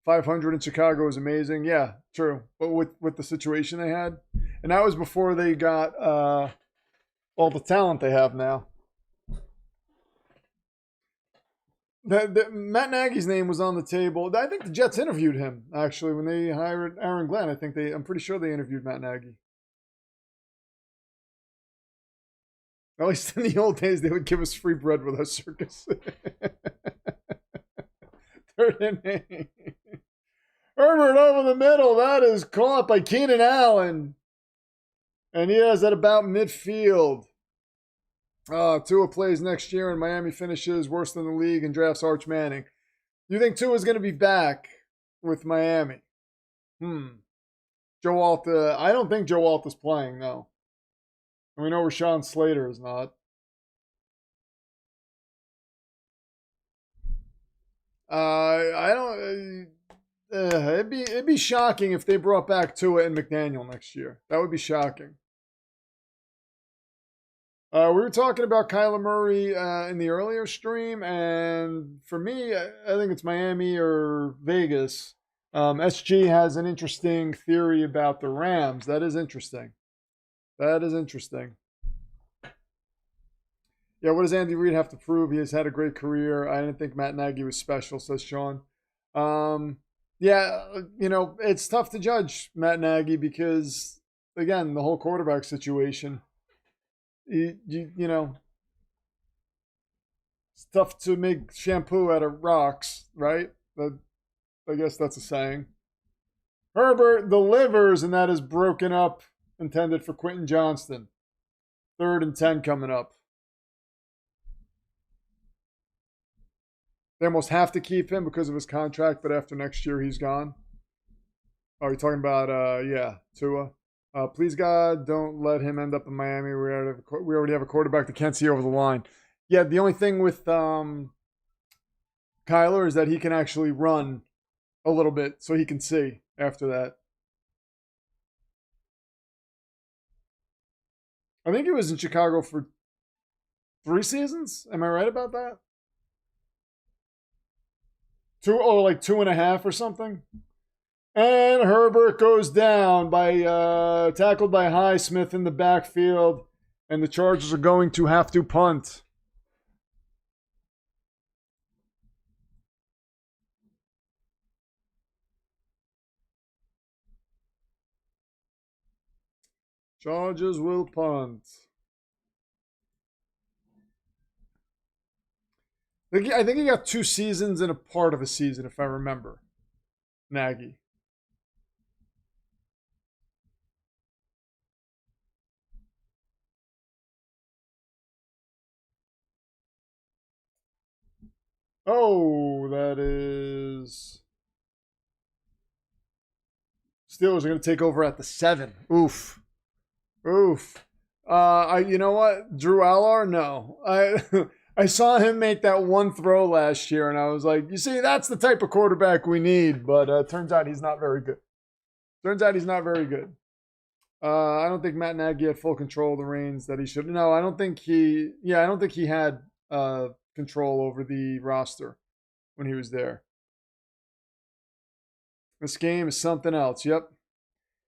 500 in Chicago is amazing. Yeah, true. But with the situation they had. And that was before they got all the talent they have now. Matt Nagy's name was on the table. I think the Jets interviewed him, actually, when they hired Aaron Glenn. I'm pretty sure they interviewed Matt Nagy. At least in the old days, they would give us free bread with our circus. 3rd and 8. Herbert over the middle. That is caught by Keenan Allen. And he has at about midfield. Tua plays next year and Miami finishes worse than the league and drafts Arch Manning. You think Tua is going to be back with Miami? Joe Alt, I don't think Joe Alt is playing, no. And we know Rashawn Slater is not. It'd be shocking if they brought back Tua and McDaniel next year. That would be shocking. We were talking about Kyler Murray in the earlier stream, and for me, I think it's Miami or Vegas. SG has an interesting theory about the Rams. That is interesting. That is interesting. Yeah, what does Andy Reid have to prove? He has had a great career. I didn't think Matt Nagy was special, says Sean. Yeah, it's tough to judge Matt Nagy because, again, the whole quarterback situation. It's tough to make shampoo out of rocks, right? I guess that's a saying. Herbert delivers, and that is broken up, intended for Quentin Johnston. 3rd and 10 coming up. They almost have to keep him because of his contract, but after next year, he's gone. Oh, you're talking about, Tua. Please, God, don't let him end up in Miami. We already have a quarterback that can't see over the line. Yeah, the only thing with Kyler is that he can actually run a little bit so he can see after that. I think he was in Chicago for 3 seasons. Am I right about that? 2.5 or something. And Herbert goes down by tackled by Highsmith in the backfield, and the Chargers are going to have to punt. Chargers will punt. I think he got 2 seasons and a part of a season, if I remember. Nagy. Oh, that is... Steelers are going to take over at the 7. Oof. Oof. You know what? Drew Allar? No. I saw him make that one throw last year, and I was like, you see, that's the type of quarterback we need. But turns out he's not very good. I don't think Matt Nagy had full control of the reins that he should. No, I don't think he had control over the roster when he was there. This game is something else. Yep.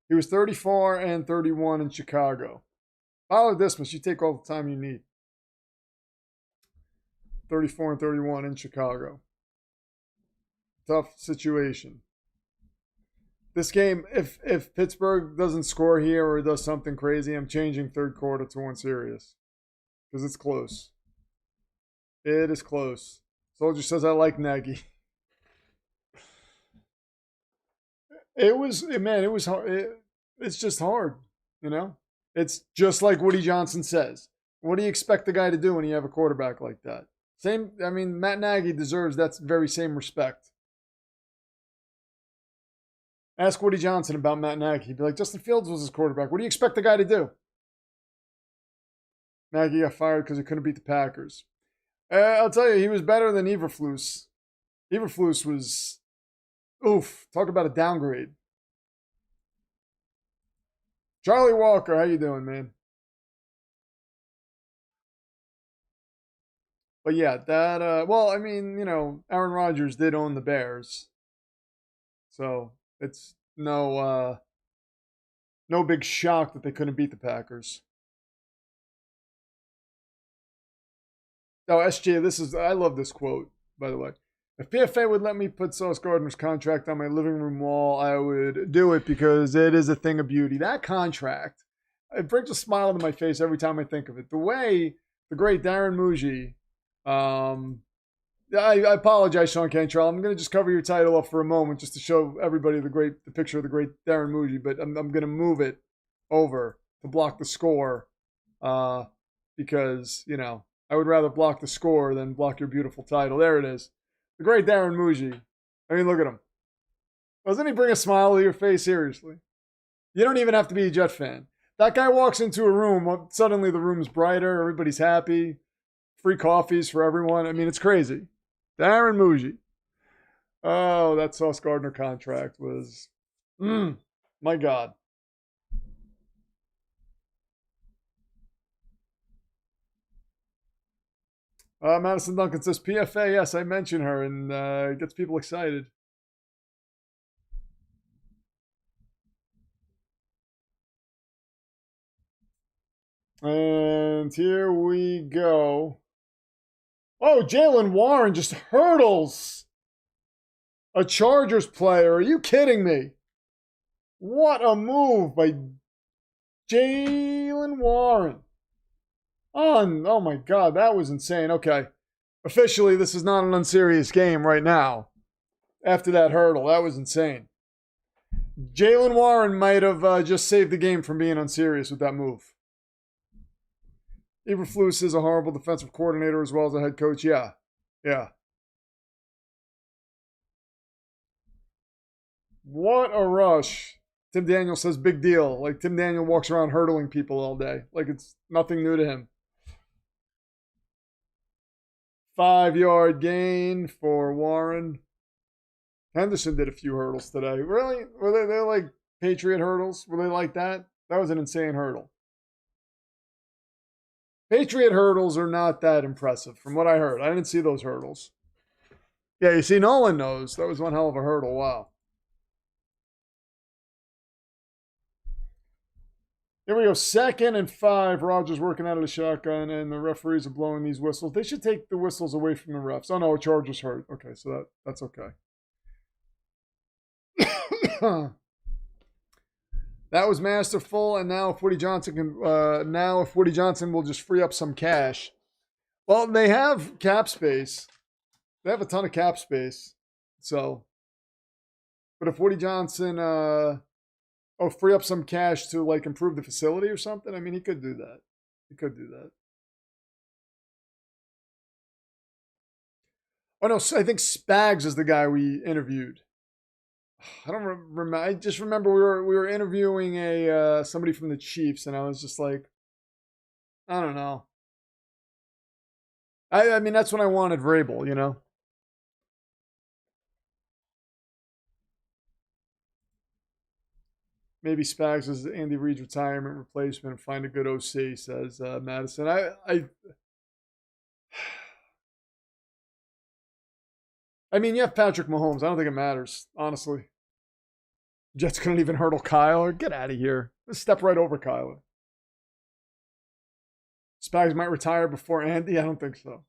He was 34 and 31 in Chicago. Follow Dismas, you take all the time you need. 34 and 31 in Chicago. Tough situation. This game, if Pittsburgh doesn't score here or does something crazy, I'm changing 3rd quarter to one serious. Because it's close. It is close. Soldier says, I like Nagy. It was hard. It's just hard, It's just like Woody Johnson says. What do you expect the guy to do when you have a quarterback like that? Matt Nagy deserves that very same respect. Ask Woody Johnson about Matt Nagy. He'd be like, Justin Fields was his quarterback. What do you expect the guy to do? Nagy got fired because he couldn't beat the Packers. I'll tell you, he was better than Eberflus. Eberflus was, oof, talk about a downgrade. Charlie Walker, how you doing, man? But yeah, that, Aaron Rodgers did own the Bears. So it's no big shock that they couldn't beat the Packers. Oh, SJ, I love this quote, by the way. If PFA would let me put Sauce Gardner's contract on my living room wall, I would do it because it is a thing of beauty. That contract, it brings a smile to my face every time I think of it. The way the great Darren Muji, I apologize, Sean Cantrell. I'm going to just cover your title up for a moment just to show everybody the picture of the great Darren Muji, but I'm going to move it over to block the score because, I would rather block the score than block your beautiful title. There it is. The great Darren Muji. Look at him. Doesn't he bring a smile to your face? Seriously. You don't even have to be a Jet fan. That guy walks into a room, suddenly the room's brighter, everybody's happy, free coffees for everyone. It's crazy. Darren Muji. Oh, that Sauce Gardner contract was, my God. Madison Duncan says, PFA, yes, I mentioned her, and it gets people excited. And here we go. Oh, Jaylen Warren just hurdles a Chargers player. Are you kidding me? What a move by Jaylen Warren. Oh my God, that was insane. Okay. Officially, this is not an unserious game right now. After that hurdle, that was insane. Jaylen Warren might have just saved the game from being unserious with that move. Eberflus is a horrible defensive coordinator as well as a head coach. Yeah. What a rush. Tim Daniel says big deal. Like Tim Daniel walks around hurdling people all day. Like it's nothing new to him. 5-yard gain for Warren. Henderson did a few hurdles today. Really? Were they like Patriot hurdles? Were they like that? That was an insane hurdle. Patriot hurdles are not that impressive from what I heard. I didn't see those hurdles. Yeah, you see, Nolan knows. That was one hell of a hurdle. Wow. Here we go. 2nd and 5. Rodgers working out of the shotgun, and the referees are blowing these whistles. They should take the whistles away from the refs. Oh, no, Chargers hurt. Okay, so that's okay. That was masterful, and now if Woody Johnson will just free up some cash. Well, they have cap space. They have a ton of cap space. So, but if Woody Johnson free up some cash to like improve the facility or something, I mean, he could do that. Oh no, I think Spags is the guy we interviewed. I don't remember. I just remember we were interviewing somebody from the Chiefs, and I was just like, I don't know. I mean, that's when I wanted Vrabel, you know. Maybe Spags is Andy Reid's retirement replacement and find a good OC, says Madison. I mean, you have Patrick Mahomes. I don't think it matters, honestly. Jets couldn't even hurdle Kyler. Get out of here. Let's step right over Kyler. Spags might retire before Andy. I don't think so.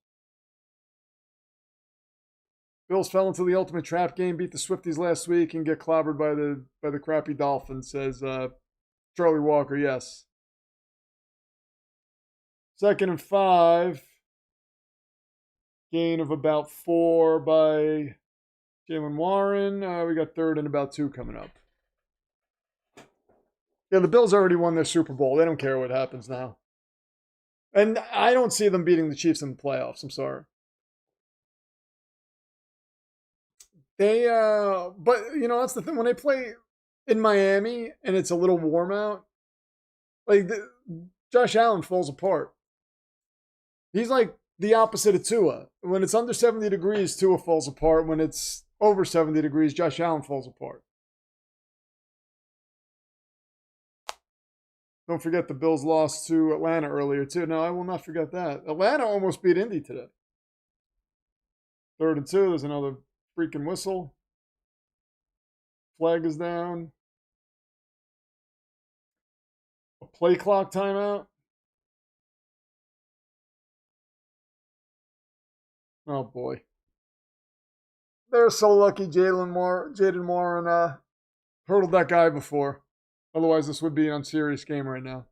Bills fell into the ultimate trap game, beat the Swifties last week, and get clobbered by the crappy Dolphins, says Charlie Walker. Yes. 2nd and 5. Gain of about 4 by Jaylen Warren. We got 3rd and about 2 coming up. Yeah, the Bills already won their Super Bowl. They don't care what happens now. And I don't see them beating the Chiefs in the playoffs. I'm sorry. But you know, that's the thing. When they play in Miami and it's a little warm out, like Josh Allen falls apart. He's like the opposite of Tua. When it's under 70 degrees, Tua falls apart. When it's over 70 degrees, Josh Allen falls apart. Don't forget the Bills lost to Atlanta earlier, too. No, I will not forget that. Atlanta almost beat Indy today. 3rd and 2. There's another freaking whistle. Flag is down. A play clock timeout. Oh, boy. They're so lucky Jaden Moore hurdled that guy before. Otherwise, this would be an unserious game right now.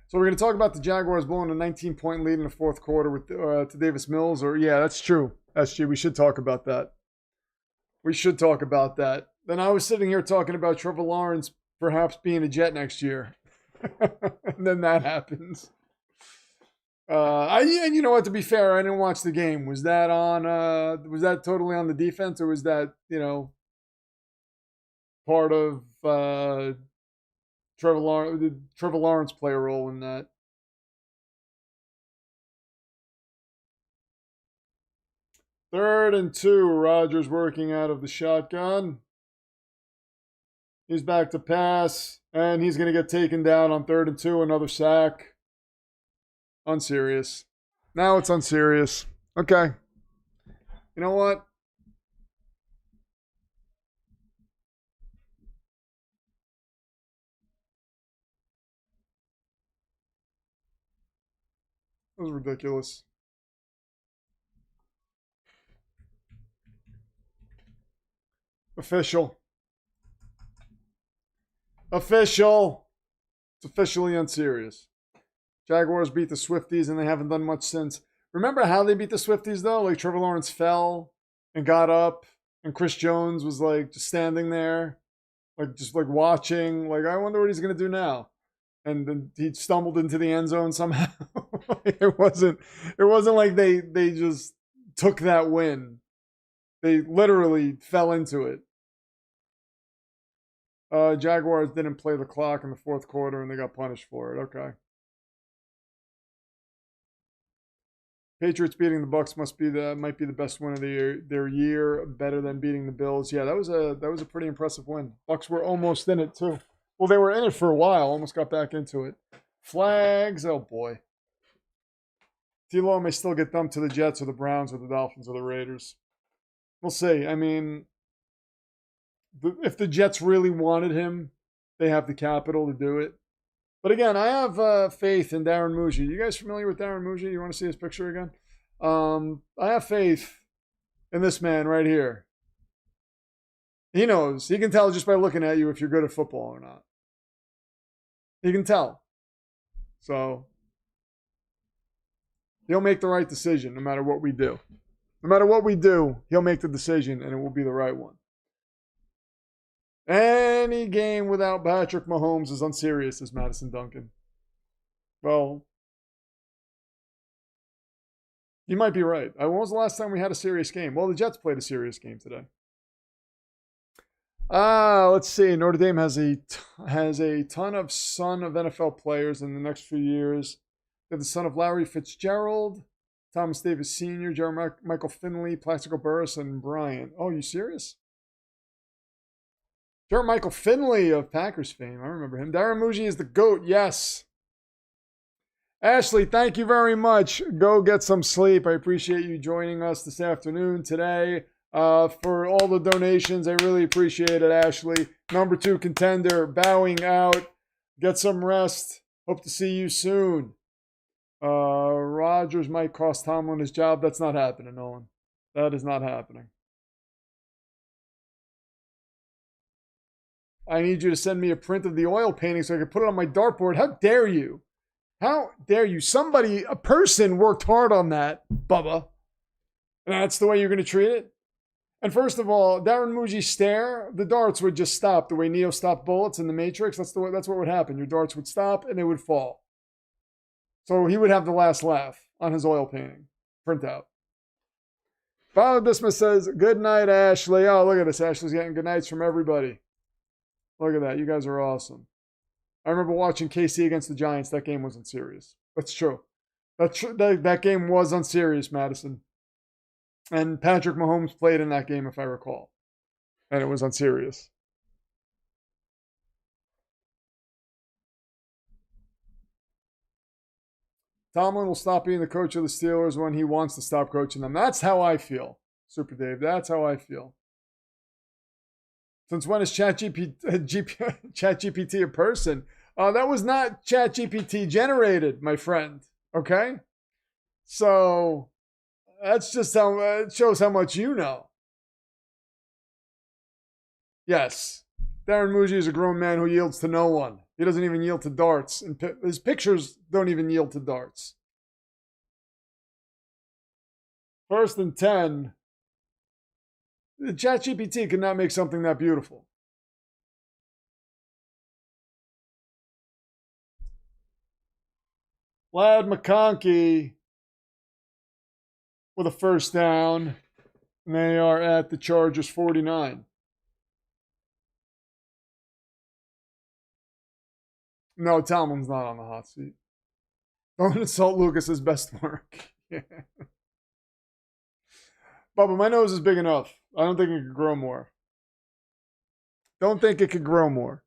So we're going to talk about the Jaguars blowing a 19-point lead in the 4th quarter with to Davis Mills. Or yeah, that's true. SG, we should talk about that. Then I was sitting here talking about Trevor Lawrence perhaps being a Jet next year. And then that happens. And you know what? To be fair, I didn't watch the game. Was that totally on the defense, or was that part of Trevor Lawrence play a role in that? Third and 2. Rodgers working out of the shotgun. He's back to pass, and he's going to get taken down on 3rd and 2. Another sack. Unserious. Now it's unserious. Okay. You know what? That was ridiculous. Official. Official. It's officially unserious. Jaguars beat the Swifties, and they haven't done much since. Remember how they beat the Swifties, though? Like, Trevor Lawrence fell and got up, and Chris Jones was, like, just standing there, like, just, like, watching. Like, I wonder what he's going to do now. And then he stumbled into the end zone somehow. It wasn't like they just took that win. They literally fell into it. Jaguars didn't play the clock in the fourth quarter, and they got punished for it. Okay. Patriots beating the Bucks might be the best win of their year, better than beating the Bills. Yeah, that was a pretty impressive win. Bucks were almost in it too. Well, they were in it for a while, almost got back into it. Flags, oh boy. T-Law may still get dumped to the Jets or the Browns or the Dolphins or the Raiders. We'll see. I mean, if the Jets really wanted him, they have the capital to do it. But again, I have faith in Darren Muji. You guys familiar with Darren Muji? You want to see his picture again? I have faith in this man right here. He knows. He can tell just by looking at you if you're good at football or not. He can tell. So he'll make the right decision no matter what we do. No matter what we do, he'll make the decision and it will be the right one. Any game without Patrick Mahomes is unserious, says Madison Duncan. Well, you might be right. When was the last time we had a serious game? Well, the Jets played a serious game today. Let's see. Notre Dame has a ton of son of NFL players in the next few years. They have the son of Larry Fitzgerald, Thomas Davis Sr., Michael Finley, Plaxico Burress, and Bryant. Oh, you serious? Michael Finley of Packers fame. I remember him. Darren Muji is the GOAT. Yes. Ashley, thank you very much. Go get some sleep. I appreciate you joining us this afternoon, today. For all the donations, I really appreciate it, Ashley. Number 2 contender, bowing out. Get some rest. Hope to see you soon. Rodgers might cost Tomlin his job. That's not happening, Nolan. That is not happening. I need you to send me a print of the oil painting so I can put it on my dartboard. How dare you? How dare you? A person worked hard on that, Bubba. And that's the way you're going to treat it? And first of all, Darren Muji's stare, the darts would just stop the way Neo stopped bullets in the Matrix. That's what would happen. Your darts would stop and they would fall. So he would have the last laugh on his oil painting printout. Father Dismas says, good night, Ashley. Oh, look at this. Ashley's getting good nights from everybody. Look at that. You guys are awesome. I remember watching KC against the Giants. That game wasn't serious. That's true. That game was unserious, Madison. And Patrick Mahomes played in that game, if I recall. And it was unserious. Tomlin will stop being the coach of the Steelers when he wants to stop coaching them. That's how I feel, Super Dave. That's how I feel. Since when is ChatGPT a person? That was not ChatGPT generated, my friend. Okay? So that's just how it shows how much you know. Yes. Darren Muji is a grown man who yields to no one. He doesn't even yield to darts. And his pictures don't even yield to darts. 1st and 10. The ChatGPT could not make something that beautiful. Lad McConkey with a first down. And they are at the Chargers 49. No, Tomlin's not on the hot seat. Don't insult Lucas's best work. Yeah. Bubba, my nose is big enough. I don't think it could grow more. Don't think it could grow more.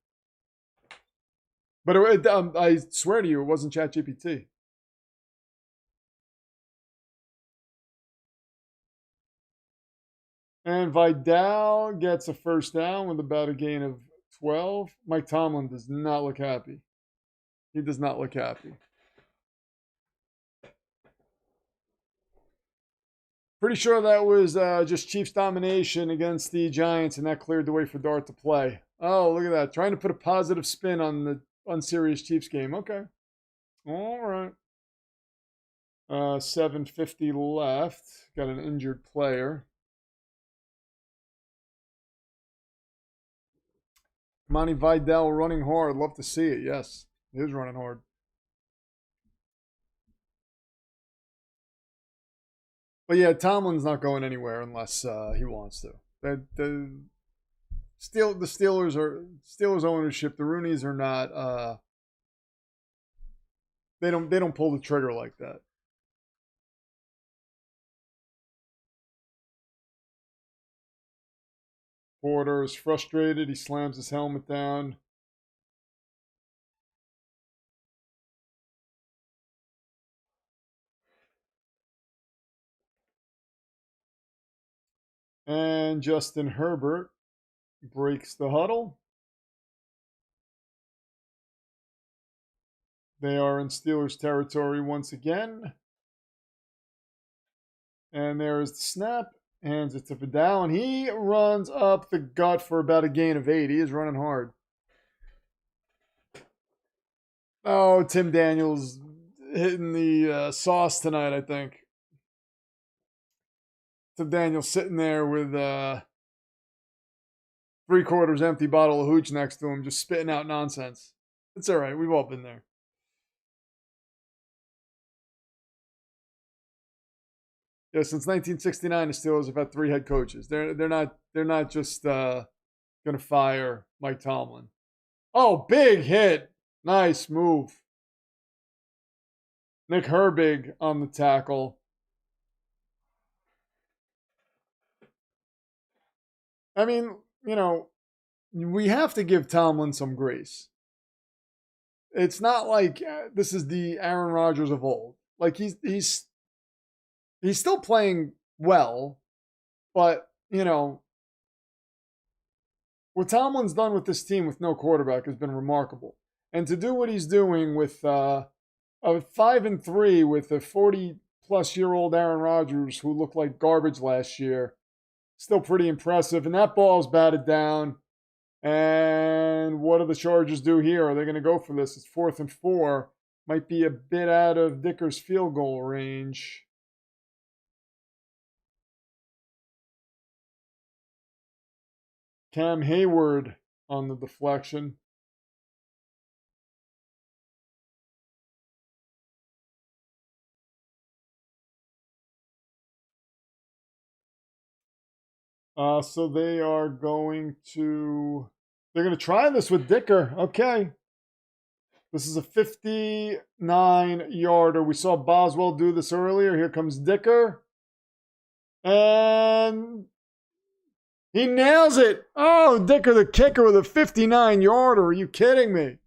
But I swear to you, it wasn't ChatGPT. And Vidal gets a first down with about a gain of 12. Mike Tomlin does not look happy. He does not look happy. Pretty sure that was just Chiefs domination against the Giants, and that cleared the way for Dart to play. Oh, look at that. Trying to put a positive spin on the unserious Chiefs game. Okay. All right. 7:50 left. Got an injured player. Monty Vidal running hard. Love to see it. Yes, he is running hard. But yeah, Tomlin's not going anywhere unless he wants to. The Steelers ownership. The Rooneys are not. They don't pull the trigger like that. Porter is frustrated. He slams his helmet down. And Justin Herbert breaks the huddle. They are in Steelers territory once again. And there is the snap. Hands it to Vidal, and he runs up the gut for about a gain of 8. He is running hard. Oh, Tim Daniels hitting the sauce tonight, I think. Tim Daniels sitting there with 3/4 empty bottle of hooch next to him, just spitting out nonsense. It's all right. We've all been there. Yeah, since 1969, the Steelers have had 3 head coaches. They're not just gonna fire Mike Tomlin. Oh, big hit! Nice move. Nick Herbig on the tackle. I mean, we have to give Tomlin some grace. It's not like this is the Aaron Rodgers of old. Like he's still playing well, but what Tomlin's done with this team with no quarterback has been remarkable. And to do what he's doing with a 5-3 with a 40-plus-year-old Aaron Rodgers who looked like garbage last year, still pretty impressive. And that ball's batted down. And what do the Chargers do here? Are they going to go for this? It's 4th and 4. Might be a bit out of Dicker's field goal range. Cam Hayward on the deflection. So they are going to... They're going to try this with Dicker. Okay. This is a 59-yarder. We saw Boswell do this earlier. Here comes Dicker. And he nails it. Oh, Dicker the kicker with a 59-yarder. Are you kidding me?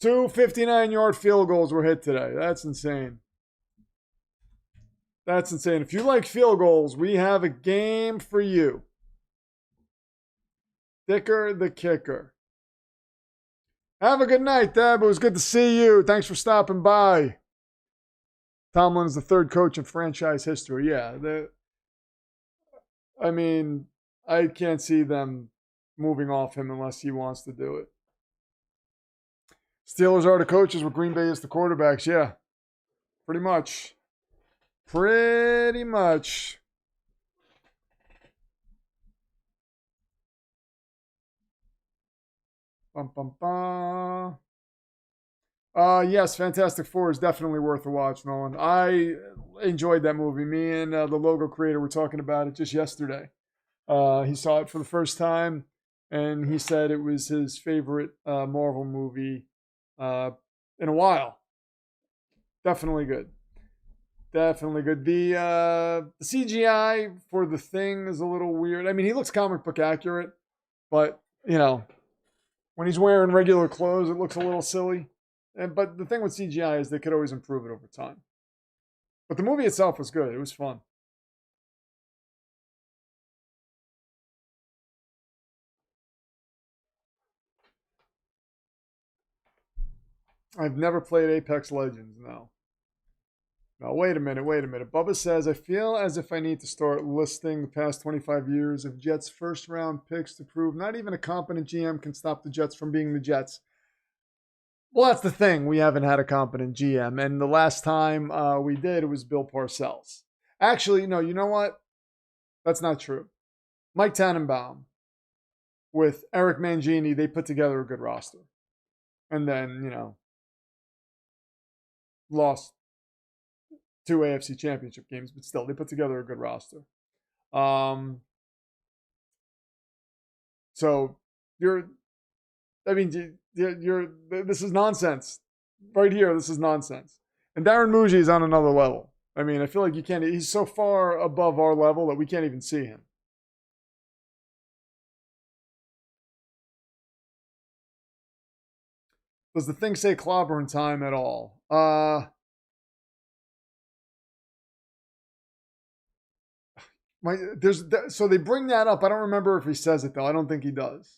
2 59-yard field goals were hit today. That's insane. That's insane. If you like field goals, we have a game for you. Dicker the kicker. Have a good night, Deb. It was good to see you. Thanks for stopping by. Tomlin is the 3rd coach in franchise history. Yeah. I can't see them moving off him unless he wants to do it. Steelers are the coaches with Green Bay as the quarterbacks. Yeah. Pretty much. Pretty much. Bum, bum, bum. Yes, Fantastic Four is definitely worth a watch, Nolan. I enjoyed that movie. Me and the logo creator were talking about it just yesterday. He saw it for the first time, and he said it was his favorite Marvel movie in a while. Definitely good. Definitely good. The CGI for the Thing is a little weird. I mean, he looks comic book accurate, but, when he's wearing regular clothes, it looks a little silly. But the thing with CGI is they could always improve it over time. But the movie itself was good. It was fun. I've never played Apex Legends, no. No, wait a minute. Bubba says, I feel as if I need to start listing the past 25 years of Jets first round picks to prove not even a competent GM can stop the Jets from being the Jets. Well, that's the thing. We haven't had a competent GM. And the last time we did, it was Bill Parcells. Actually, no, you know what? That's not true. Mike Tannenbaum with Eric Mangini, they put together a good roster. And then, lost 2 AFC championship games, but still, they put together a good roster. So this is nonsense. Right here, this is nonsense. And Darren Muji is on another level. I mean, I feel like he's so far above our level that we can't even see him. Does the thing say clobber in time at all? So they bring that up. I don't remember if he says it, though. I don't think he does.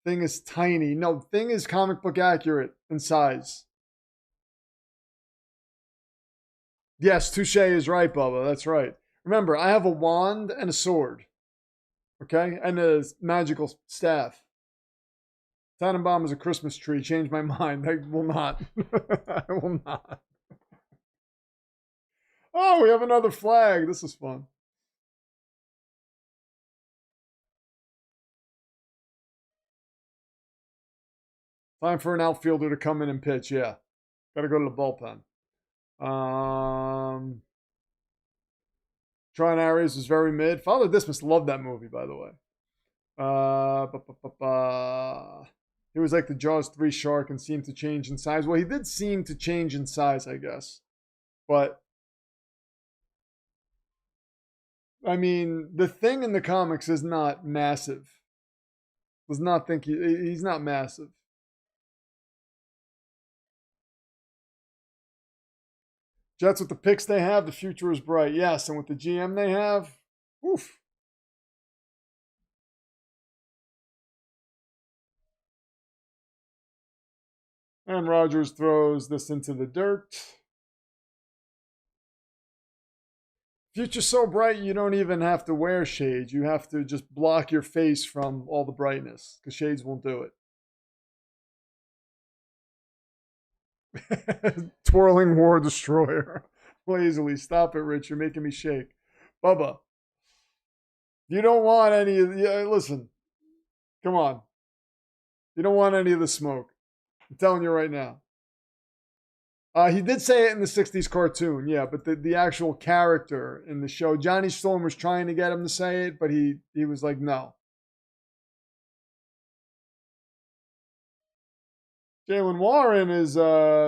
Thing is tiny. No, thing is comic book accurate in size. Yes, touche is right, Bubba. That's right. Remember, I have a wand and a sword. Okay? And a magical staff. Tannenbaum is a Christmas tree. Change my mind. I will not. I will not. Oh, we have another flag. This is fun. Time for an outfielder to come in and pitch. Yeah. Got to go to the bullpen. Trying Aries was very mid. Father Dismas loved that movie, by the way. He was like the Jaws 3 shark and seemed to change in size. Well, he did seem to change in size, I guess. But, I mean, the Thing in the comics is not massive. Does not think he's not massive. Jets with the picks they have, the future is bright. Yes, and with the GM they have, oof. And Rodgers throws this into the dirt. Future's so bright you don't even have to wear shades. You have to just block your face from all the brightness because shades won't do it. Twirling War Destroyer. Lazily. Stop it, Rich. You're making me shake. Bubba. You don't want any of the... listen. Come on. You don't want any of the smoke. I'm telling you right now. He did say it in the 60s cartoon, yeah, but the actual character in the show, Johnny Storm was trying to get him to say it, but he was like, no. Jalen Warren is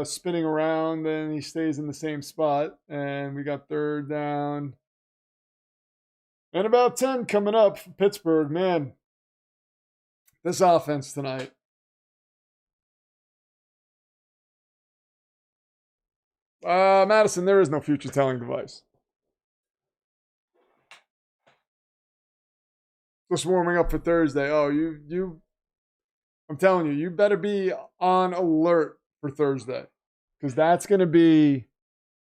spinning around, and he stays in the same spot, and we got third down. And about 10 coming up for Pittsburgh. Man, this offense tonight. Madison, there is no future telling device. Just warming up for Thursday. Oh, I'm telling you, you better be on alert for Thursday. Because that's going to be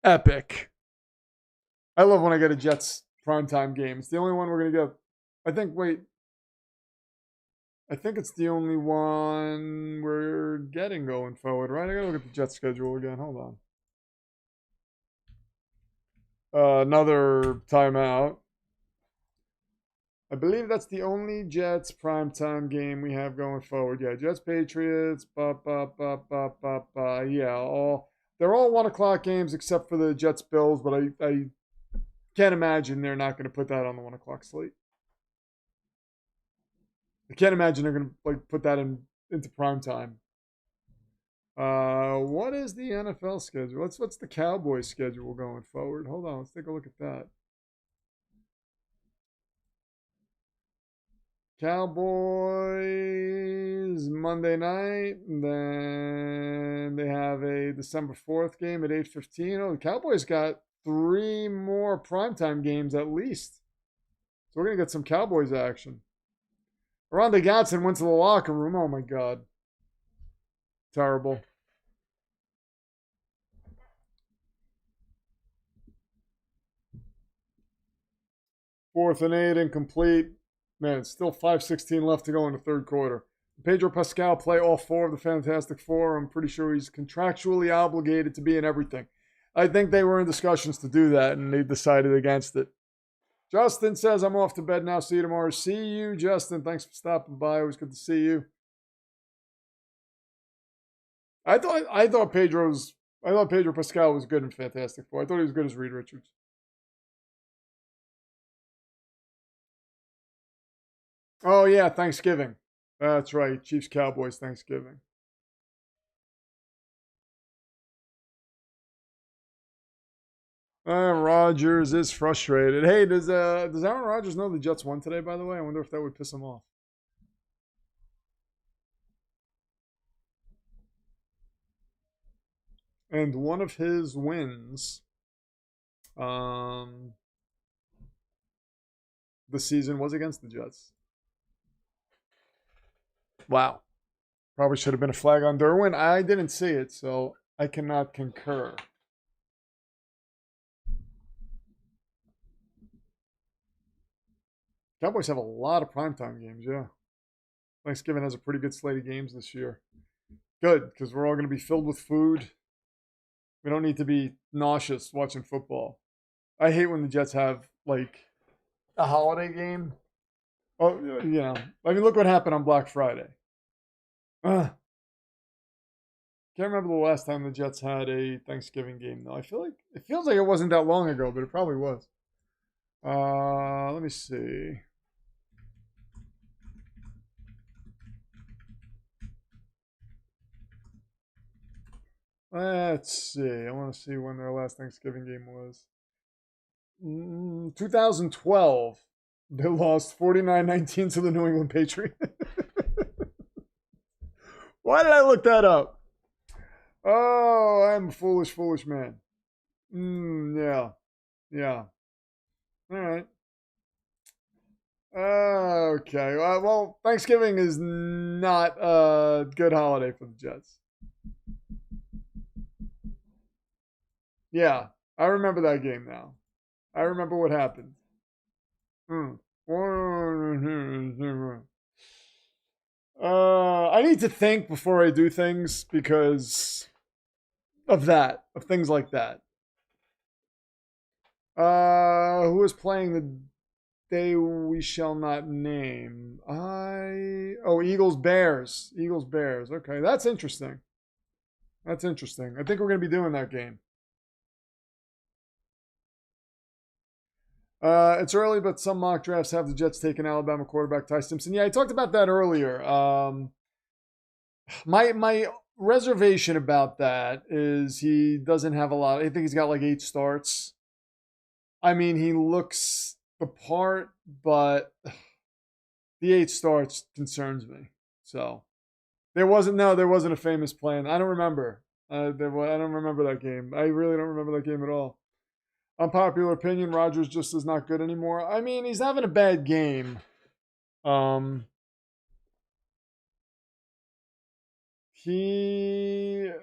epic. I love when I get a Jets primetime game. It's the only one we're going to get. I think it's the only one we're getting going forward, right? I got to look at the Jets schedule again. Hold on. Another timeout. I believe that's the only Jets primetime game we have going forward. Yeah, Jets Patriots. Yeah, they're all 1 o'clock games except for the Jets Bills, but I can't imagine they're not going to put that on the 1 o'clock slate. I can't imagine they're going to put that into primetime. What is the NFL schedule? What's the Cowboys schedule going forward? Hold on, let's take a look at that. Cowboys Monday night, and then they have a December 4th game at 8:15. Oh, the Cowboys got 3 more primetime games at least. So we're going to get some Cowboys action. Rondé Gatson went to the locker room. Oh, my God. Terrible. 4th and 8, incomplete. Man, it's still 5:16 left to go in the third quarter. Pedro Pascal play all 4 of the Fantastic Four. I'm pretty sure he's contractually obligated to be in everything. I think they were in discussions to do that, and they decided against it. Justin says, I'm off to bed now. See you tomorrow. See you, Justin. Thanks for stopping by. Always good to see you. I thought Pedro Pascal was good in Fantastic Four. I thought he was good as Reed Richards. Oh, yeah, Thanksgiving. That's right. Chiefs Cowboys Thanksgiving. Rodgers is frustrated. Hey, does Aaron Rodgers know the Jets won today, by the way? I wonder if that would piss him off. And one of his wins the season was against the Jets. Wow. Probably should have been a flag on Derwin. I didn't see it, so I cannot concur. Cowboys have a lot of primetime games, yeah. Thanksgiving has a pretty good slate of games this year. Good, because we're all going to be filled with food. We don't need to be nauseous watching football. I hate when the Jets have, like, a holiday game. Oh, you know. I mean, look what happened on Black Friday. Can't remember the last time the Jets had a Thanksgiving game, though. It feels like it wasn't that long ago, but it probably was. Let me see. Let's see. I want to see when their last Thanksgiving game was. 2012. They lost 49-19 to the New England Patriots. Why did I look that up? Oh, I'm a foolish, foolish man. Yeah. Yeah. All right. Okay. Well, Thanksgiving is not a good holiday for the Jets. Yeah. I remember that game now. I remember what happened. I need to think before I do things because of things like that. Who is playing the day we shall not name? Eagles Bears. Eagles Bears. Okay, that's interesting. That's interesting. I think we're going to be doing that game. It's early, but some mock drafts have the Jets taking Alabama quarterback Ty Simpson. Yeah, I talked about that earlier. My reservation about that is he doesn't have a lot. I think he's got like 8 starts. I mean, he looks the part, but the 8 starts concerns me. So there wasn't a famous plan. I don't remember. I don't remember that game. I really don't remember that game at all. Unpopular opinion, Rodgers just is not good anymore. I mean, he's having a bad game. He's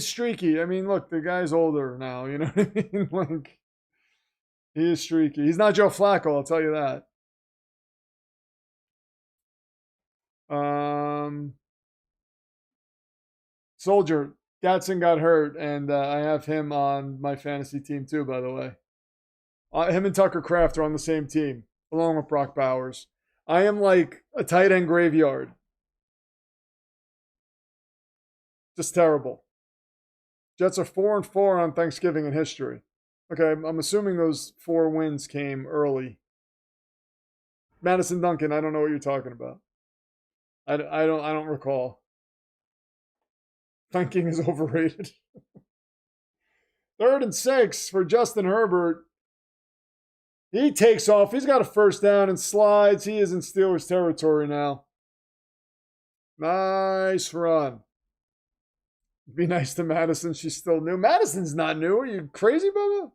streaky. I mean, look, the guy's older now, you know what I mean? Like, he is streaky. He's not Joe Flacco, I'll tell you that. Soldier, Gatson got hurt, and I have him on my fantasy team too, by the way. Him and Tucker Kraft are on the same team, along with Brock Bowers. I am like a tight end graveyard. Just terrible. Jets are 4-4 on Thanksgiving in history. Okay, I'm assuming those 4 wins came early. Madison Duncan, I don't know what you're talking about. I don't recall. Thinking is overrated. 3rd and 6 for Justin Herbert. He takes off. He's got a first down and slides. He is in Steelers territory now. Nice run. Be nice to Madison. She's still new. Madison's not new. Are you crazy, Bubba?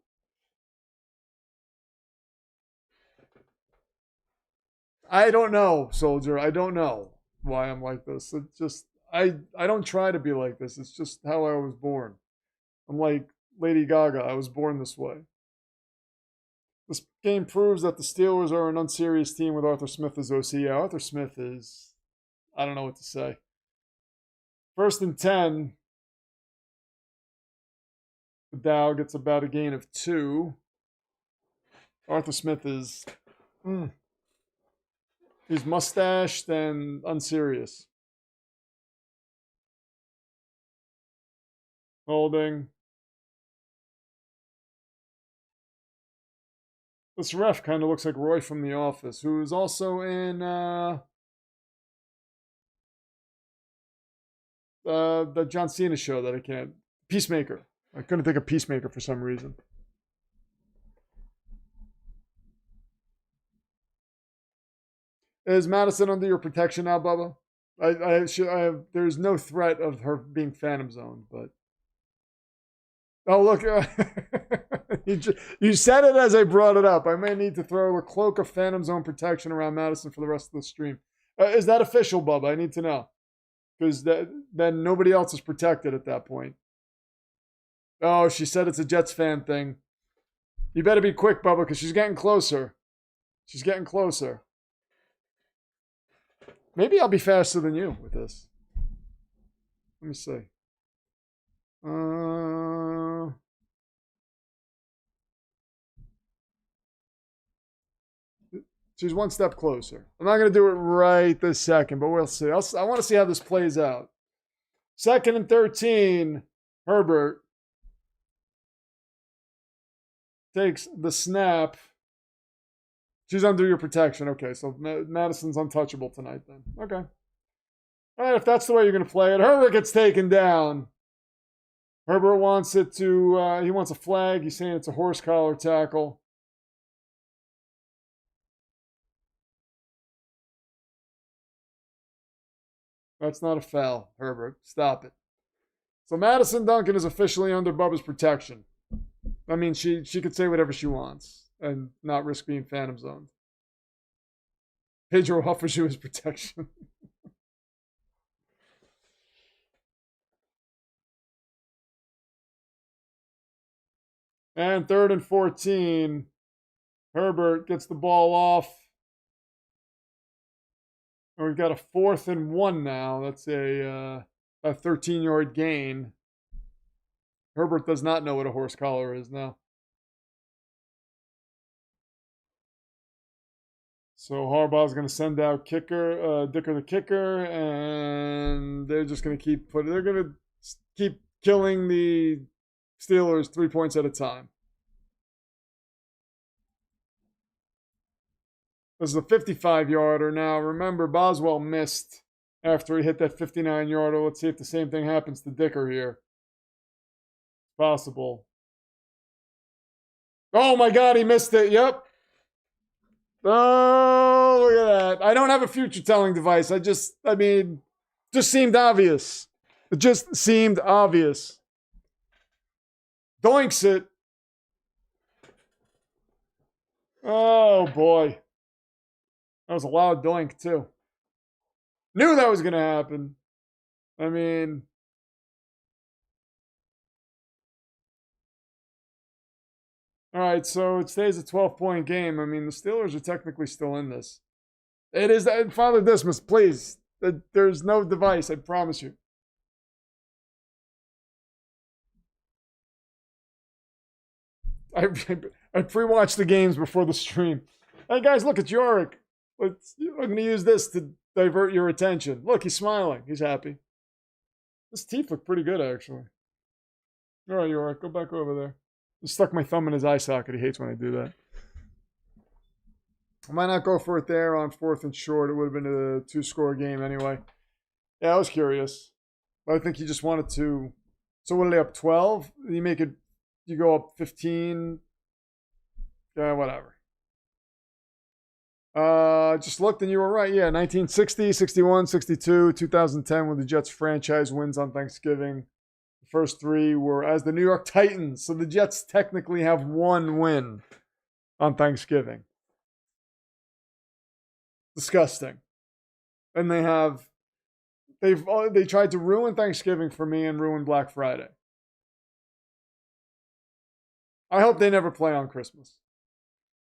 I don't know, Soldier. I don't know why I'm like this. It's just, I don't try to be like this. It's just how I was born. I'm like Lady Gaga. I was born this way. This game proves that the Steelers are an unserious team with Arthur Smith as OC. Yeah, Arthur Smith is, I don't know what to say. 1st and 10. The Dow gets about a gain of 2. Arthur Smith is, he's mustached and unserious. Holding. This ref kind of looks like Roy from The Office, who is also in the John Cena show that I can't. Peacemaker. I couldn't think of Peacemaker for some reason. Is Madison under your protection now, Bubba? There's no threat of her being Phantom Zone, but. Oh, look. You said it as I brought it up. I may need to throw a cloak of Phantom Zone protection around Madison for the rest of the stream. Is that official, Bubba? I need to know. Because then nobody else is protected at that point. Oh, she said it's a Jets fan thing. You better be quick, Bubba, because she's getting closer. She's getting closer. Maybe I'll be faster than you with this. Let me see. She's one step closer. I'm not going to do it right this second, but we'll see. I want to see how this plays out. 2nd and 13. Herbert takes the snap. She's under your protection. Okay, so Madison's untouchable tonight then. Okay. All right, if that's the way you're going to play it. Herbert gets taken down. Herbert wants it to, he wants a flag. He's saying it's a horse collar tackle. That's not a foul, Herbert. Stop it. So Madison Duncan is officially under Bubba's protection. I mean, she could say whatever she wants and not risk being Phantom Zoned. Pedro offers you his protection. And 3rd and 14. Herbert gets the ball off. And we've got a 4th and 1 now. That's a 13-yard gain. Herbert does not know what a horse collar is now. So Harbaugh's going to send out Dicker the kicker, and they're just going to they're going to keep killing the Steelers 3 points at a time. This is a 55-yarder now. Remember, Boswell missed after he hit that 59-yarder. Let's see if the same thing happens to Dicker here. Possible. Oh, my God, he missed it. Yep. Oh, look at that. I don't have a future-telling device. Just seemed obvious. It just seemed obvious. Doinks it. Oh, boy. That was a loud doink, too. Knew that was going to happen. I mean... All right, so it stays a 12-point game. I mean, the Steelers are technically still in this. It is... Father Dismas, please. There's no device, I promise you. I pre-watched the games before the stream. Hey, guys, look, it's Yorick. I'm going to use this to divert your attention. Look, he's smiling. He's happy. His teeth look pretty good, actually. All right, Yorick, go back over there. I stuck my thumb in his eye socket. He hates when I do that. I might not go for it there on 4th and short. It would have been a 2-score game anyway. Yeah, I was curious. But I think he just wanted to... So what are they up, 12? You go up 15. Yeah, whatever. Just looked and you were right. Yeah, 1960, 61, 62, 2010 when the Jets franchise wins on Thanksgiving. The first 3 were as the New York Titans. So the Jets technically have 1 win on Thanksgiving. Disgusting. And they tried to ruin Thanksgiving for me and ruin Black Friday. I hope they never play on Christmas.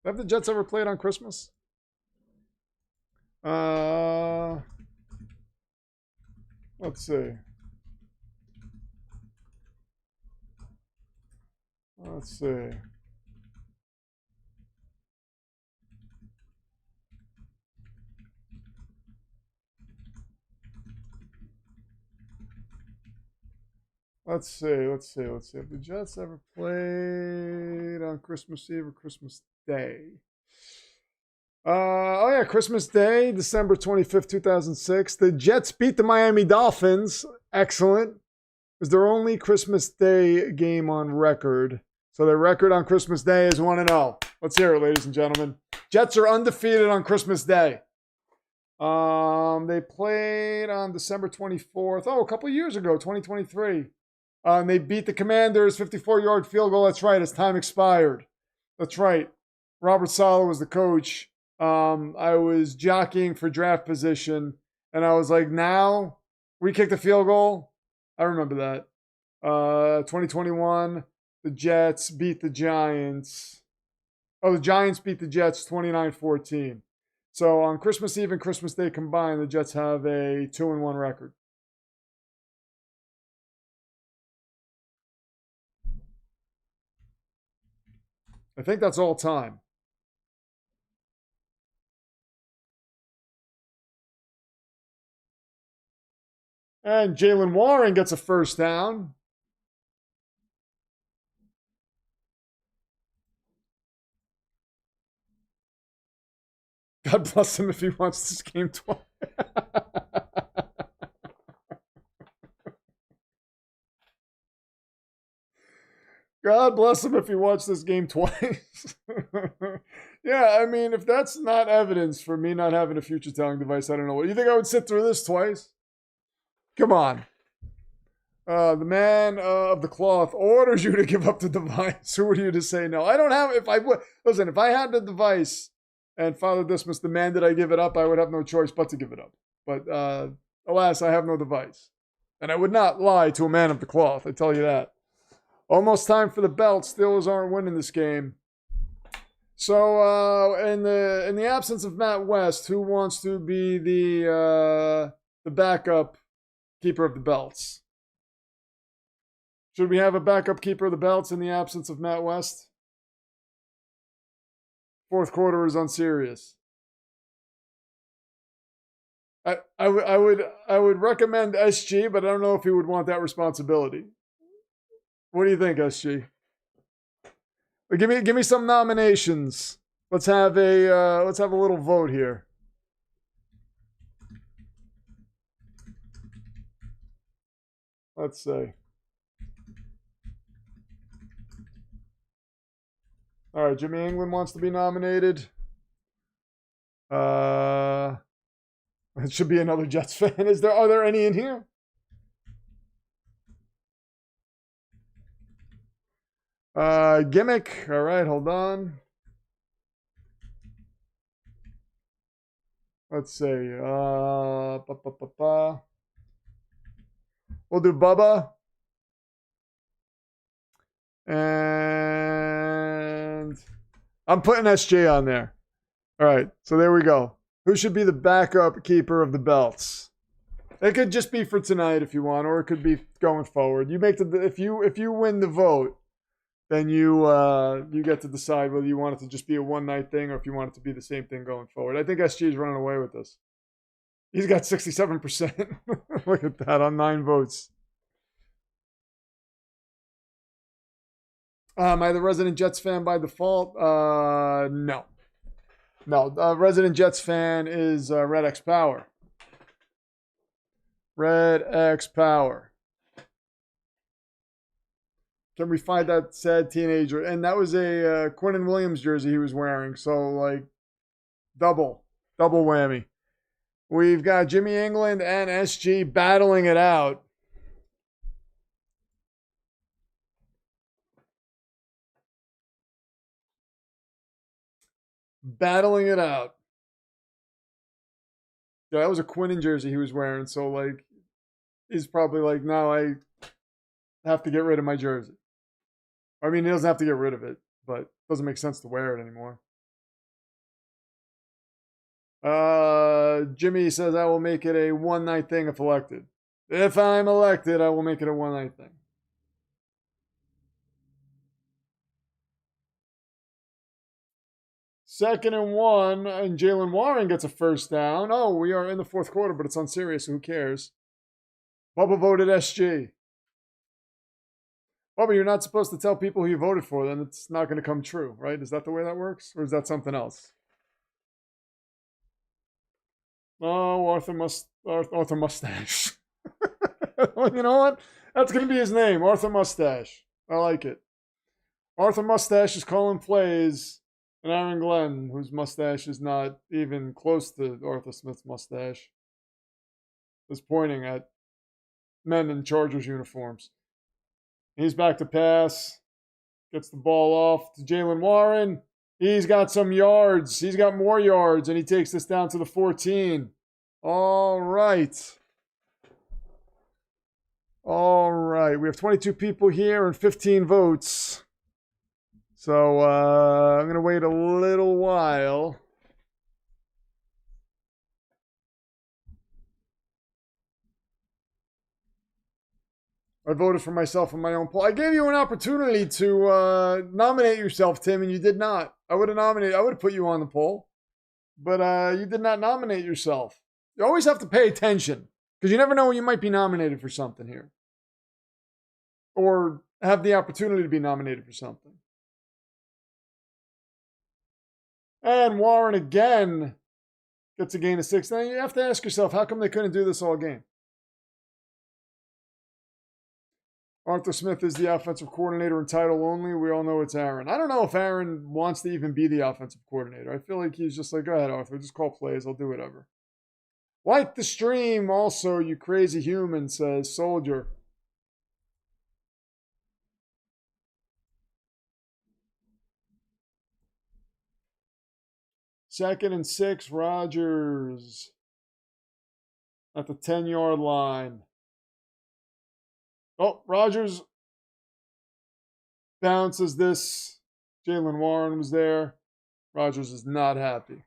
Have the Jets ever played on Christmas? Let's see. Let's see. Let's see. Have the Jets ever played on Christmas Eve or Christmas Day? Oh yeah, Christmas Day, December 25th, 2006. The Jets beat the Miami Dolphins. Excellent. It was their only Christmas Day game on record. So their record on Christmas Day is 1-0. Let's hear it, ladies and gentlemen. Jets are undefeated on Christmas Day. They played on December 24th. Oh, a couple years ago, 2023. And they beat the Commanders, 54-yard field goal. That's right, as time expired. That's right. Robert Saleh was the coach. I was jockeying for draft position, and I was like, now we kick the field goal. I remember that. 2021, the Jets beat the Giants. Oh, the Giants beat the Jets 29-14. So on Christmas Eve and Christmas Day combined, the Jets have a 2-1 record. I think that's all time. And Jalen Warren gets a first down. God bless him if he wants this game twice. God bless him if he watched this game twice. Yeah, I mean, if that's not evidence for me not having a future telling device, I don't know what. You think I would sit through this twice? Come on. The man of the cloth orders you to give up the device. Who are you to say no? I don't have, if I would, listen, if I had the device and Father Dismas demanded I give it up, I would have no choice but to give it up. But alas, I have no device. And I would not lie to a man of the cloth, I tell you that. Almost time for the belt. Steelers aren't winning this game. So in the absence of Matt West, who wants to be the backup keeper of the belts? Should we have a backup keeper of the belts in the absence of Matt West? Fourth quarter is unserious. I would recommend SG, but I don't know if he would want that responsibility. What do you think, SG? Give me some nominations. Let's have a little vote here. Let's see. All right, Jimmy England wants to be nominated. It should be another Jets fan. Are there any in here? Gimmick. All right, hold on. Let's see. We'll do Bubba. And I'm putting SJ on there. All right, so there we go. Who should be the backup keeper of the belts? It could just be for tonight if you want, or it could be going forward. You make if you win the vote, then you get to decide whether you want it to just be a one-night thing or if you want it to be the same thing going forward. I think SG is running away with this. He's got 67%. Look at that on 9 votes. Am I the resident Jets fan by default? No. No, resident Jets fan is Red X Power. Red X Power. Can we find that sad teenager? And that was a Quinnen Williams jersey he was wearing. So, like, double whammy. We've got Jimmy England and SG battling it out. Battling it out. Yeah, that was a Quinnen jersey he was wearing. So, like, he's probably like, no, I have to get rid of my jersey. I mean, he doesn't have to get rid of it, but it doesn't make sense to wear it anymore. Jimmy says, I will make it a one-night thing if elected. If I'm elected, I will make it a one-night thing. Second and 1, and Jalen Warren gets a first down. Oh, we are in the fourth quarter, but it's on Sirius, so who cares? Bubba voted SG. Bubba, you're not supposed to tell people who you voted for, then it's not going to come true, right? Is that the way that works? Or is that something else? Oh, Arthur Mustache. Well, you know what? That's going to be his name, Arthur Mustache. I like it. Arthur Mustache is calling plays, and Aaron Glenn, whose mustache is not even close to Arthur Smith's mustache, is pointing at men in Chargers uniforms. He's back to pass. Gets the ball off to Jalen Warren. He's got some yards. He's got more yards, and he takes this down to the 14. All right. All right. We have 22 people here and 15 votes. So I'm going to wait a little while. I voted for myself in my own poll. I gave you an opportunity to nominate yourself, Tim, and you did not. I would have put you on the poll, but you did not nominate yourself. You always have to pay attention because you never know when you might be nominated for something here or have the opportunity to be nominated for something. And Warren again gets a gain of 6. Now you have to ask yourself, how come they couldn't do this all game? Arthur Smith is the offensive coordinator in title only. We all know it's Aaron. I don't know if Aaron wants to even be the offensive coordinator. I feel like he's just like, go ahead, Arthur, just call plays. I'll do whatever. Like the stream also, you crazy human, says Soldier. Second and 6, Rodgers at the 10-yard line. Oh, Rodgers bounces this. Jalen Warren was there. Rodgers is not happy.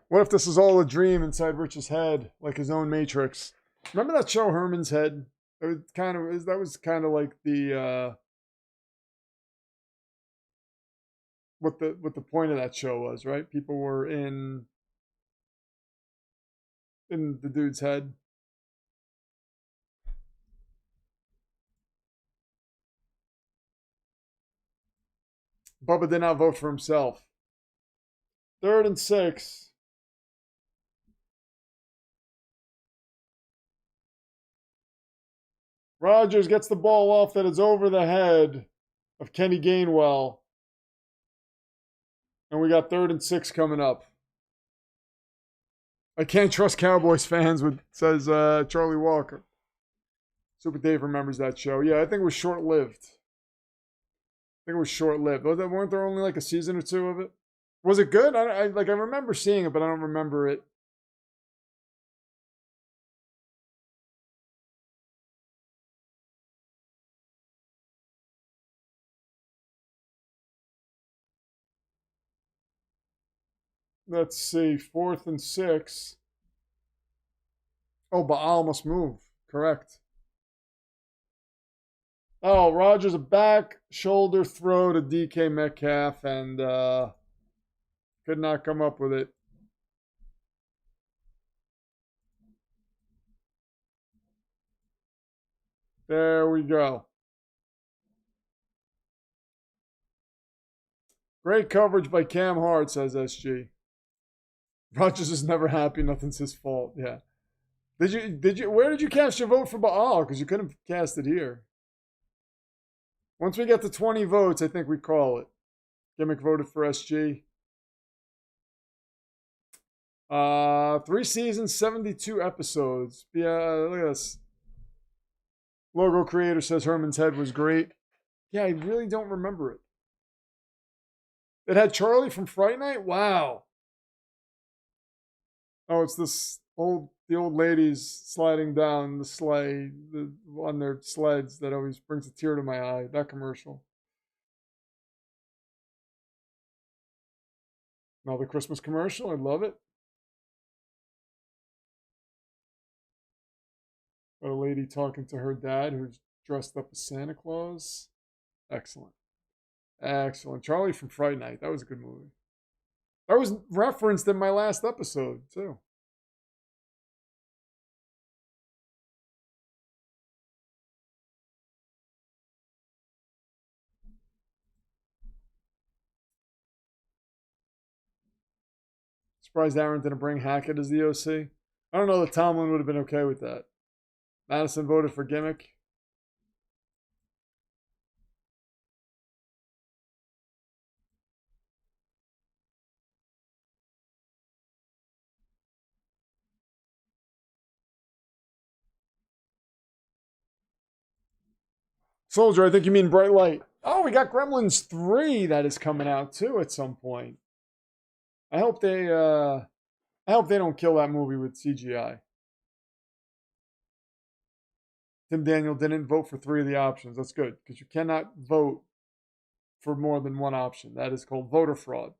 What if this is all a dream inside Rich's head, like his own Matrix? Remember that show, Herman's Head? That was kind of like the what the point of that show was, right? People were in the dude's head. Bubba did not vote for himself. 3rd and 6. Rodgers gets the ball off that is over the head of Kenny Gainwell. And we got 3rd and 6 coming up. I can't trust Cowboys fans, says Charlie Walker. Super Dave remembers that show. Yeah, I think it was short-lived. Weren't there only like a season or 2 of it? Was it good? I remember seeing it, but I don't remember it. Let's see. 4th and 6. Oh, Baal must move. Correct. Oh, Rodgers a back shoulder throw to DK Metcalf and could not come up with it. There we go. Great coverage by Cam Hart, says SG. Rodgers is never happy. Nothing's his fault. Yeah. Where did you cast your vote for Baal? Because you couldn't cast it here. Once we get to 20 votes, I think we call it. Gimmick voted for SG. 3 seasons, 72 episodes. Yeah, look at this. Logo creator says Herman's Head was great. Yeah, I really don't remember it. It had Charlie from Fright Night? Wow. Oh, it's the old ladies sliding down the sleigh on their sleds that always brings a tear to my eye. That commercial. Another Christmas commercial. I love it. Got a lady talking to her dad who's dressed up as Santa Claus. Excellent. Excellent. Charlie from Fright Night. That was a good movie. That was referenced in my last episode, too. Surprised Aaron didn't bring Hackett as the OC. I don't know that Tomlin would have been okay with that. Madison voted for gimmick. Soldier, I think you mean Bright Light. Oh, we got Gremlins 3 that is coming out too at some point. I hope they don't kill that movie with CGI. Tim Daniel didn't vote for 3 of the options. That's good, because you cannot vote for more than one option. That is called voter fraud.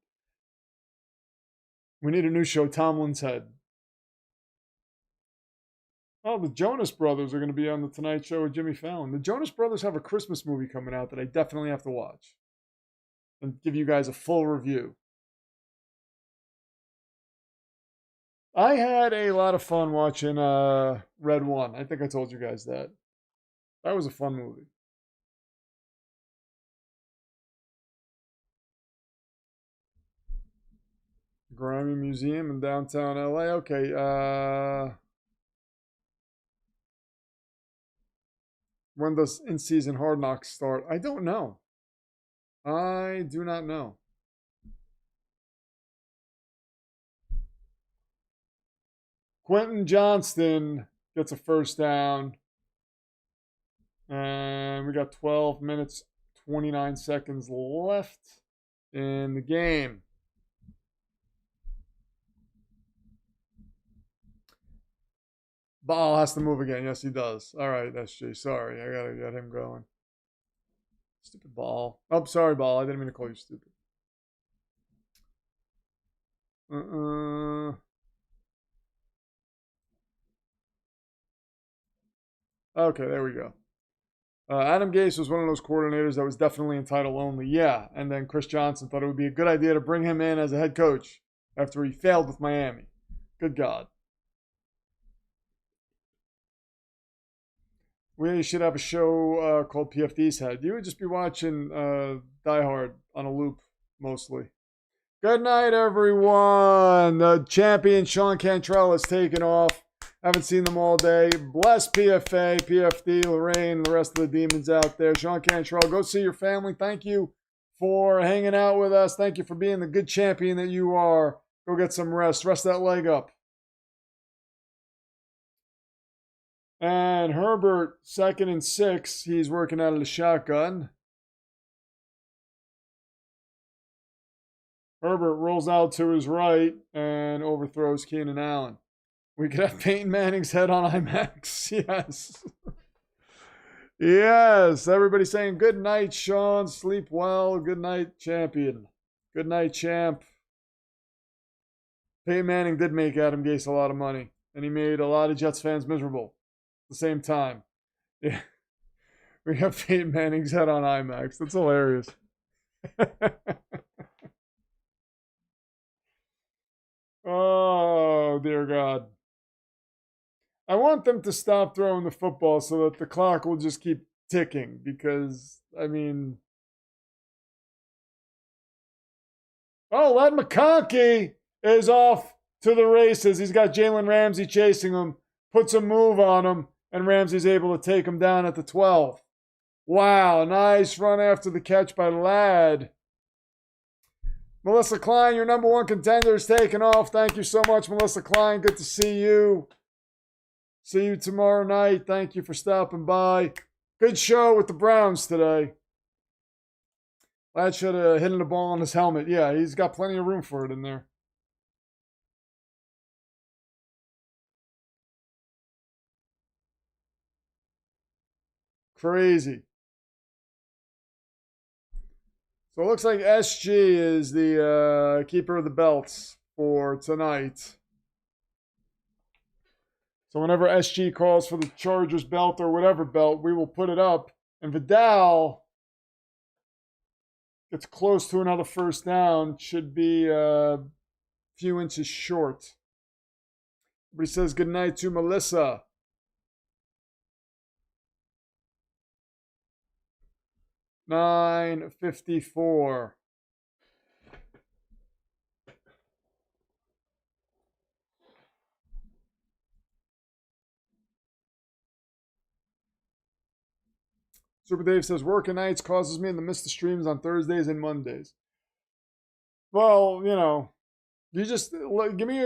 We need a new show, Tomlin's Head. Oh, the Jonas Brothers are going to be on the Tonight Show with Jimmy Fallon. The Jonas Brothers have a Christmas movie coming out that I definitely have to watch and give you guys a full review. I had a lot of fun watching Red One. I think I told you guys that. That was a fun movie. Grammy Museum in downtown LA. Okay. When does in-season Hard Knocks start? I don't know. I do not know. Quentin Johnston gets a first down. And we got 12 minutes, 29 seconds left in the game. Ball has to move again. Yes, he does. All right, SG. Sorry, I gotta get him going. Stupid Ball. Oh, sorry, Ball. I didn't mean to call you stupid. Okay, there we go. Adam Gase was one of those coordinators that was definitely in title only. Yeah, and then Chris Johnson thought it would be a good idea to bring him in as a head coach after he failed with Miami. Good God. We should have a show called PFD's Head. You would just be watching Die Hard on a loop, mostly. Good night, everyone. The champion, Sean Cantrell, is taking off. Haven't seen them all day. Bless PFA, PFD, Lorraine, the rest of the demons out there. Sean Cantrell, go see your family. Thank you for hanging out with us. Thank you for being the good champion that you are. Go get some rest. Rest that leg up. And Herbert, 2nd and 6. He's working out of the shotgun. Herbert rolls out to his right and overthrows Keenan Allen. We could have Peyton Manning's head on IMAX. Yes. Yes. Everybody saying good night, Sean. Sleep well. Good night, champion. Good night, champ. Peyton Manning did make Adam Gase a lot of money, and he made a lot of Jets fans miserable at the same time. Yeah. We have Peyton Manning's head on IMAX. That's hilarious. Oh, dear God. I want them to stop throwing the football so that the clock will just keep ticking because, I mean... Oh, Led McConkey is off to the races. He's got Jalen Ramsey chasing him, puts a move on him, and Ramsey's able to take him down at the 12. Wow, nice run after the catch by Ladd. Melissa Klein, your number 1 contender, is taking off. Thank you so much, Melissa Klein. Good to see you. See you tomorrow night. Thank you for stopping by. Good show with the Browns today. Ladd should have hit the ball on his helmet. Yeah, he's got plenty of room for it in there. Crazy. So it looks like SG is the keeper of the belts for tonight. So whenever SG calls for the Chargers belt or whatever belt, we will put it up. And Vidal gets close to another first down. Should be a few inches short. Everybody says goodnight to Melissa. $9.54. Super Dave says, working nights causes me to miss the streams on Thursdays and Mondays. Well, you know, you just give me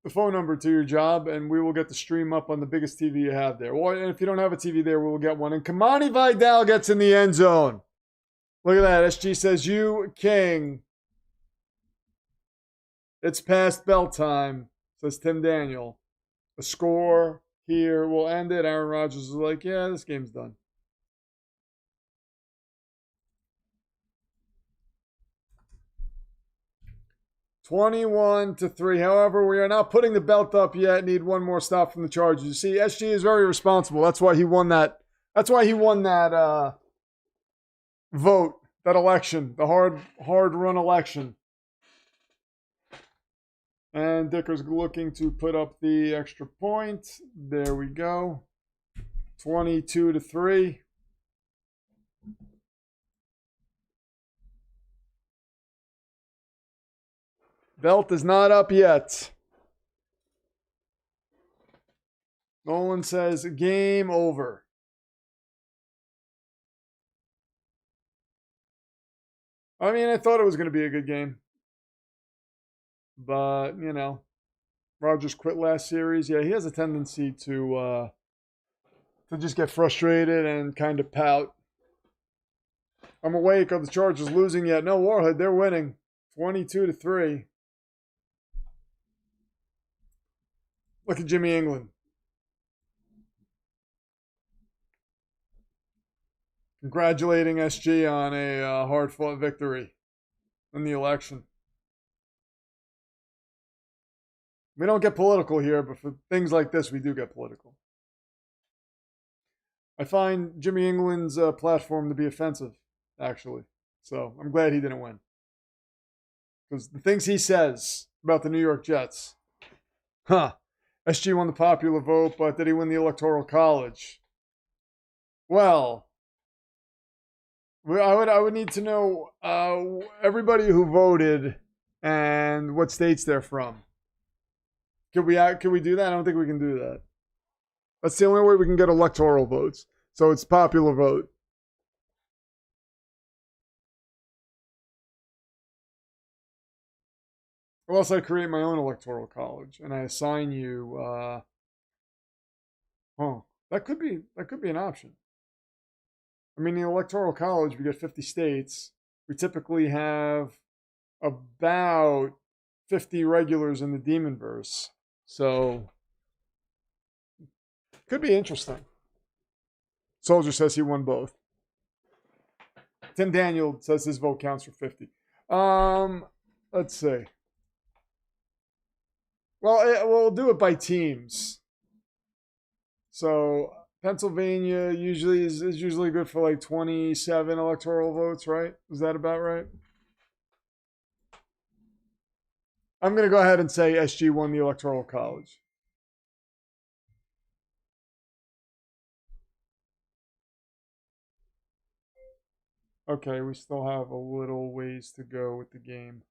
the phone number to your job and we will get the stream up on the biggest TV you have there. Well, and if you don't have a TV there, we will get one. And Kamani Vidal gets in the end zone. Look at that. SG says, you king. It's past bell time, says Tim Daniel. A score here will end it. Aaron Rodgers is like, yeah, this game's done. $21-3. However, we are not putting the belt up yet. Need one more stop from the Chargers. You see, SG is very responsible. That's why he won that. That's why he won that vote, that election, the hard run election. And Dicker's looking to put up the extra point. There we go. 22-3. Belt is not up yet. Nolan says game over. I mean, I thought it was going to be a good game. But, you know, Rodgers quit last series. Yeah, he has a tendency to just get frustrated and kind of pout. I'm awake. Are the Chargers losing yet? No, Warhead, they're winning. 22-3. Look at Jimmy England. Congratulating SG on a hard-fought victory in the election. We don't get political here, but for things like this, we do get political. I find Jimmy England's platform to be offensive, actually. So I'm glad he didn't win. Because the things he says about the New York Jets. SG won the popular vote, but did he win the Electoral College? Well, I would need to know everybody who voted and what states they're from. Could we do that? I don't think we can do that. That's the only way we can get electoral votes. So it's popular vote. Or else I create my own electoral college and I assign you. That could be an option. I mean, the electoral college, we get 50 states. We typically have about 50 regulars in the Demonverse. So, could be interesting. Soldier says he won both. Tim Daniel says his vote counts for 50. Let's see. Well, we'll do it by teams. So, Pennsylvania is usually good for like 27 electoral votes, right? Is that about right? I'm going to go ahead and say SG won the Electoral College. Okay, we still have a little ways to go with the game.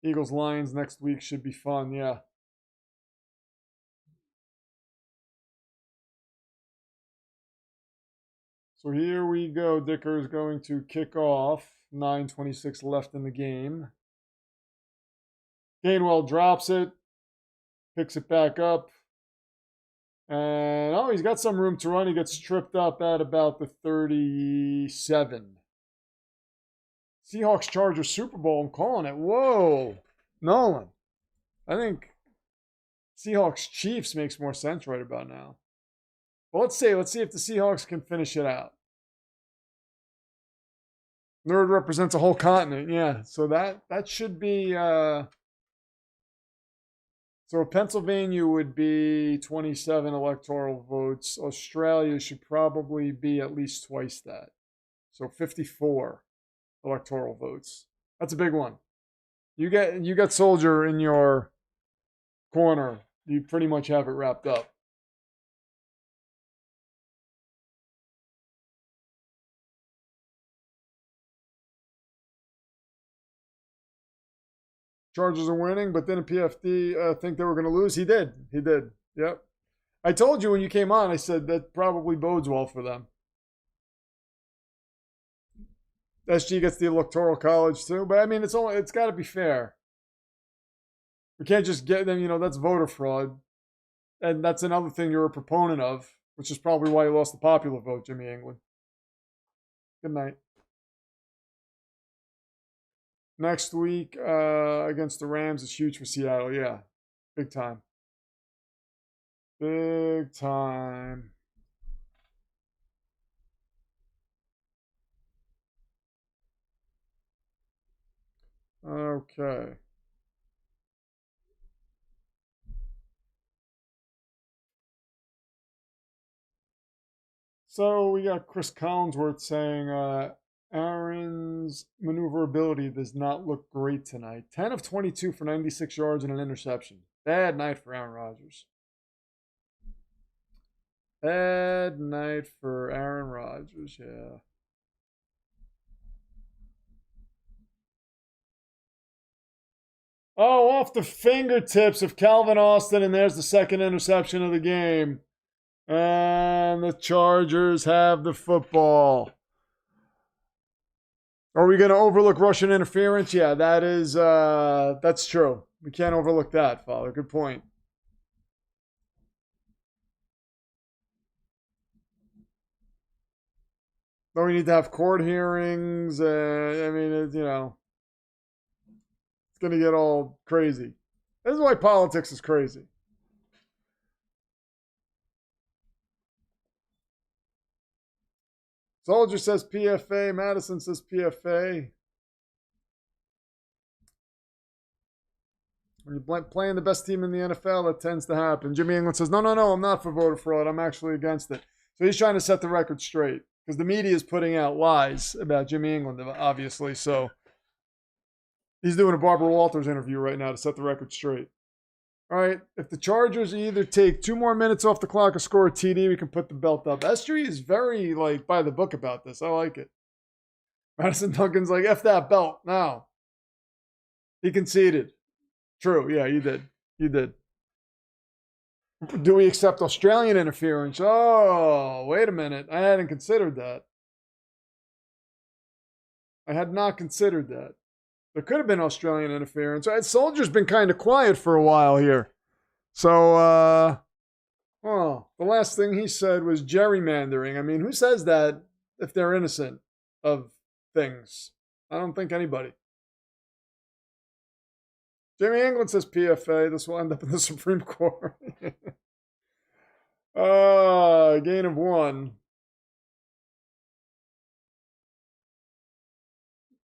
Eagles-Lions next week should be fun, yeah. So here we go. Dicker is going to kick off. 9:26 left in the game. Gainwell drops it. Picks it back up. And, he's got some room to run. He gets tripped up at about the 37. Seahawks-Chargers Super Bowl. I'm calling it. Whoa. Nolan. I think Seahawks Chiefs makes more sense right about now. Well, let's see. Let's see if the Seahawks can finish it out. Nerd represents a whole continent. Yeah, so that should be. So Pennsylvania would be 27 electoral votes. Australia should probably be at least twice that. So 54 electoral votes. That's a big one. You got Soldier in your corner. You pretty much have it wrapped up. Chargers are winning, but then PFD think they were going to lose. He did. He did. Yep. I told you when you came on, I said that probably bodes well for them. SG gets the Electoral College too, but I mean, it's got to be fair. We can't just get them, that's voter fraud. And that's another thing you're a proponent of, which is probably why you lost the popular vote, Jimmy England. Good night. Next week against the Rams is huge for Seattle. Yeah, big time. Big time. Okay. So we got Chris Collinsworth saying Aaron's maneuverability does not look great tonight. 10 of 22 for 96 yards and an interception. Bad night for Aaron Rodgers. Bad night for Aaron Rodgers, yeah. Oh, off the fingertips of Calvin Austin, and there's the second interception of the game. And the Chargers have the football. Are we going to overlook Russian interference? Yeah, that's true. We can't overlook that, Father. Good point. But we need to have court hearings. I mean, it's going to get all crazy. This is why politics is crazy. Soldier says PFA. Madison says PFA. When you're playing the best team in the NFL, that tends to happen. Jimmy England says, no, I'm not for voter fraud. I'm actually against it. So he's trying to set the record straight because the media is putting out lies about Jimmy England, obviously. So he's doing a Barbara Walters interview right now to set the record straight. All right, if the Chargers either take 2 more minutes off the clock or score a TD, we can put the belt up. Estrie is very, by the book about this. I like it. Madison Duncan's like, F that belt now. He conceded. True, yeah, you did. You did. Do we accept Australian interference? Oh, wait a minute. I hadn't considered that. I had not considered that. There could have been Australian interference. Soldier's been kind of quiet for a while here. So, the last thing he said was gerrymandering. I mean, who says that if they're innocent of things? I don't think anybody. Jimmy England says PFA. This will end up in the Supreme Court. Gain of 1.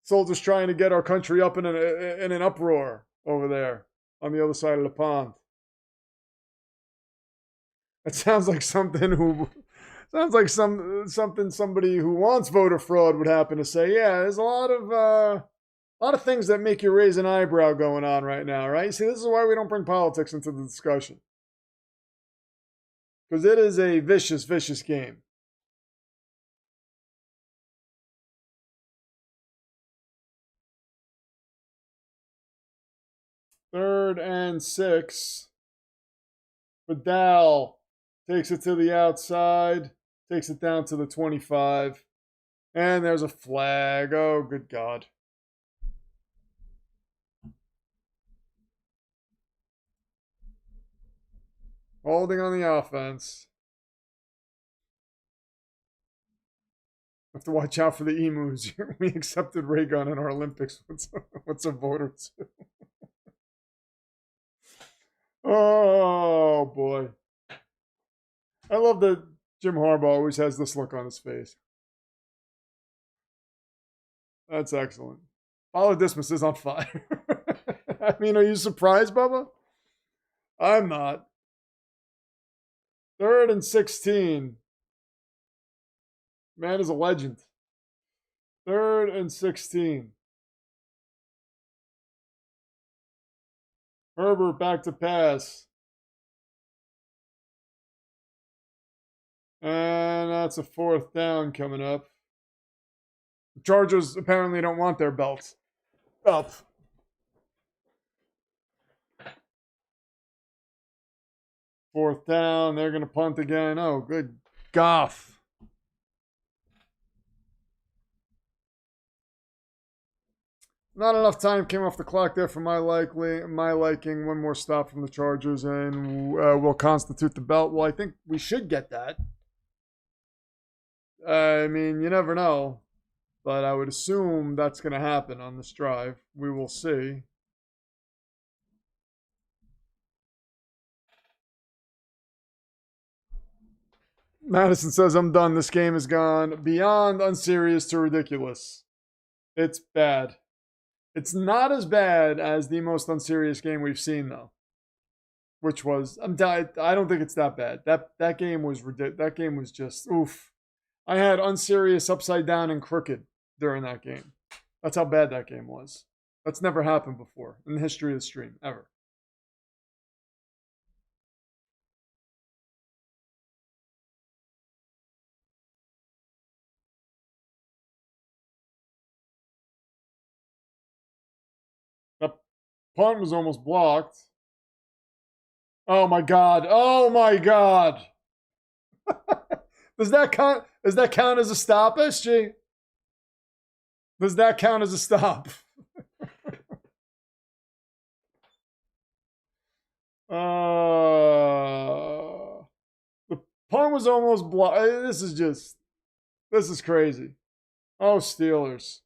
Soldiers trying to get our country up in an uproar over there on the other side of the pond. It sounds like somebody who wants voter fraud would happen to say. Yeah, there's a lot of things that make you raise an eyebrow going on right now, right? See, this is why we don't bring politics into the discussion. Because it is a vicious, vicious game. Third and 6. Vidal takes it to the outside, takes it down to the 25. And there's a flag. Oh, good God. Holding on the offense. Have to watch out for the emus. We accepted ray gun in our Olympics. What's a voter to? Oh, boy. I love that Jim Harbaugh always has this look on his face. That's excellent. Follow Dismas is on fire. I mean, are you surprised, Bubba? I'm not. 3rd and 16. Man is a legend. 3rd and 16. Herbert back to pass. And that's a 4th down coming up. The Chargers apparently don't want their belts up. Fourth down. They're going to punt again. Oh, good Goff. Not enough time came off the clock there for my liking. One more stop from the Chargers, and will constitute the belt. Well, I think we should get that. I mean, you never know, but I would assume that's going to happen on this drive. We will see. Madison says, I'm done. This game has gone beyond unserious to ridiculous. It's bad. It's not as bad as the most unserious game we've seen, though. Which was, I don't think it's that bad. That game was ridiculous. That game was just, oof. I had unserious, upside down, and crooked during that game. That's how bad that game was. That's never happened before in the history of the stream, ever. That punt was almost blocked. Oh my god. Oh my god. Does that count as a stop, SG? Does that count as a stop? The punt was almost blocked. This is crazy. Oh, Steelers.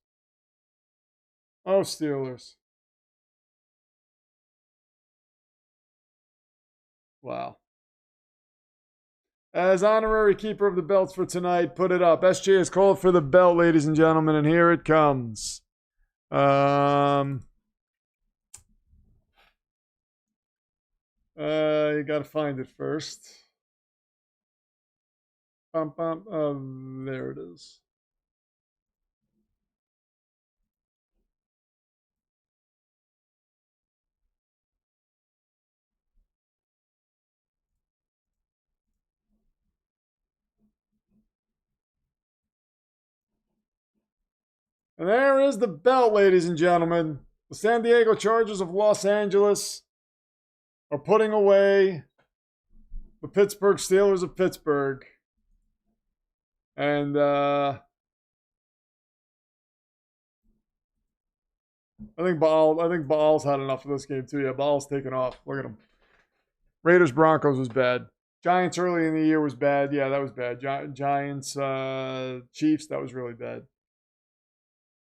Oh, Steelers. Wow. As honorary keeper of the belts for tonight, put it up. SJ has called for the belt, ladies and gentlemen, and here it comes. You got to find it first. There it is. And there is the belt, ladies and gentlemen. The San Diego Chargers of Los Angeles are putting away the Pittsburgh Steelers of Pittsburgh. And I think Baal's had enough of this game too. Yeah, Baal's taken off. Look at him. Raiders Broncos was bad. Giants early in the year was bad. Yeah, that was bad. Giants Chiefs, that was really bad.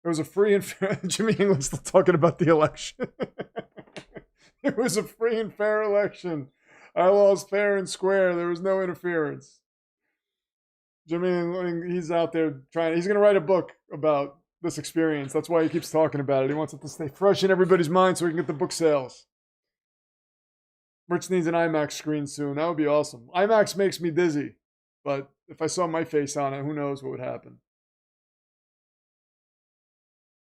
It was a free and fair. Jimmy England's still talking about the election. It was a free and fair election. I lost fair and square. There was no interference. Jimmy England, he's out there trying. He's going to write a book about this experience. That's why he keeps talking about it. He wants it to stay fresh in everybody's mind so he can get the book sales. Rich needs an IMAX screen soon. That would be awesome. IMAX makes me dizzy, but if I saw my face on it, who knows what would happen.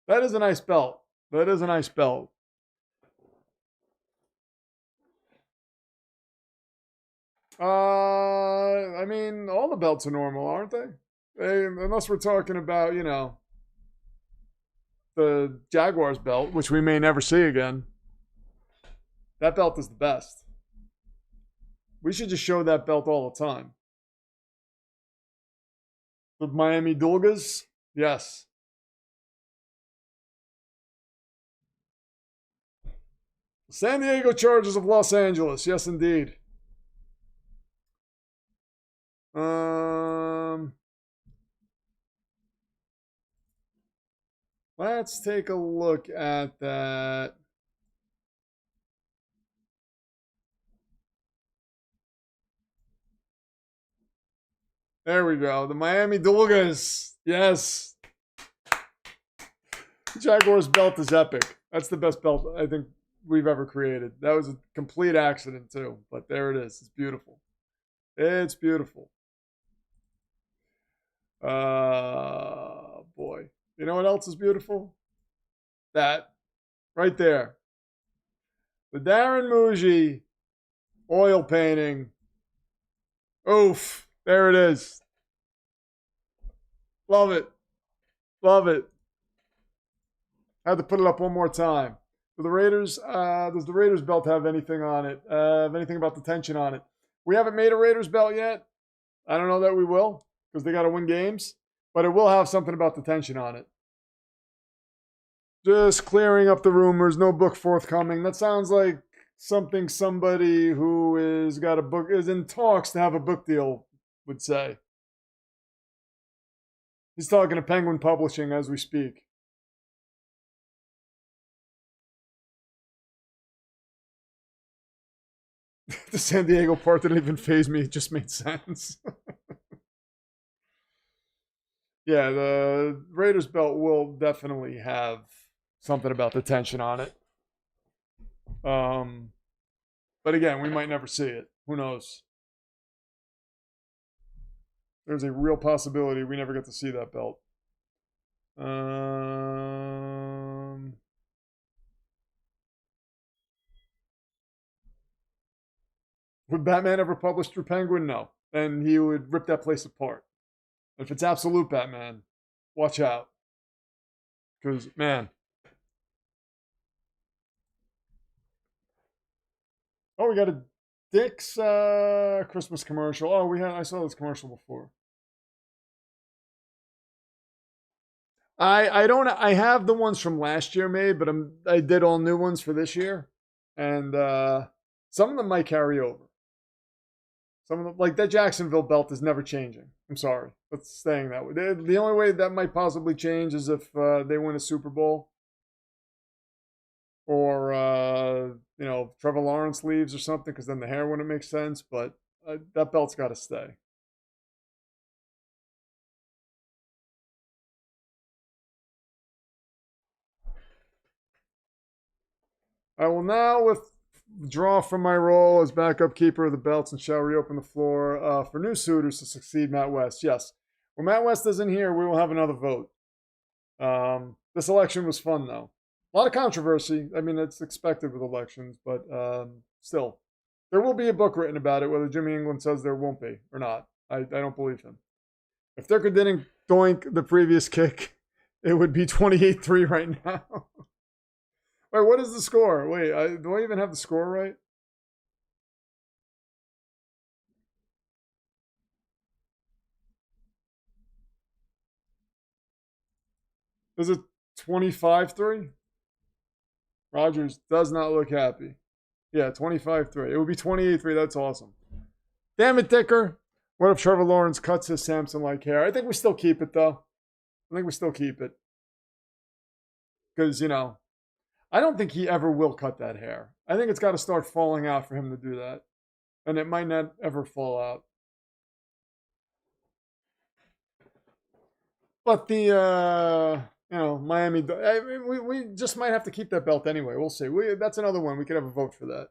That is a nice belt. That is a nice belt. I mean, all the belts are normal, aren't they? Unless we're talking about, you know, the Jaguars belt, which we may never see again. That belt is the best. We should just show that belt all the time. The Miami Dolgas? Yes. San Diego Chargers of Los Angeles. Yes, indeed. Let's take a look at that. There we go. The Miami Dolphins. Yes. Jaguars belt is epic. That's the best belt I think we've ever created. That was a complete accident too, but there it is. It's beautiful. It's beautiful. Boy. You know what else is beautiful? That right there. The Darren Muji oil painting. Oof. There it is. Love it. Love it. Had to put it up one more time. For the Raiders, does the Raiders belt have anything on it? Anything about the tension on it? We haven't made a Raiders belt yet. I don't know that we will because they got to win games, but it will have something about the tension on it. Just clearing up the rumors. No book forthcoming. That sounds like something somebody who is got a book is in talks to have a book deal would say. He's talking to Penguin Publishing as we speak. The San Diego part didn't even faze me. It just made sense. Yeah, the Raiders belt will definitely have something about the tension on it. But again, we might never see it. Who knows? There's a real possibility we never get to see that belt. Would Batman ever publish through Penguin? No. And he would rip that place apart. If it's absolute Batman, watch out. Because, man. Oh, we got a Dick's Christmas commercial. Oh, I saw this commercial before. I have the ones from last year made, but I did all new ones for this year. And some of them might carry over. Some of them, like that Jacksonville belt is never changing. I'm sorry. It's staying that way. The only way that might possibly change is if they win a Super Bowl. Or, Trevor Lawrence leaves or something, because then the hair wouldn't make sense. But that belt's got to stay. I will now withdraw from my role as backup keeper of the belts and shall reopen the floor for new suitors to succeed Matt West. Yes. When Matt West isn't here, we will have another vote. This election was fun, though. A lot of controversy. I mean, it's expected with elections, but still. There will be a book written about it, whether Jimmy England says there won't be or not. I don't believe him. If Thurker didn't doink the previous kick, it would be 28-3 right now. Wait, what is the score? Wait, do I even have the score right? Is it 25-3? Rodgers does not look happy. Yeah, 25-3. It would be 28-3. That's awesome. Damn it, Dicker. What if Trevor Lawrence cuts his Samson-like hair? I think we still keep it, though. I think we still keep it. Because, I don't think he ever will cut that hair. I think it's got to start falling out for him to do that. And it might not ever fall out. But the, Miami, I mean, we just might have to keep that belt anyway. We'll see. That's another one. We could have a vote for that.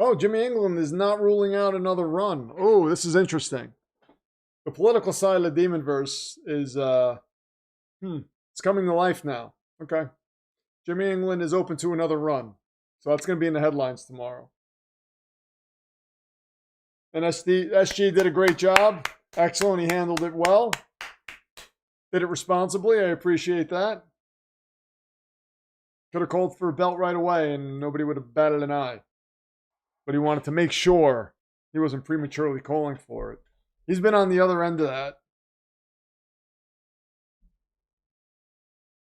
Oh, Jimmy England is not ruling out another run. Oh, this is interesting. The political side of the Demonverse is, it's coming to life now. Okay. Jimmy England is open to another run. So that's going to be in the headlines tomorrow. And SG did a great job. Excellent. He handled it well. Did it responsibly. I appreciate that. Could have called for a belt right away and nobody would have batted an eye. But he wanted to make sure he wasn't prematurely calling for it. He's been on the other end of that.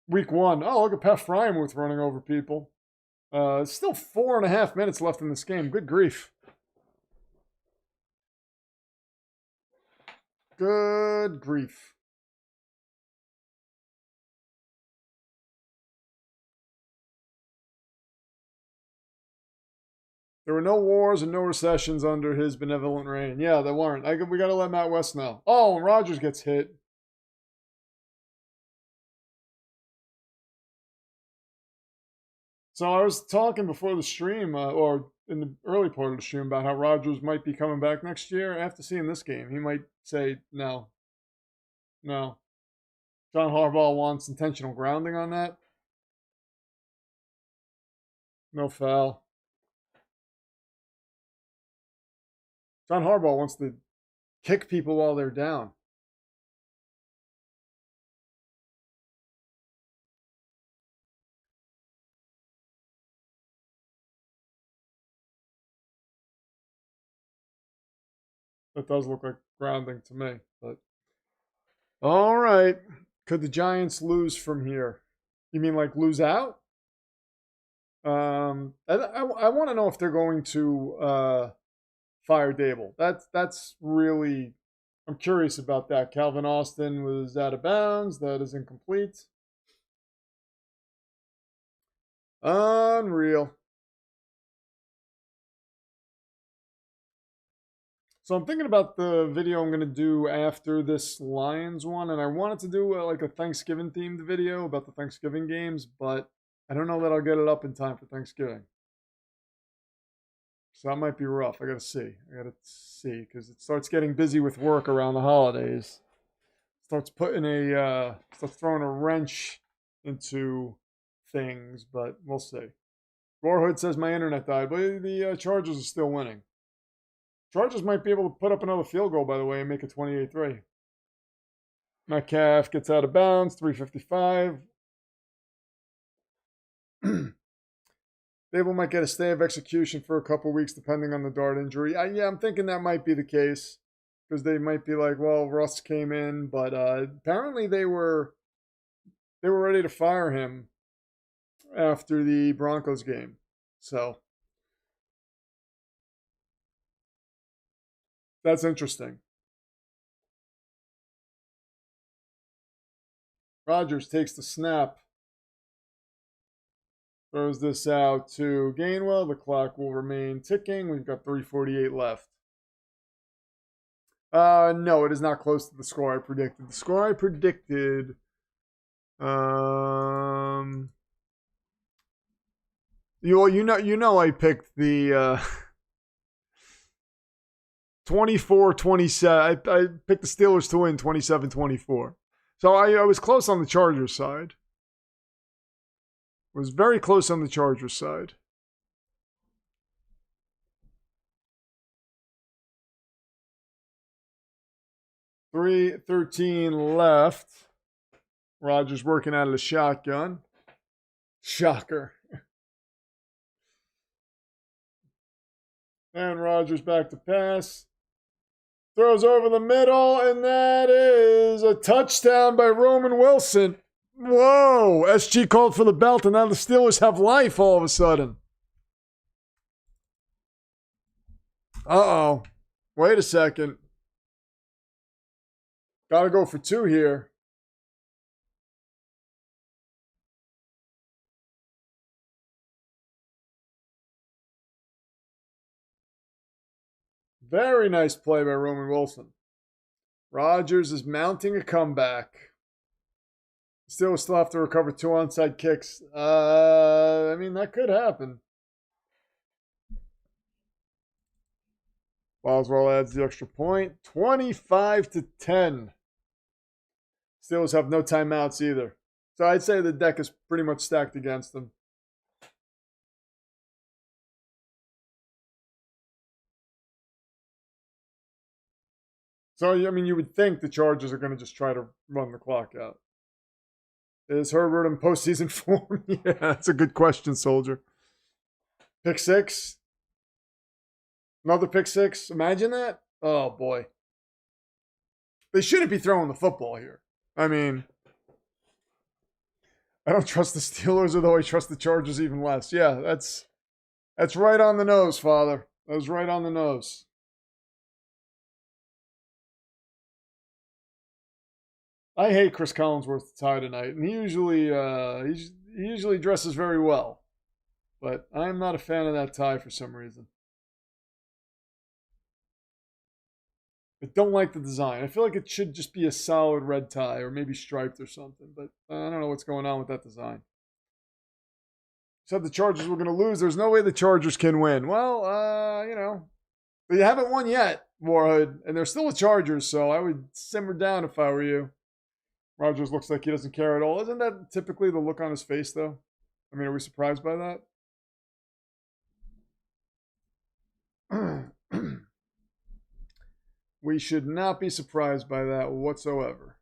Week 1. Oh, look at Pat Frymuth running over people. Still 4.5 minutes left in this game. Good grief. Good grief. There were no wars and no recessions under his benevolent reign. Yeah, there weren't. We got to let Matt West know. Oh, and Rodgers gets hit. So I was talking before the stream, or in the early part of the stream, about how Rodgers might be coming back next year. After seeing this game, he might say no. No. John Harbaugh wants intentional grounding on that. No foul. John Harbaugh wants to kick people while they're down. That does look like grounding to me. But all right. Could the Giants lose from here? You mean like lose out? I want to know if they're going to fire Dable. That's really, I'm curious about that. Calvin Austin was out of bounds. That is incomplete. Unreal. So I'm thinking about the video I'm going to do after this Lions one, and I wanted to do like a Thanksgiving themed video about the Thanksgiving games, but I don't know that I'll get it up in time for Thanksgiving. So that might be rough. I got to see. Because it starts getting busy with work around the holidays. Starts throwing a wrench into things, but we'll see. Roarhood says my internet died, but the Chargers are still winning. Chargers might be able to put up another field goal, by the way, and make it 28-3. Metcalf gets out of bounds, 3:55. Dable might get a stay of execution for a couple weeks, depending on the dart injury. Yeah, I'm thinking that might be the case, because they might be like, well, Russ came in, but apparently they were ready to fire him after the Broncos game. So that's interesting. Rodgers takes the snap. Throws this out to Gainwell. The clock will remain ticking. We've got 3:48 left. No, it is not close to the score I predicted. The score I predicted, you know I picked the 24-27. I picked the Steelers to win 27-24. So I was close on the Chargers side. Was very close on the Chargers side. $3:13 left. Rodgers working out of the shotgun. Shocker. And Rodgers back to pass. Throws over the middle, and that is a touchdown by Roman Wilson. Whoa! SG called for the belt, and now the Steelers have life all of a sudden. Uh-oh. Wait a second. Gotta go for two here. Very nice play by Roman Wilson. Rodgers is mounting a comeback. Steelers still have to recover two onside kicks. I mean, that could happen. Boswell adds the extra point. 25-10. Steelers have no timeouts either. So I'd say the deck is pretty much stacked against them. So, I mean, you would think the Chargers are going to just try to run the clock out. Is Herbert in postseason form? Yeah, that's a good question, Soldier. Pick six. Another pick six. Imagine that. Oh, boy. They shouldn't be throwing the football here. I mean, I don't trust the Steelers, although I trust the Chargers even less. Yeah, that's right on the nose, Father. That was right on the nose. I hate Chris Collinsworth's tie tonight, and he usually dresses very well, but I'm not a fan of that tie for some reason. I don't like the design. I feel like it should just be a solid red tie or maybe striped or something. But I don't know what's going on with that design. Said the Chargers were going to lose. There's no way the Chargers can win. Well, you know, they haven't won yet, Warhood, and they're still the Chargers, so I would simmer down if I were you. Rodgers looks like he doesn't care at all. Isn't that typically the look on his face, though? I mean, are we surprised by that? We should not be surprised by that whatsoever.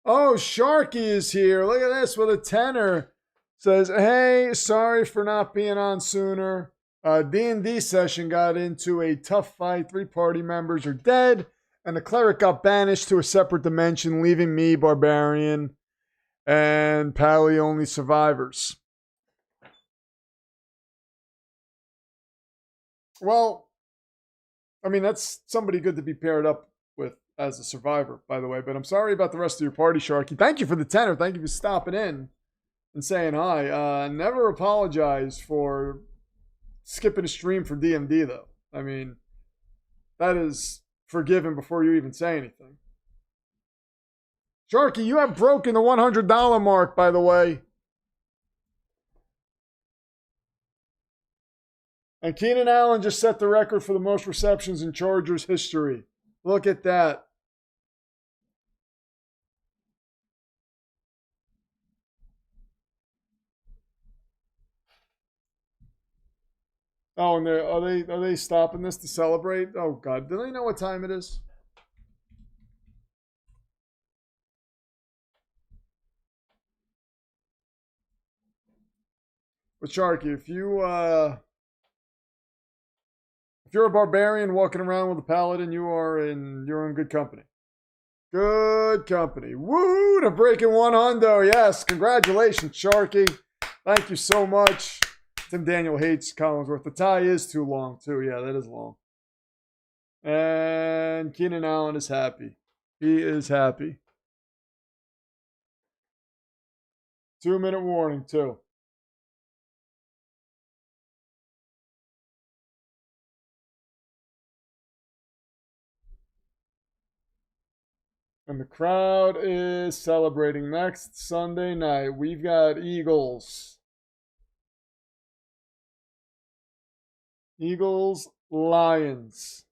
Oh, Sharky is here. Look at this with a tenner. Says, hey, sorry for not being on sooner. D&D session got into a tough fight. 3 party members are dead. And the cleric got banished to a separate dimension, leaving me, Barbarian, and Pally only survivors. Well, I mean, that's somebody good to be paired up with as a survivor, by the way. But I'm sorry about the rest of your party, Sharky. Thank you for the tenner. Thank you for stopping in and saying hi. Never apologize for skipping a stream for DMD, though. I mean, that is forgiven before you even say anything. Sharky, you have broken the $100 mark, by the way. And Keenan Allen just set the record for the most receptions in Chargers history. Look at that. Oh, and are they stopping this to celebrate? Oh God, do they know what time it is? But Sharky, if you're a barbarian walking around with a paladin, you're in good company. Good company. Woo! To breaking 100. Yes, congratulations, Sharky. Thank you so much. Tim Daniel hates Collinsworth. The tie is too long, too. Yeah, that is long. And Keenan Allen is happy. He is happy. 2-minute warning, too. And the crowd is celebrating next Sunday night. We've got Eagles. Eagles, Lions.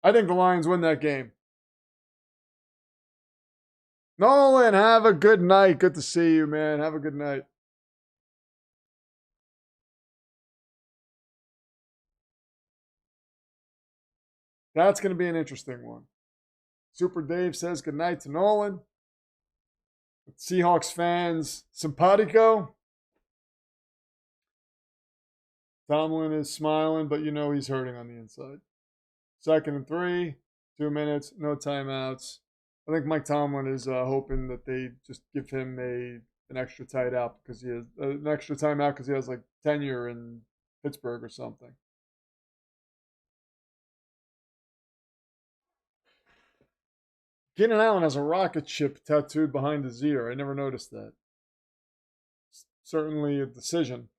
I think the Lions win that game. Nolan, have a good night. Good to see you, man. Have a good night. That's going to be an interesting one. Super Dave says good night to Nolan. Seahawks fans, simpatico. Tomlin is smiling, but you know he's hurting on the inside. 2nd and 3, 2 minutes, no timeouts. I think Mike Tomlin is hoping that they just give him an extra tight out because he has an extra timeout because he has like tenure in Pittsburgh or something. Keenan Allen has a rocket ship tattooed behind his ear. I never noticed that. Certainly a decision.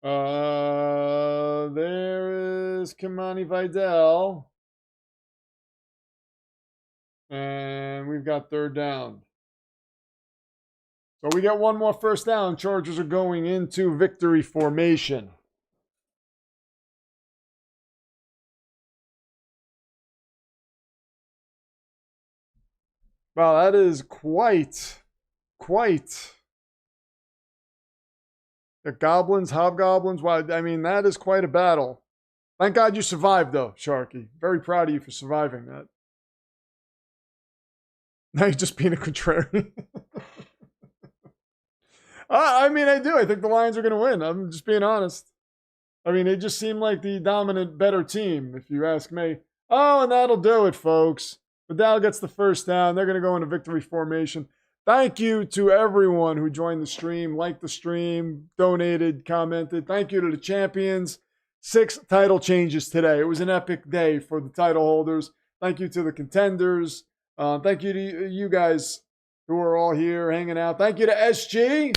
There is Kimani Vidal. And we've got 3rd down. So we get one more first down. Chargers are going into victory formation. Wow, that is quite. The goblins, hobgoblins. Wow, I mean, that is quite a battle. Thank God you survived, though, Sharky. Very proud of you for surviving that. Now you're just being a contrarian. I mean, I do. I think the Lions are going to win. I'm just being honest. I mean, they just seem like the dominant, better team, if you ask me. Oh, and that'll do it, folks. Vidal gets the first down. They're going to go into victory formation. Thank you to everyone who joined the stream, liked the stream, donated, commented. Thank you to the champions. 6 title changes today. It was an epic day for the title holders. Thank you to the contenders. Thank you to you guys who are all here hanging out. Thank you to SG.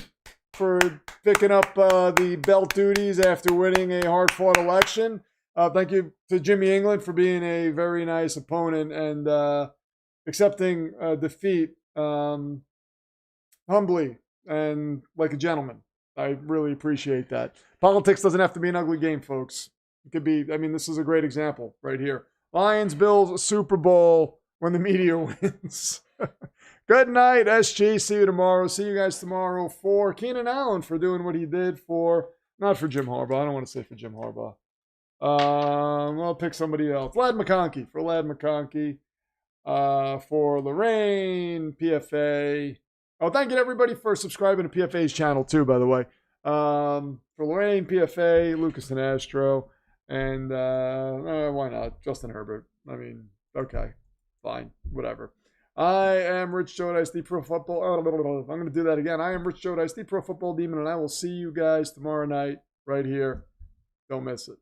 for picking up the belt duties after winning a hard-fought election. Thank you to Jimmy England for being a very nice opponent and accepting defeat humbly and like a gentleman. I really appreciate that. Politics doesn't have to be an ugly game, folks. It could be, I mean, this is a great example right here. Lions, Bills, Super Bowl when the media wins. Good night, SG. See you tomorrow. See you guys tomorrow for Keenan Allen for doing what he did for, not for Jim Harbaugh. I don't want to say for Jim Harbaugh. I'll pick somebody else. Lad McConkey. For Lad McConkey. For Lorraine, PFA. Oh, thank you to everybody for subscribing to PFA's channel too, by the way. For Lorraine, PFA, Lucas and Astro, and why not? Justin Herbert. I mean, okay. Fine. Whatever. I am Rich Jodice, the Pro Football. I'm going to do that again. I am Rich Jodice, the Pro Football Demon, and I will see you guys tomorrow night right here. Don't miss it.